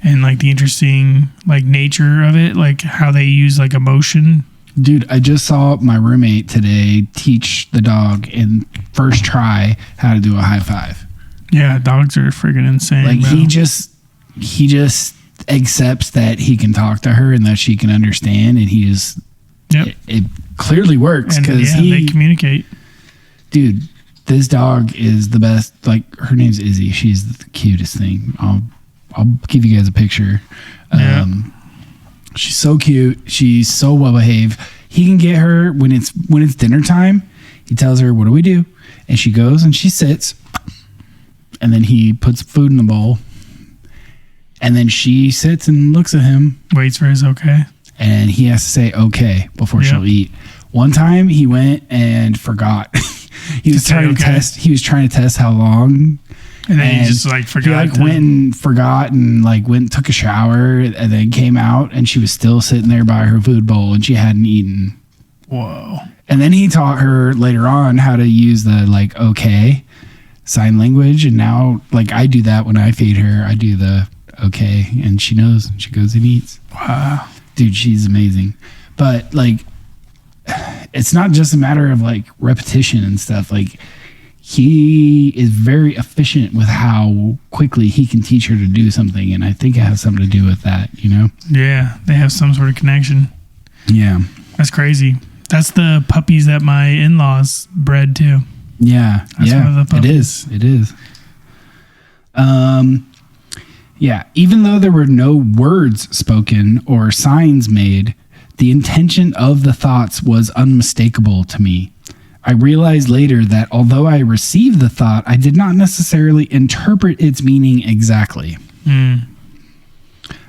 Speaker 1: and like the interesting like nature of it, like how they use like emotion.
Speaker 2: Dude, I just saw my roommate today teach the dog in first try how to do a high five.
Speaker 1: Yeah, dogs are friggin' insane.
Speaker 2: Like
Speaker 1: bro.
Speaker 2: he just accepts that he can talk to her and that she can understand, and he just it clearly works because
Speaker 1: they communicate.
Speaker 2: Dude, this dog is the best. Like, her name's Izzy. She's the cutest thing. I'll give you guys a picture. She's so cute. She's so well behaved. He can get her when it's dinner time. He tells her, "What do we do?" And she goes and she sits, and then he puts food in the bowl, and then she sits and looks at him,
Speaker 1: waits for his okay,
Speaker 2: and he has to say okay before she'll eat. One time he went and forgot. He was trying to test. He was trying to test how long,
Speaker 1: and then he just like forgot.
Speaker 2: He went and forgot, and like went and took a shower, and then came out, and she was still sitting there by her food bowl, and she hadn't eaten.
Speaker 1: Whoa!
Speaker 2: And then he taught her later on how to use the like okay sign language, and now like I do that when I feed her. I do the okay, and she knows. She goes and eats.
Speaker 1: Wow,
Speaker 2: dude, she's amazing. But like, it's not just a matter of like repetition and stuff. Like, he is very efficient with how quickly he can teach her to do something, and I think it has something to do with that, you know?
Speaker 1: Yeah, they have some sort of connection.
Speaker 2: Yeah.
Speaker 1: That's crazy. That's the puppies that my in-laws bred too.
Speaker 2: Yeah.
Speaker 1: That's one of the puppies.
Speaker 2: It is. Yeah, even though there were no words spoken or signs made, the intention of the thoughts was unmistakable to me. I realized later that although I received the thought, I did not necessarily interpret its meaning exactly.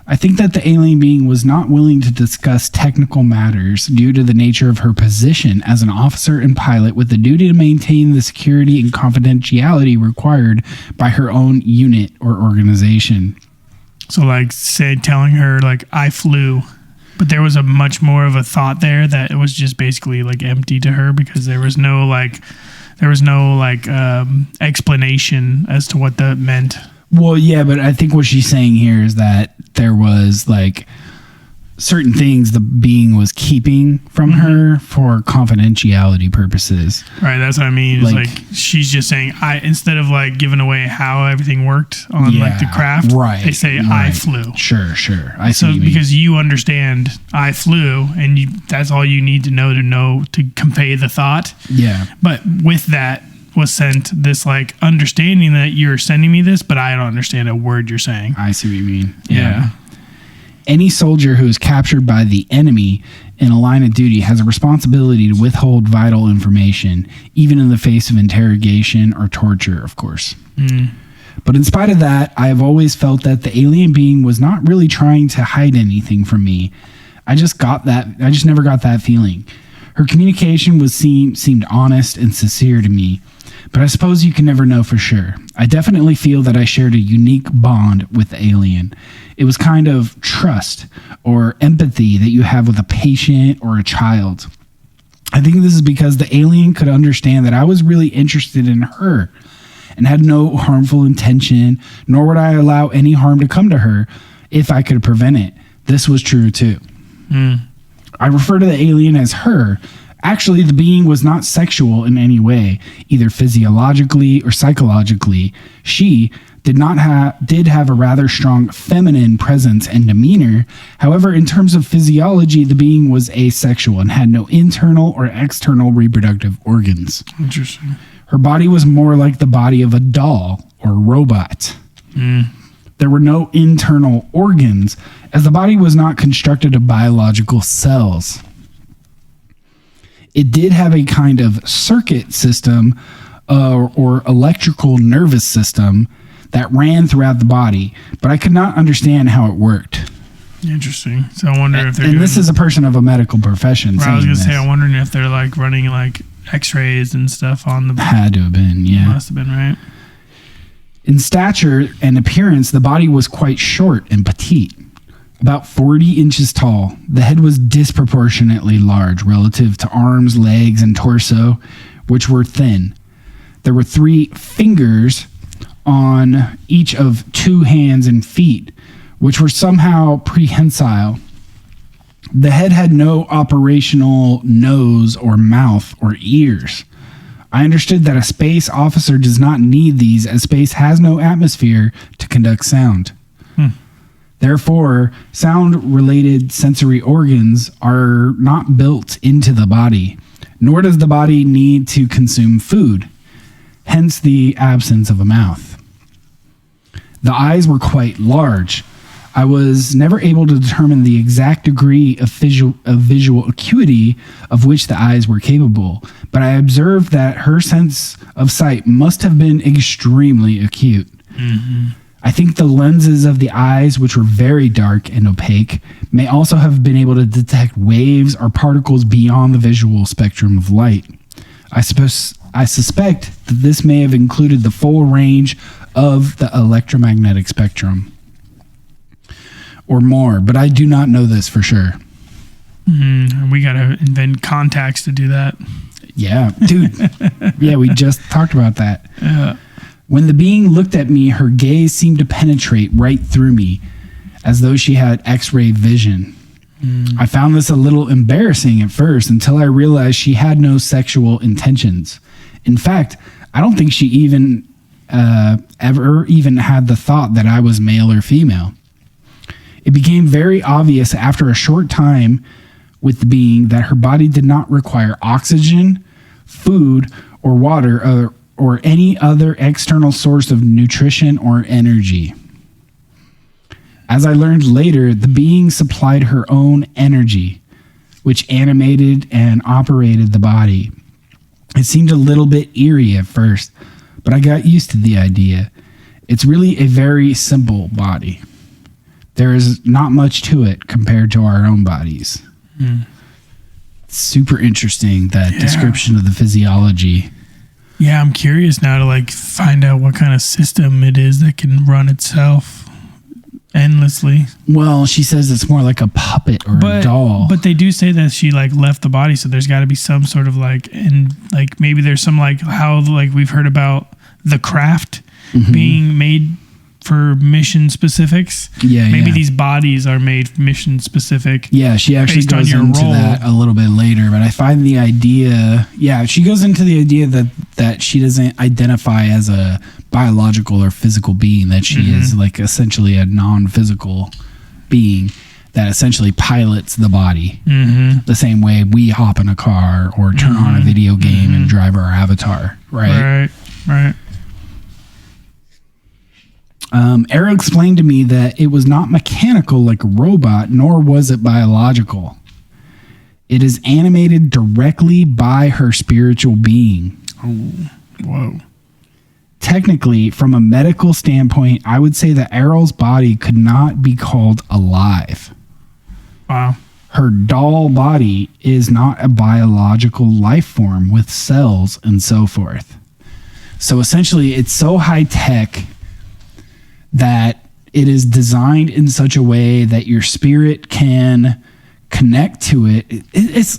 Speaker 2: I think that the alien being was not willing to discuss technical matters due to the nature of her position as an officer and pilot with the duty to maintain the security and confidentiality required by her own unit or organization.
Speaker 1: So like telling her like I flew, but there was a much more of a thought there that it was just basically like empty to her because there was no explanation as to what that meant.
Speaker 2: Well, yeah, but I think what she's saying here is that there was like certain things the being was keeping from her for confidentiality purposes.
Speaker 1: Right, that's what I mean. It's like she's just saying instead of like giving away how everything worked on like the craft, they say I flew.
Speaker 2: Sure. I see.
Speaker 1: So because you understand I flew, and that's all you need to know to convey the thought.
Speaker 2: Yeah.
Speaker 1: But with that was sent this like understanding that you're sending me this, but I don't understand a word you're saying.
Speaker 2: I see what you mean.
Speaker 1: Yeah.
Speaker 2: Any soldier who is captured by the enemy in a line of duty has a responsibility to withhold vital information, even in the face of interrogation or torture, of course. But in spite of that, I have always felt that the alien being was not really trying to hide anything from me. I just never got that feeling. Her communication seemed honest and sincere to me, but I suppose you can never know for sure. I definitely feel that I shared a unique bond with the alien. It was kind of trust or empathy that you have with a patient or a child. I think this is because the alien could understand that I was really interested in her and had no harmful intention, nor would I allow any harm to come to her if I could prevent it. This was true too. I refer to the alien as her. Actually, the being was not sexual in any way, either physiologically or psychologically. She did have a rather strong feminine presence and demeanor. However, in terms of physiology, the being was asexual and had no internal or external reproductive organs.
Speaker 1: Interesting.
Speaker 2: Her body was more like the body of a doll or robot. There were no internal organs, as the body was not constructed of biological cells. It did have a kind of circuit system or electrical nervous system that ran throughout the body, but I could not understand how it worked.
Speaker 1: Interesting. So I wonder if they're
Speaker 2: and this is a person of a medical profession.
Speaker 1: I was going to say, I'm wondering if they're like running like x-rays and stuff on the...
Speaker 2: Had to have been, yeah.
Speaker 1: Must have been, right?
Speaker 2: In stature and appearance, the body was quite short and petite, about 40 inches tall. The head was disproportionately large relative to arms, legs, and torso, which were thin. There were 3 fingers on each of 2 hands and feet, which were somehow prehensile. The head had no operational nose or mouth or ears. I understood that a space officer does not need these, as space has no atmosphere to conduct sound. Therefore, sound-related sensory organs are not built into the body, nor does the body need to consume food, hence the absence of a mouth. The eyes were quite large. I was never able to determine the exact degree of visual acuity of which the eyes were capable, but I observed that her sense of sight must have been extremely acute. I think the lenses of the eyes, which were very dark and opaque, may also have been able to detect waves or particles beyond the visual spectrum of light. I suspect that this may have included the full range of the electromagnetic spectrum, or more, but I do not know this for sure.
Speaker 1: We got to invent contacts to do that.
Speaker 2: Yeah, dude. Yeah, we just talked about that.
Speaker 1: Yeah.
Speaker 2: When the being looked at me, her gaze seemed to penetrate right through me, as though she had X-ray vision. I found this a little embarrassing at first until I realized she had no sexual intentions. In fact, I don't think she ever even had the thought that I was male or female. It became very obvious after a short time with the being that her body did not require oxygen, food, or water, or any other external source of nutrition or energy. As I learned later, the being supplied her own energy, which animated and operated the body. It seemed a little bit eerie at first, but I got used to the idea. It's really a very simple body. There is not much to it compared to our own bodies. Super interesting, that description of the physiology.
Speaker 1: Yeah, I'm curious now to like find out what kind of system it is that can run itself endlessly.
Speaker 2: Well, she says it's more like a puppet or a doll.
Speaker 1: But they do say that she like left the body, so there's got to be some sort of like, and like maybe there's some like how like we've heard about the craft being made mission specifics. Maybe
Speaker 2: Yeah.
Speaker 1: these bodies are made mission specific.
Speaker 2: Yeah, she actually
Speaker 1: based on
Speaker 2: goes
Speaker 1: your
Speaker 2: into
Speaker 1: role.
Speaker 2: that a little bit later, but I find the idea, she goes into the idea that she doesn't identify as a biological or physical being, that she is like essentially a non-physical being that essentially pilots the body the same way we hop in a car or turn on a video game and drive our avatar, right?
Speaker 1: Right.
Speaker 2: Airl explained to me that it was not mechanical like a robot, nor was it biological. It is animated directly by her spiritual being.
Speaker 1: Oh, whoa.
Speaker 2: Technically, from a medical standpoint, I would say that Airl's body could not be called alive.
Speaker 1: Wow.
Speaker 2: Her doll body is not a biological life form with cells and so forth. So essentially, it's so high tech that it is designed in such a way that your spirit can connect to it.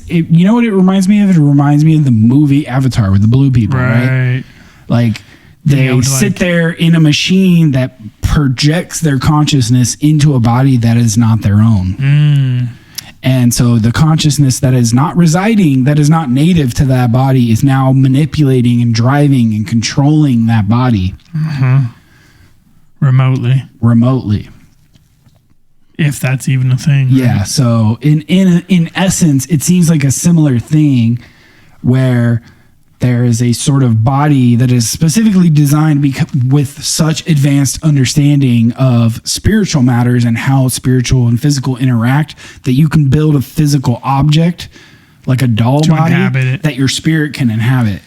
Speaker 2: You know what it reminds me of? It reminds me of the movie Avatar with the blue people, right? Like they sit there in a machine that projects their consciousness into a body that is not their own. And so the consciousness that is not residing, that is not native to that body, is now manipulating and driving and controlling that body. Remotely.
Speaker 1: If that's even a thing.
Speaker 2: Yeah. So in essence, it seems like a similar thing where there is a sort of body that is specifically designed with such advanced understanding of spiritual matters and how spiritual and physical interact that you can build a physical object like a doll
Speaker 1: to
Speaker 2: body
Speaker 1: inhabit it.
Speaker 2: that your spirit can inhabit.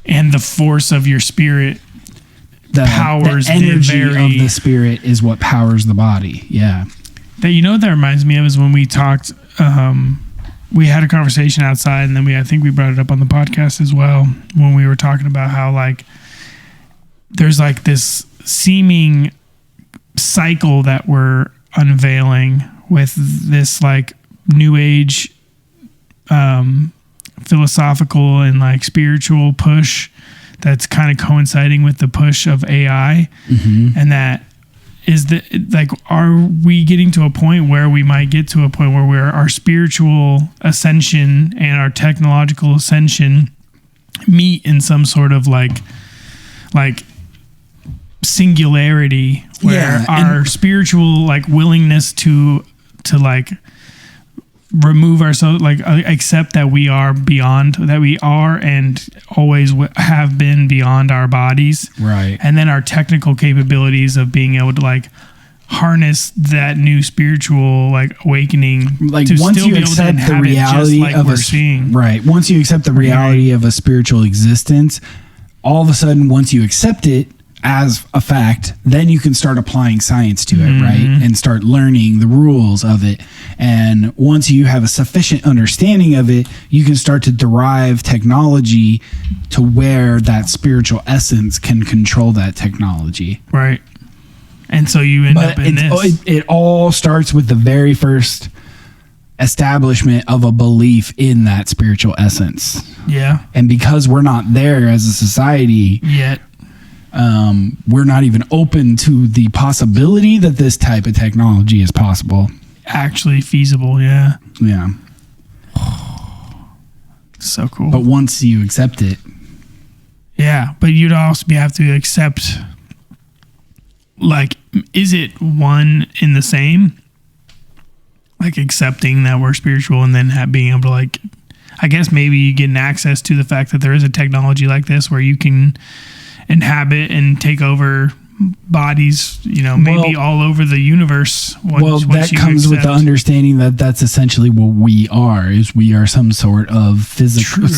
Speaker 1: And the force of your spirit powers
Speaker 2: the energy of the spirit is what powers the body. Yeah.
Speaker 1: That that reminds me of is when we talked. We had a conversation outside, and then I think we brought it up on the podcast as well when we were talking about how like there's like this seeming cycle that we're unveiling with this like new age philosophical and like spiritual push that's kind of coinciding with the push of AI. And that is are we getting to a point where we might get to a point where our spiritual ascension and our technological ascension meet in some sort of like singularity where our spiritual like willingness to like remove ourselves, like accept that we are beyond, that we are and always have been beyond our bodies,
Speaker 2: right?
Speaker 1: And then our technical capabilities of being able to like harness that new spiritual like awakening,
Speaker 2: like
Speaker 1: to
Speaker 2: once
Speaker 1: still
Speaker 2: you
Speaker 1: be able to
Speaker 2: accept the
Speaker 1: inhabit
Speaker 2: reality
Speaker 1: just like
Speaker 2: of
Speaker 1: we're seeing.
Speaker 2: Right. Once you accept the reality of a spiritual existence, all of a sudden, once you accept it as a fact, then you can start applying science to it, right? And start learning the rules of it. And once you have a sufficient understanding of it, you can start to derive technology to where that spiritual essence can control that technology.
Speaker 1: Right. And so you end up in this.
Speaker 2: It all starts with the very first establishment of a belief in that spiritual essence.
Speaker 1: Yeah.
Speaker 2: And because we're not there as a society
Speaker 1: yet,
Speaker 2: we're not even open to the possibility that this type of technology is possible.
Speaker 1: Actually feasible, yeah.
Speaker 2: Yeah.
Speaker 1: So cool.
Speaker 2: But once you accept it.
Speaker 1: Yeah, but you'd also have to accept, like, is it one in the same? Like accepting that we're spiritual and then being able to like, I guess maybe getting access to the fact that there is a technology like this where you can inhabit and take over bodies, maybe all over the universe. Once
Speaker 2: that
Speaker 1: you
Speaker 2: comes with
Speaker 1: accept.
Speaker 2: the understanding that that's essentially what we are. Is we are some sort of physical,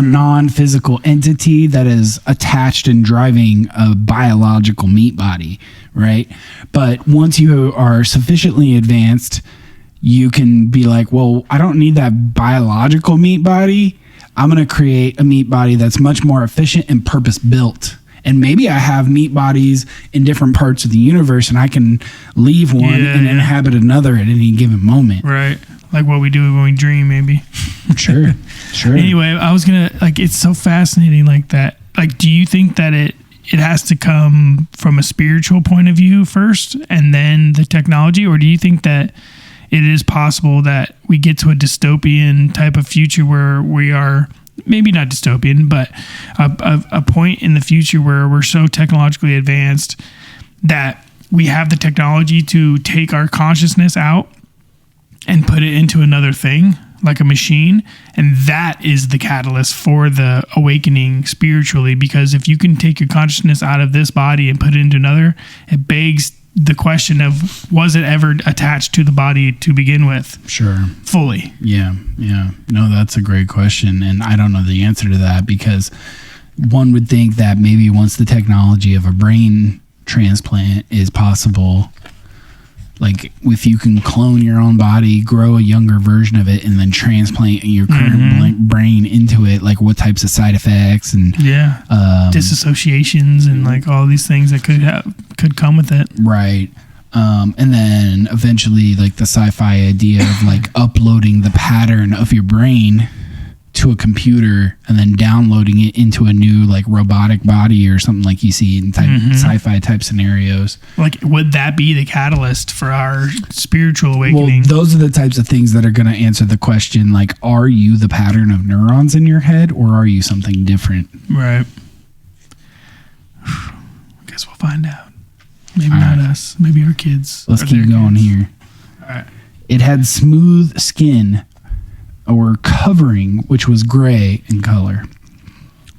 Speaker 2: non-physical entity that is attached and driving a biological meat body, right? But once you are sufficiently advanced, you can be like, well, I don't need that biological meat body. I'm going to create a meat body that's much more efficient and purpose-built. And maybe I have meat bodies in different parts of the universe and I can leave one and inhabit another at any given moment.
Speaker 1: Right. Like what we do when we dream, maybe.
Speaker 2: Sure.
Speaker 1: Anyway, I was going to, like, it's so fascinating like that. Like, do you think that it has to come from a spiritual point of view first and then the technology? Or do you think that it is possible that we get to a dystopian type of future where we are, maybe not dystopian, but a point in the future where we're so technologically advanced that we have the technology to take our consciousness out and put it into another thing, like a machine, and that is the catalyst for the awakening spiritually? Because if you can take your consciousness out of this body and put it into another, it begs the question of, was it ever attached to the body to begin with?
Speaker 2: Sure.
Speaker 1: Fully.
Speaker 2: Yeah. No, that's a great question, and I don't know the answer to that, because one would think that maybe once the technology of a brain transplant is possible, like if you can clone your own body, grow a younger version of it, and then transplant your current brain into it, like what types of side effects and
Speaker 1: disassociations and like all these things that could come with it,
Speaker 2: right? And then eventually, like the sci-fi idea of like uploading the pattern of your brain to a computer and then downloading it into a new like robotic body or something like you see in sci-fi type scenarios.
Speaker 1: Like, would that be the catalyst for our spiritual awakening?
Speaker 2: Well, those are the types of things that are going to answer the question, like, are you the pattern of neurons in your head, or are you something different?
Speaker 1: Right. I guess we'll find out. Maybe not us. Maybe our kids.
Speaker 2: Let's keep going here.
Speaker 1: All right.
Speaker 2: It had smooth skin or covering, which was gray in color.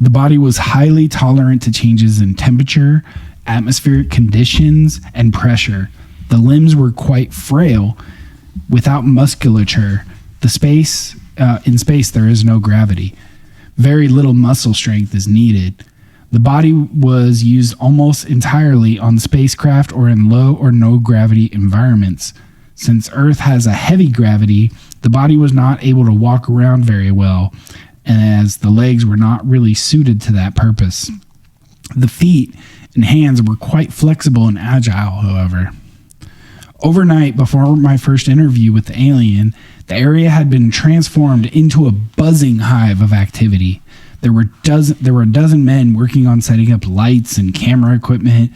Speaker 2: The body was highly tolerant to changes in temperature, atmospheric conditions, and pressure. The limbs were quite frail, without musculature. In space, there is no gravity. Very little muscle strength is needed. The body was used almost entirely on spacecraft or in low or no gravity environments. Since Earth has a heavy gravity, the body was not able to walk around very well, as the legs were not really suited to that purpose. The feet and hands were quite flexible and agile, however. Overnight, before my first interview with the alien, the area had been transformed into a buzzing hive of activity. There were a dozen men working on setting up lights and camera equipment.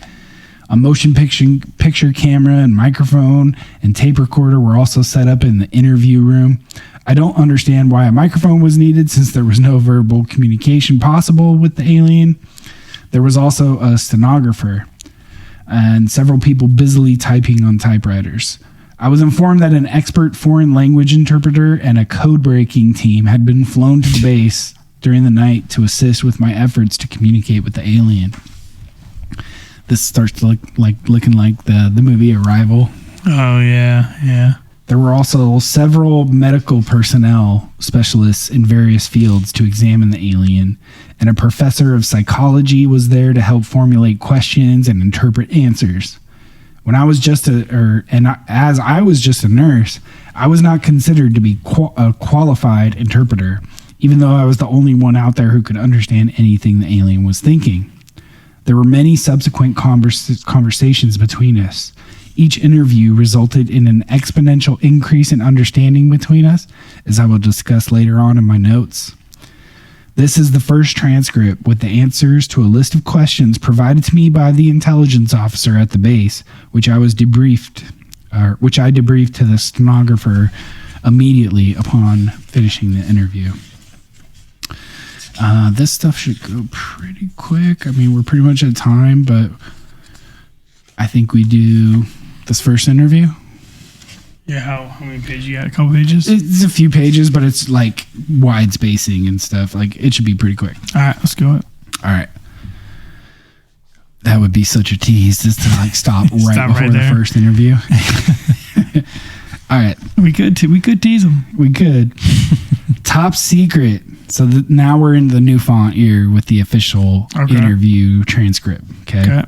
Speaker 2: A motion picture camera and microphone and tape recorder were also set up in the interview room. I don't understand why a microphone was needed, since there was no verbal communication possible with the alien. There was also a stenographer and several people busily typing on typewriters. I was informed that an expert foreign language interpreter and a code-breaking team had been flown to the base during the night to assist with my efforts to communicate with the alien. This starts to looking like the movie Arrival.
Speaker 1: Oh, yeah.
Speaker 2: There were also several medical personnel specialists in various fields to examine the alien, and a professor of psychology was there to help formulate questions and interpret answers. As I was just a nurse, I was not considered to be a qualified interpreter, even though I was the only one out there who could understand anything the alien was thinking. There were many subsequent conversations between us. Each interview resulted in an exponential increase in understanding between us, as I will discuss later on in my notes. This is the first transcript with the answers to a list of questions provided to me by the intelligence officer at the base, which I debriefed to the stenographer immediately upon finishing the interview. This stuff should go pretty quick. I mean, we're pretty much at time, but I think we do this first interview.
Speaker 1: Yeah, how many pages you got? A couple pages?
Speaker 2: It's a few pages, but it's like wide spacing and stuff. Like, it should be pretty quick.
Speaker 1: All right, let's go.
Speaker 2: All right. That would be such a tease just to like stop right before the first interview. All right.
Speaker 1: We could tease them.
Speaker 2: We could. Top secret. So now we're in the new font here with the official interview transcript. Okay.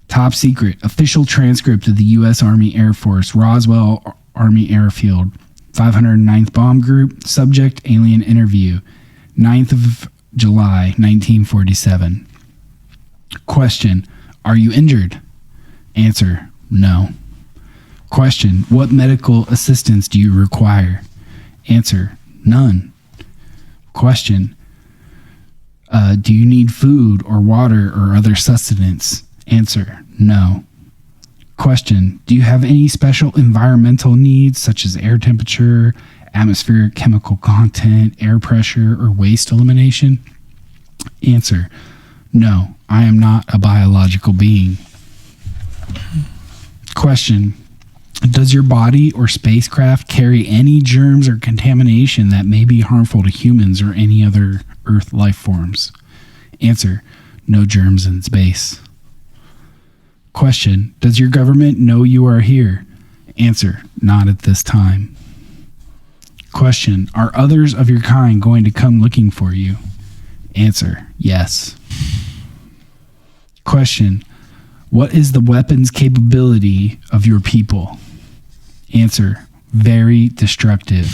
Speaker 2: Top secret. Official transcript of the U.S. Army Air Force, Roswell Army Airfield, 509th Bomb Group, subject alien interview, 9th of July, 1947. Question. Are you injured? Answer. No. Question. What medical assistance do you require? Answer. None. Question. Do you need food or water or other sustenance? Answer, no. Question, do you have any special environmental needs such as air temperature, atmospheric chemical content, air pressure, or waste elimination? Answer, no, I am not a biological being. Question, does your body or spacecraft carry any germs or contamination that may be harmful to humans or any other Earth life forms? Answer, no germs in space. Question, does your government know you are here? Answer, not at this time. Question, are others of your kind going to come looking for you? Answer, yes. Question, what is the weapons capability of your people? Answer, very destructive.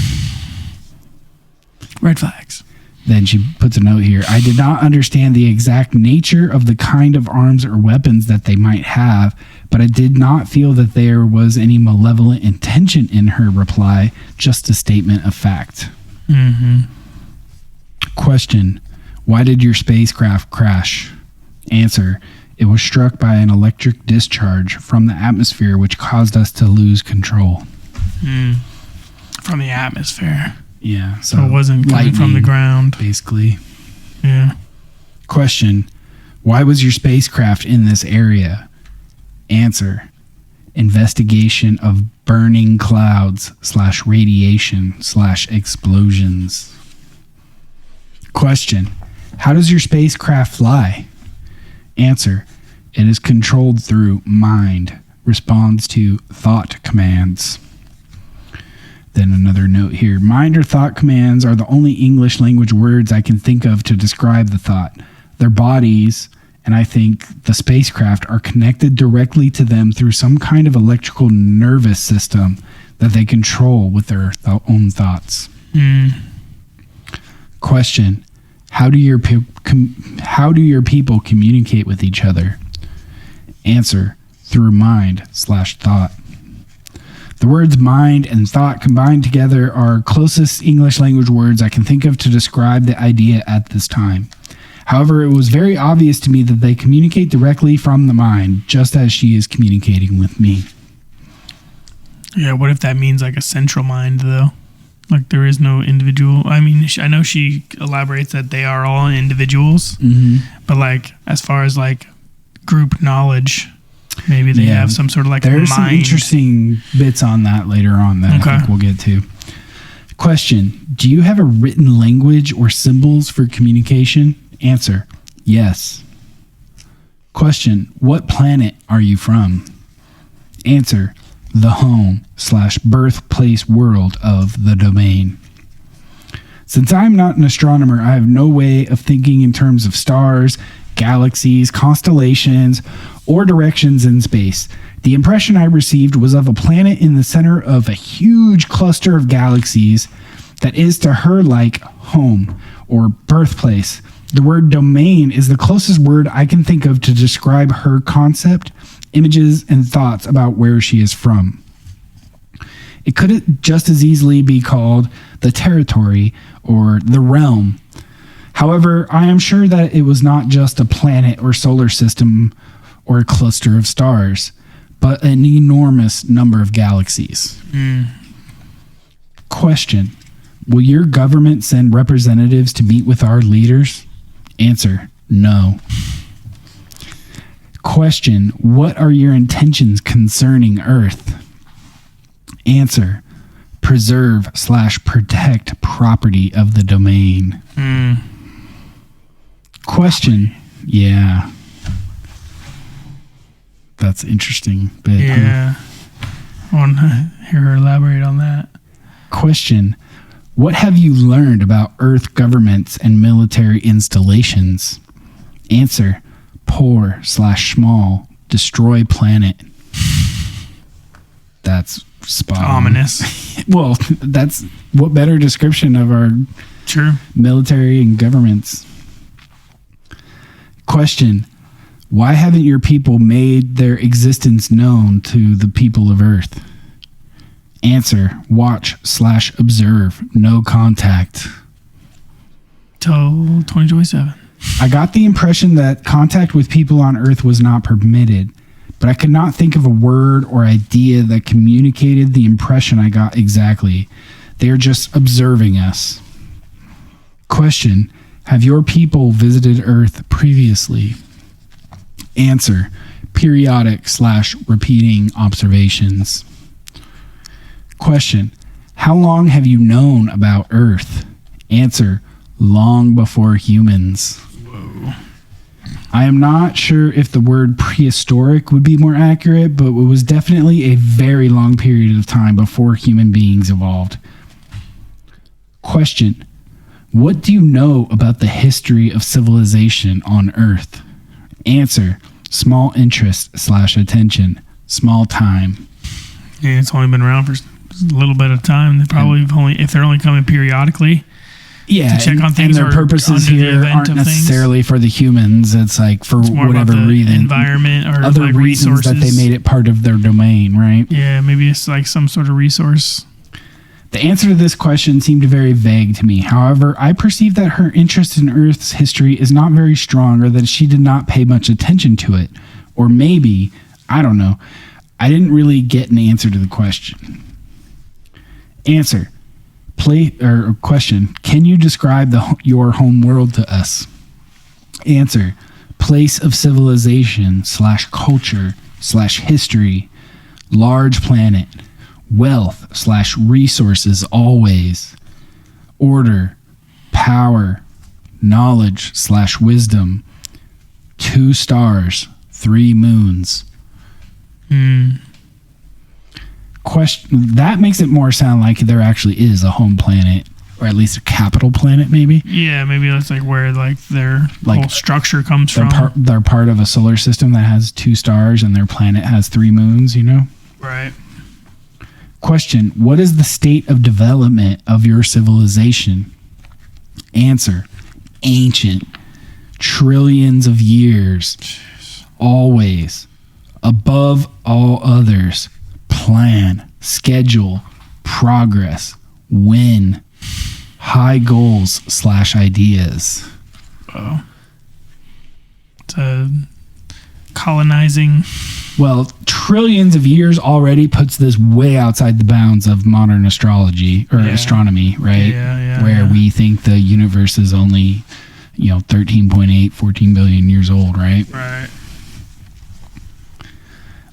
Speaker 1: Red flags.
Speaker 2: Then she puts a note here. I did not understand the exact nature of the kind of arms or weapons that they might have, but I did not feel that there was any malevolent intention in her reply, just a statement of fact.
Speaker 1: Mm-hmm.
Speaker 2: Question, why did your spacecraft crash? Answer, it was struck by an electric discharge from the atmosphere which caused us to lose control.
Speaker 1: From the atmosphere.
Speaker 2: Yeah.
Speaker 1: So it wasn't coming from the ground.
Speaker 2: Basically.
Speaker 1: Yeah.
Speaker 2: Question, why was your spacecraft in this area? Answer, investigation of burning clouds / radiation / explosions. Question, how does your spacecraft fly? Answer, it is controlled through mind, responds to thought commands. Then another note here. Mind or thought commands are the only English language words I can think of to describe the thought. Their bodies, and I think the spacecraft, are connected directly to them through some kind of electrical nervous system that they control with their own thoughts. Question, how do your people communicate with each other? Answer, through mind / thought. The words mind and thought combined together are closest English language words I can think of to describe the idea at this time. However, it was very obvious to me that they communicate directly from the mind, just as she is communicating with me.
Speaker 1: Yeah, what if that means like a central mind, though? Like there is no individual. I mean, I know she elaborates that they are all individuals, but like as far as like group knowledge, maybe they have some sort of like
Speaker 2: There's
Speaker 1: mind.
Speaker 2: some interesting bits on that later on that I think we'll get to. Question, do you have a written language or symbols for communication? Answer, yes. Question, what planet are you from? Answer, the home / birthplace world of the domain. Since I'm not an astronomer, I have no way of thinking in terms of stars, galaxies, constellations, or directions in space. The impression I received was of a planet in the center of a huge cluster of galaxies that is to her like home or birthplace. The word domain is the closest word I can think of to describe her concept, images, and thoughts about where she is from. It could just as easily be called the territory or the realm. However, I am sure that it was not just a planet or solar system or a cluster of stars, but an enormous number of galaxies. Question, will your government send representatives to meet with our leaders? Answer, no. Question, what are your intentions concerning Earth? Answer, preserve / protect property of the domain. Question, yeah. That's interesting. But
Speaker 1: yeah. I want to hear her elaborate on that.
Speaker 2: Question, what have you learned about Earth governments and military installations? Answer, poor / small, destroy planet. That's spot on.
Speaker 1: Ominous.
Speaker 2: Well, that's what better description of our military and governments. Question, why haven't your people made their existence known to the people of Earth? Answer, watch / observe, no contact.
Speaker 1: Till 2027.
Speaker 2: I got the impression that contact with people on Earth was not permitted, but I could not think of a word or idea that communicated the impression I got exactly. They are just observing us. Question: have your people visited Earth previously? Answer: periodic / repeating observations. Question: how long have you known about Earth? Answer: long before humans.
Speaker 1: Whoa.
Speaker 2: I am not sure if the word prehistoric would be more accurate, but it was definitely a very long period of time before human beings evolved. Question: what do you know about the history of civilization on Earth? Answer: small interest / attention, small time.
Speaker 1: Yeah, it's only been around for a little bit of time. They probably if they're only coming periodically.
Speaker 2: Yeah,
Speaker 1: to check on things.
Speaker 2: And their purposes here aren't necessarily for the humans. It's like for whatever reason,
Speaker 1: environment or
Speaker 2: other
Speaker 1: like
Speaker 2: reasons
Speaker 1: resources.
Speaker 2: that they made it part of their domain, right?
Speaker 1: Yeah, maybe it's like some sort of resource.
Speaker 2: The answer to this question seemed very vague to me. However, I perceive that her interest in Earth's history is not very strong, or that she did not pay much attention to it. Or maybe, I don't know, I didn't really get an answer to the question. Answer. Question: can you describe your home world to us? Answer: place of civilization / culture / history, large planet, wealth / resources always, order, power, knowledge / wisdom, 2 stars, 3 moons. Question: that makes it more sound like there actually is a home planet, or at least a capital planet, maybe.
Speaker 1: Yeah, maybe that's like where like their whole structure comes from.
Speaker 2: They're part of a solar system that has 2 stars, and their planet has 3 moons. You know.
Speaker 1: Right.
Speaker 2: Question: what is the state of development of your civilization? Answer: ancient, trillions of years, always, above all others. Plan, schedule, progress, win, high goals / ideas.
Speaker 1: Oh. It's colonizing.
Speaker 2: Well, trillions of years already puts this way outside the bounds of modern astrology or astronomy, right? Where we think the universe is only, 13.8, 14 billion years old, right?
Speaker 1: Right.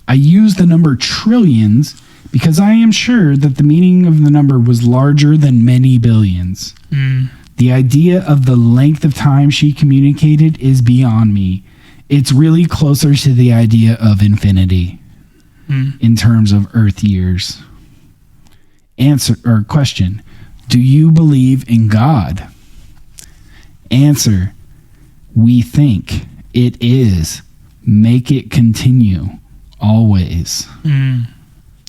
Speaker 2: I use the number trillions because I am sure that the meaning of the number was larger than many billions. The idea of the length of time she communicated is beyond me. It's really closer to the idea of infinity in terms of Earth years. Question: do you believe in God? Answer: we think it is. Make it continue. Always.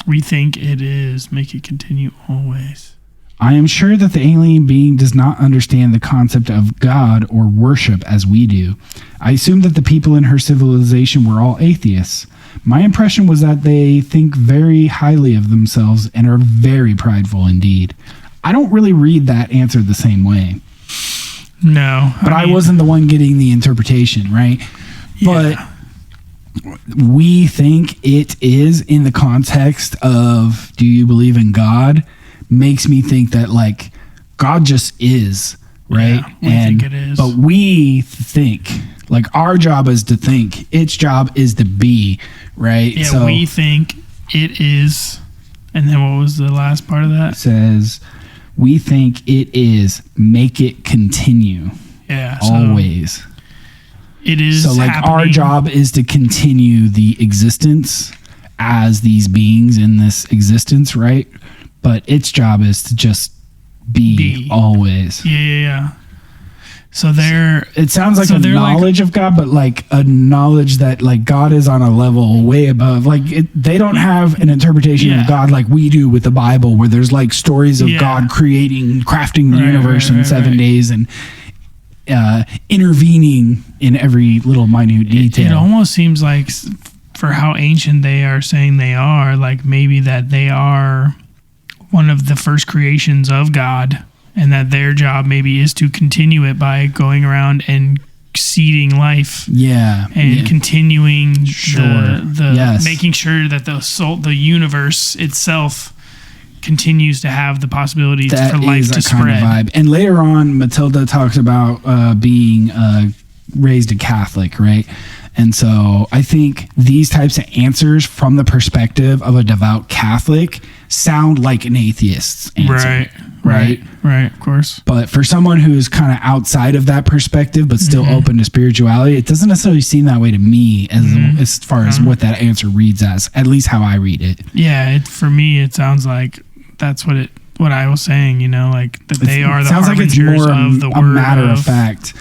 Speaker 1: We think it is. Make it continue always.
Speaker 2: I am sure that the alien being does not understand the concept of God or worship as we do. I assume that the people in her civilization were all atheists. My impression was that they think very highly of themselves and are very prideful indeed. I don't really read that answer the same way.
Speaker 1: No.
Speaker 2: But I wasn't the one getting the interpretation, right?
Speaker 1: Yeah.
Speaker 2: But we think it is in the context of, do you believe in God? Makes me think that like God just is, right?
Speaker 1: Yeah, we think it is.
Speaker 2: But we think, like our job is to think, its job is to be, right?
Speaker 1: Yeah,
Speaker 2: so
Speaker 1: we think it is. And then what was the last part of that?
Speaker 2: It says, we think it is, make it continue.
Speaker 1: Yeah.
Speaker 2: Always.
Speaker 1: It is.
Speaker 2: So like our job is to continue the existence as these beings in this existence, right? But its job is to just be. Always.
Speaker 1: Yeah. So it
Speaker 2: sounds like a knowledge of God, but like a knowledge that like God is on a level way above. Like they don't have an interpretation of God like we do with the Bible, where there's like stories of God crafting the universe in 7 days and intervening in every little minute detail.
Speaker 1: It almost seems like, for how ancient they are saying they are, like maybe that they are one of the first creations of God, and that their job maybe is to continue it by going around and seeding life. And continuing the making sure that the universe itself continues to have the possibility for life to spread.
Speaker 2: Kind of vibe. And later on, Matilda talks about being raised a Catholic, right? And so I think these types of answers from the perspective of a devout Catholic sound like an atheist's answer.
Speaker 1: Right, of course.
Speaker 2: But for someone who is kind of outside of that perspective, but still open to spirituality, it doesn't necessarily seem that way to me as far as what that answer reads as, at least how I read it.
Speaker 1: Yeah, for me, it sounds like that's what I was saying, you know, like that they are the harbingers of the word.
Speaker 2: A matter of fact.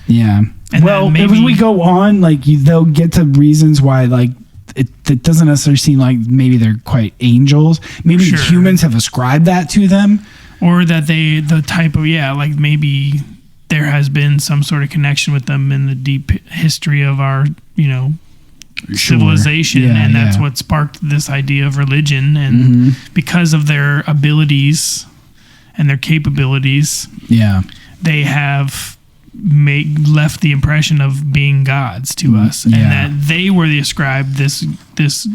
Speaker 2: Yeah.
Speaker 1: And
Speaker 2: well, as we go on, like they'll get to reasons why, like it doesn't necessarily seem like maybe they're quite angels. Maybe humans have ascribed that to them,
Speaker 1: or that like maybe there has been some sort of connection with them in the deep history of our, you know, civilization, and that's what sparked this idea of religion. And because of their abilities and their capabilities, they have left the impression of being gods to us, and that they were ascribed this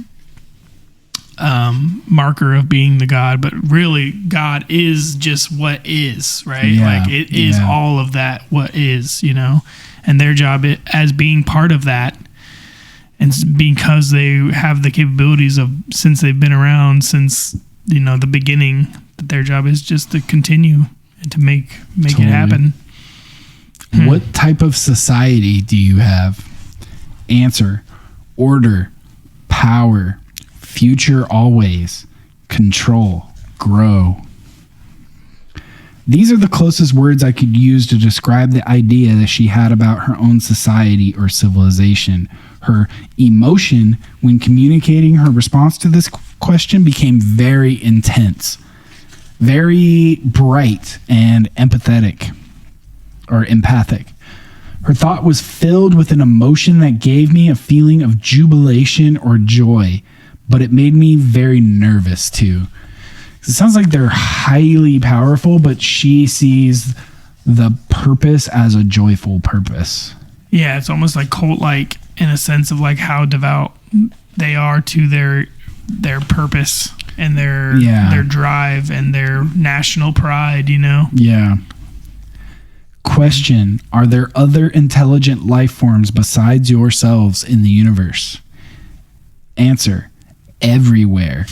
Speaker 1: marker of being the god, but really God is just what is, right? Like it is all of that what is, you know, and their job as being part of that, and because they have the capabilities of, since they've been around since, you know, the beginning, that their job is just to continue and to make it happen.
Speaker 2: What type of society do you have? Answer: order, power, future always, control, grow. These are the closest words I could use to describe the idea that she had about her own society or civilization. Her emotion when communicating her response to this question became very intense, very bright and empathetic. Or empathic. Her thought was filled with an emotion that gave me a feeling of jubilation or joy, but it made me very nervous too. It sounds like they're highly powerful, but she sees the purpose as a joyful purpose.
Speaker 1: Yeah, it's almost like cult-like in a sense of like how devout they are to their purpose and their drive and their national pride, you know?
Speaker 2: Yeah. Question: are there other intelligent life forms besides yourselves in the universe? Answer: everywhere.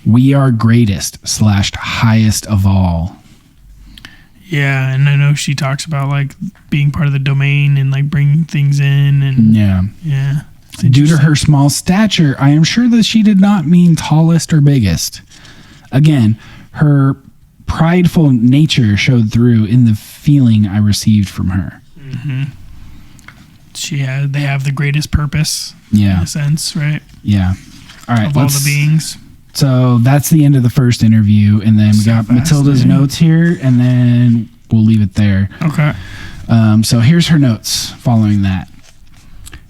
Speaker 2: We are greatest / highest of all.
Speaker 1: Yeah, and I know she talks about like being part of the domain and like bringing things in, and yeah.
Speaker 2: Due to her small stature, I am sure that she did not mean tallest or biggest. Again, her prideful nature showed through in the feeling I received from her.
Speaker 1: They have the greatest purpose, in a sense, right?
Speaker 2: Yeah. All right.
Speaker 1: Of all the beings.
Speaker 2: So that's the end of the first interview, and then we got Matilda's notes here, and then we'll leave it there.
Speaker 1: Okay.
Speaker 2: So here's her notes following that.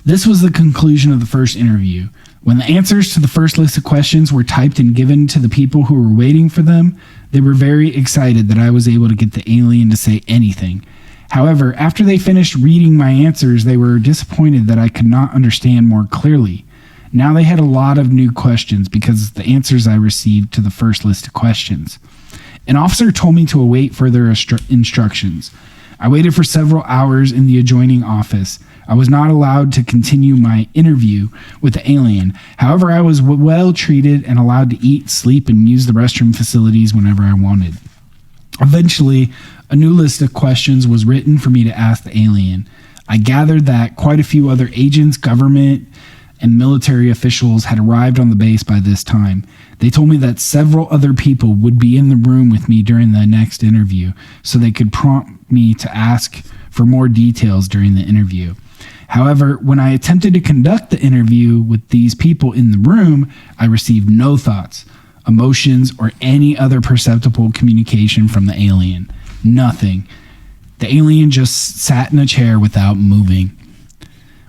Speaker 2: This was the conclusion of the first interview. When the answers to the first list of questions were typed and given to the people who were waiting for them, they were very excited that I was able to get the alien to say anything. However, after they finished reading my answers, they were disappointed that I could not understand more clearly. Now they had a lot of new questions because of the answers I received to the first list of questions. An officer told me to await further instructions. I waited for several hours in the adjoining office. I was not allowed to continue my interview with the alien. However, I was well treated and allowed to eat, sleep, and use the restroom facilities whenever I wanted. Eventually, a new list of questions was written for me to ask the alien. I gathered that quite a few other agents, government, and military officials had arrived on the base by this time. They told me that several other people would be in the room with me during the next interview, so they could prompt me to ask for more details during the interview. However, when I attempted to conduct the interview with these people in the room, I received no thoughts, emotions, or any other perceptible communication from the alien. Nothing. The alien just sat in a chair without moving.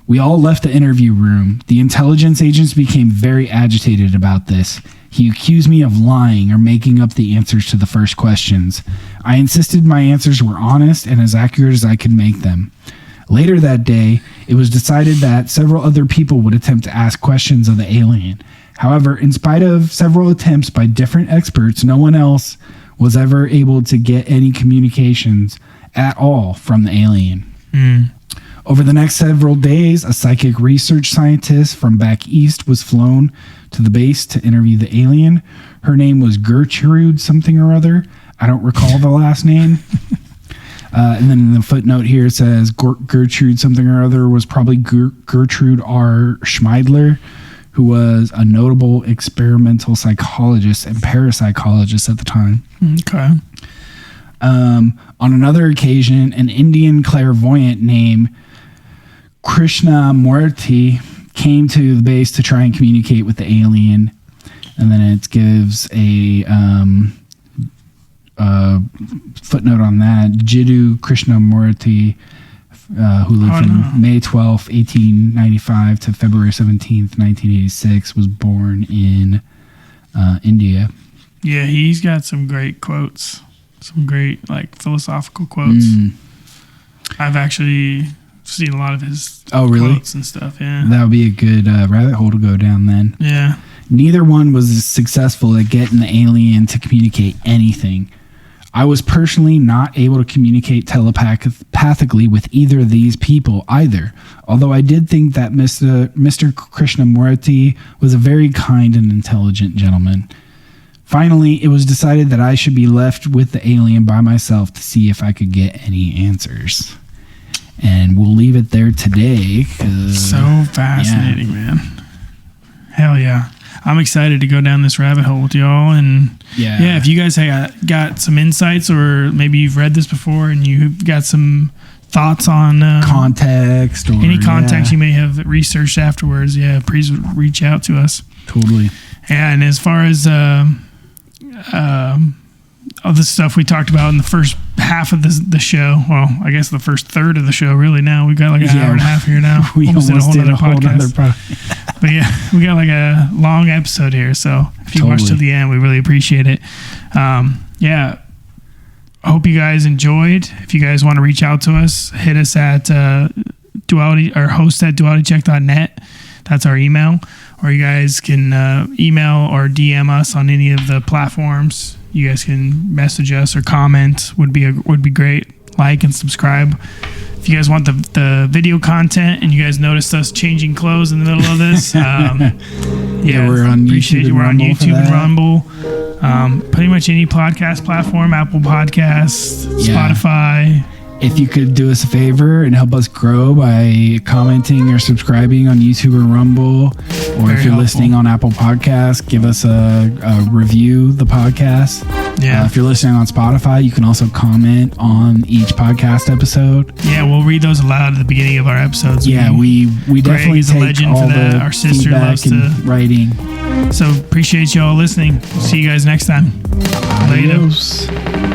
Speaker 2: We all left the interview room. The intelligence agents became very agitated about this. He accused me of lying or making up the answers to the first questions. I insisted my answers were honest and as accurate as I could make them. Later that day, it was decided that several other people would attempt to ask questions of the alien. However, in spite of several attempts by different experts, no one else was ever able to get any communications at all from the alien. Over the next several days, a psychic research scientist from back east was flown to the base to interview the alien. Her name was Gertrude something or other. I don't recall the last name. And then in the footnote here it says Gertrude something or other was probably Gertrude R. Schmeidler, who was a notable experimental psychologist and parapsychologist at the time.
Speaker 1: Okay.
Speaker 2: On another occasion, an Indian clairvoyant named Krishnamurti came to the base to try and communicate with the alien. And then it gives a footnote on that. Jiddu Krishnamurti, who lived from May 12th, 1895 to February 17th, 1986, was born in India.
Speaker 1: Yeah, he's got some great quotes. Some great, like, philosophical quotes. I've actually seen a lot of his quotes and stuff, yeah.
Speaker 2: That would be a good rabbit hole to go down then.
Speaker 1: Yeah.
Speaker 2: Neither one was successful at getting the alien to communicate anything. I was personally not able to communicate telepathically with either of these people either, although I did think that Mr. Krishnamurti was a very kind and intelligent gentleman. Finally, it was decided that I should be left with the alien by myself to see if I could get any answers. And we'll leave it there today.
Speaker 1: So fascinating, man. Hell yeah. I'm excited to go down this rabbit hole with y'all. And if you guys got some insights, or maybe you've read this before and you've got some thoughts on
Speaker 2: context, or
Speaker 1: any context you may have researched afterwards, please reach out to us.
Speaker 2: Totally.
Speaker 1: And as far as all the stuff we talked about in the first half of the show, well, I guess the first third of the show, really. Now we've got like an hour and a half here now.
Speaker 2: We almost did a whole other podcast.
Speaker 1: But yeah, we got like a long episode here, so if you watch to the end, we really appreciate it. I hope you guys enjoyed. If you guys want to reach out to us, hit us at duality, or host at dualitycheck.net. That's our email. Or you guys can email or DM us on any of the platforms. You guys can message us or comment. Would be great. Like and subscribe. If you guys want the video content and you guys noticed us changing clothes in the middle of this,
Speaker 2: we're on YouTube.
Speaker 1: We're on YouTube and Rumble. Pretty much any podcast platform, Apple Podcasts, Spotify.
Speaker 2: If you could do us a favor and help us grow by commenting or subscribing on YouTube or Rumble, or if you're listening on Apple Podcasts, give us a review the podcast.
Speaker 1: Yeah.
Speaker 2: If you're listening on Spotify, you can also comment on each podcast episode.
Speaker 1: Yeah, we'll read those aloud at the beginning of our episodes.
Speaker 2: Yeah, we definitely
Speaker 1: is
Speaker 2: take
Speaker 1: a legend
Speaker 2: all
Speaker 1: for that.
Speaker 2: the
Speaker 1: Our sister loves
Speaker 2: feedback
Speaker 1: to
Speaker 2: and writing.
Speaker 1: So appreciate y'all listening. See you guys next time.
Speaker 2: Adios.
Speaker 1: Later.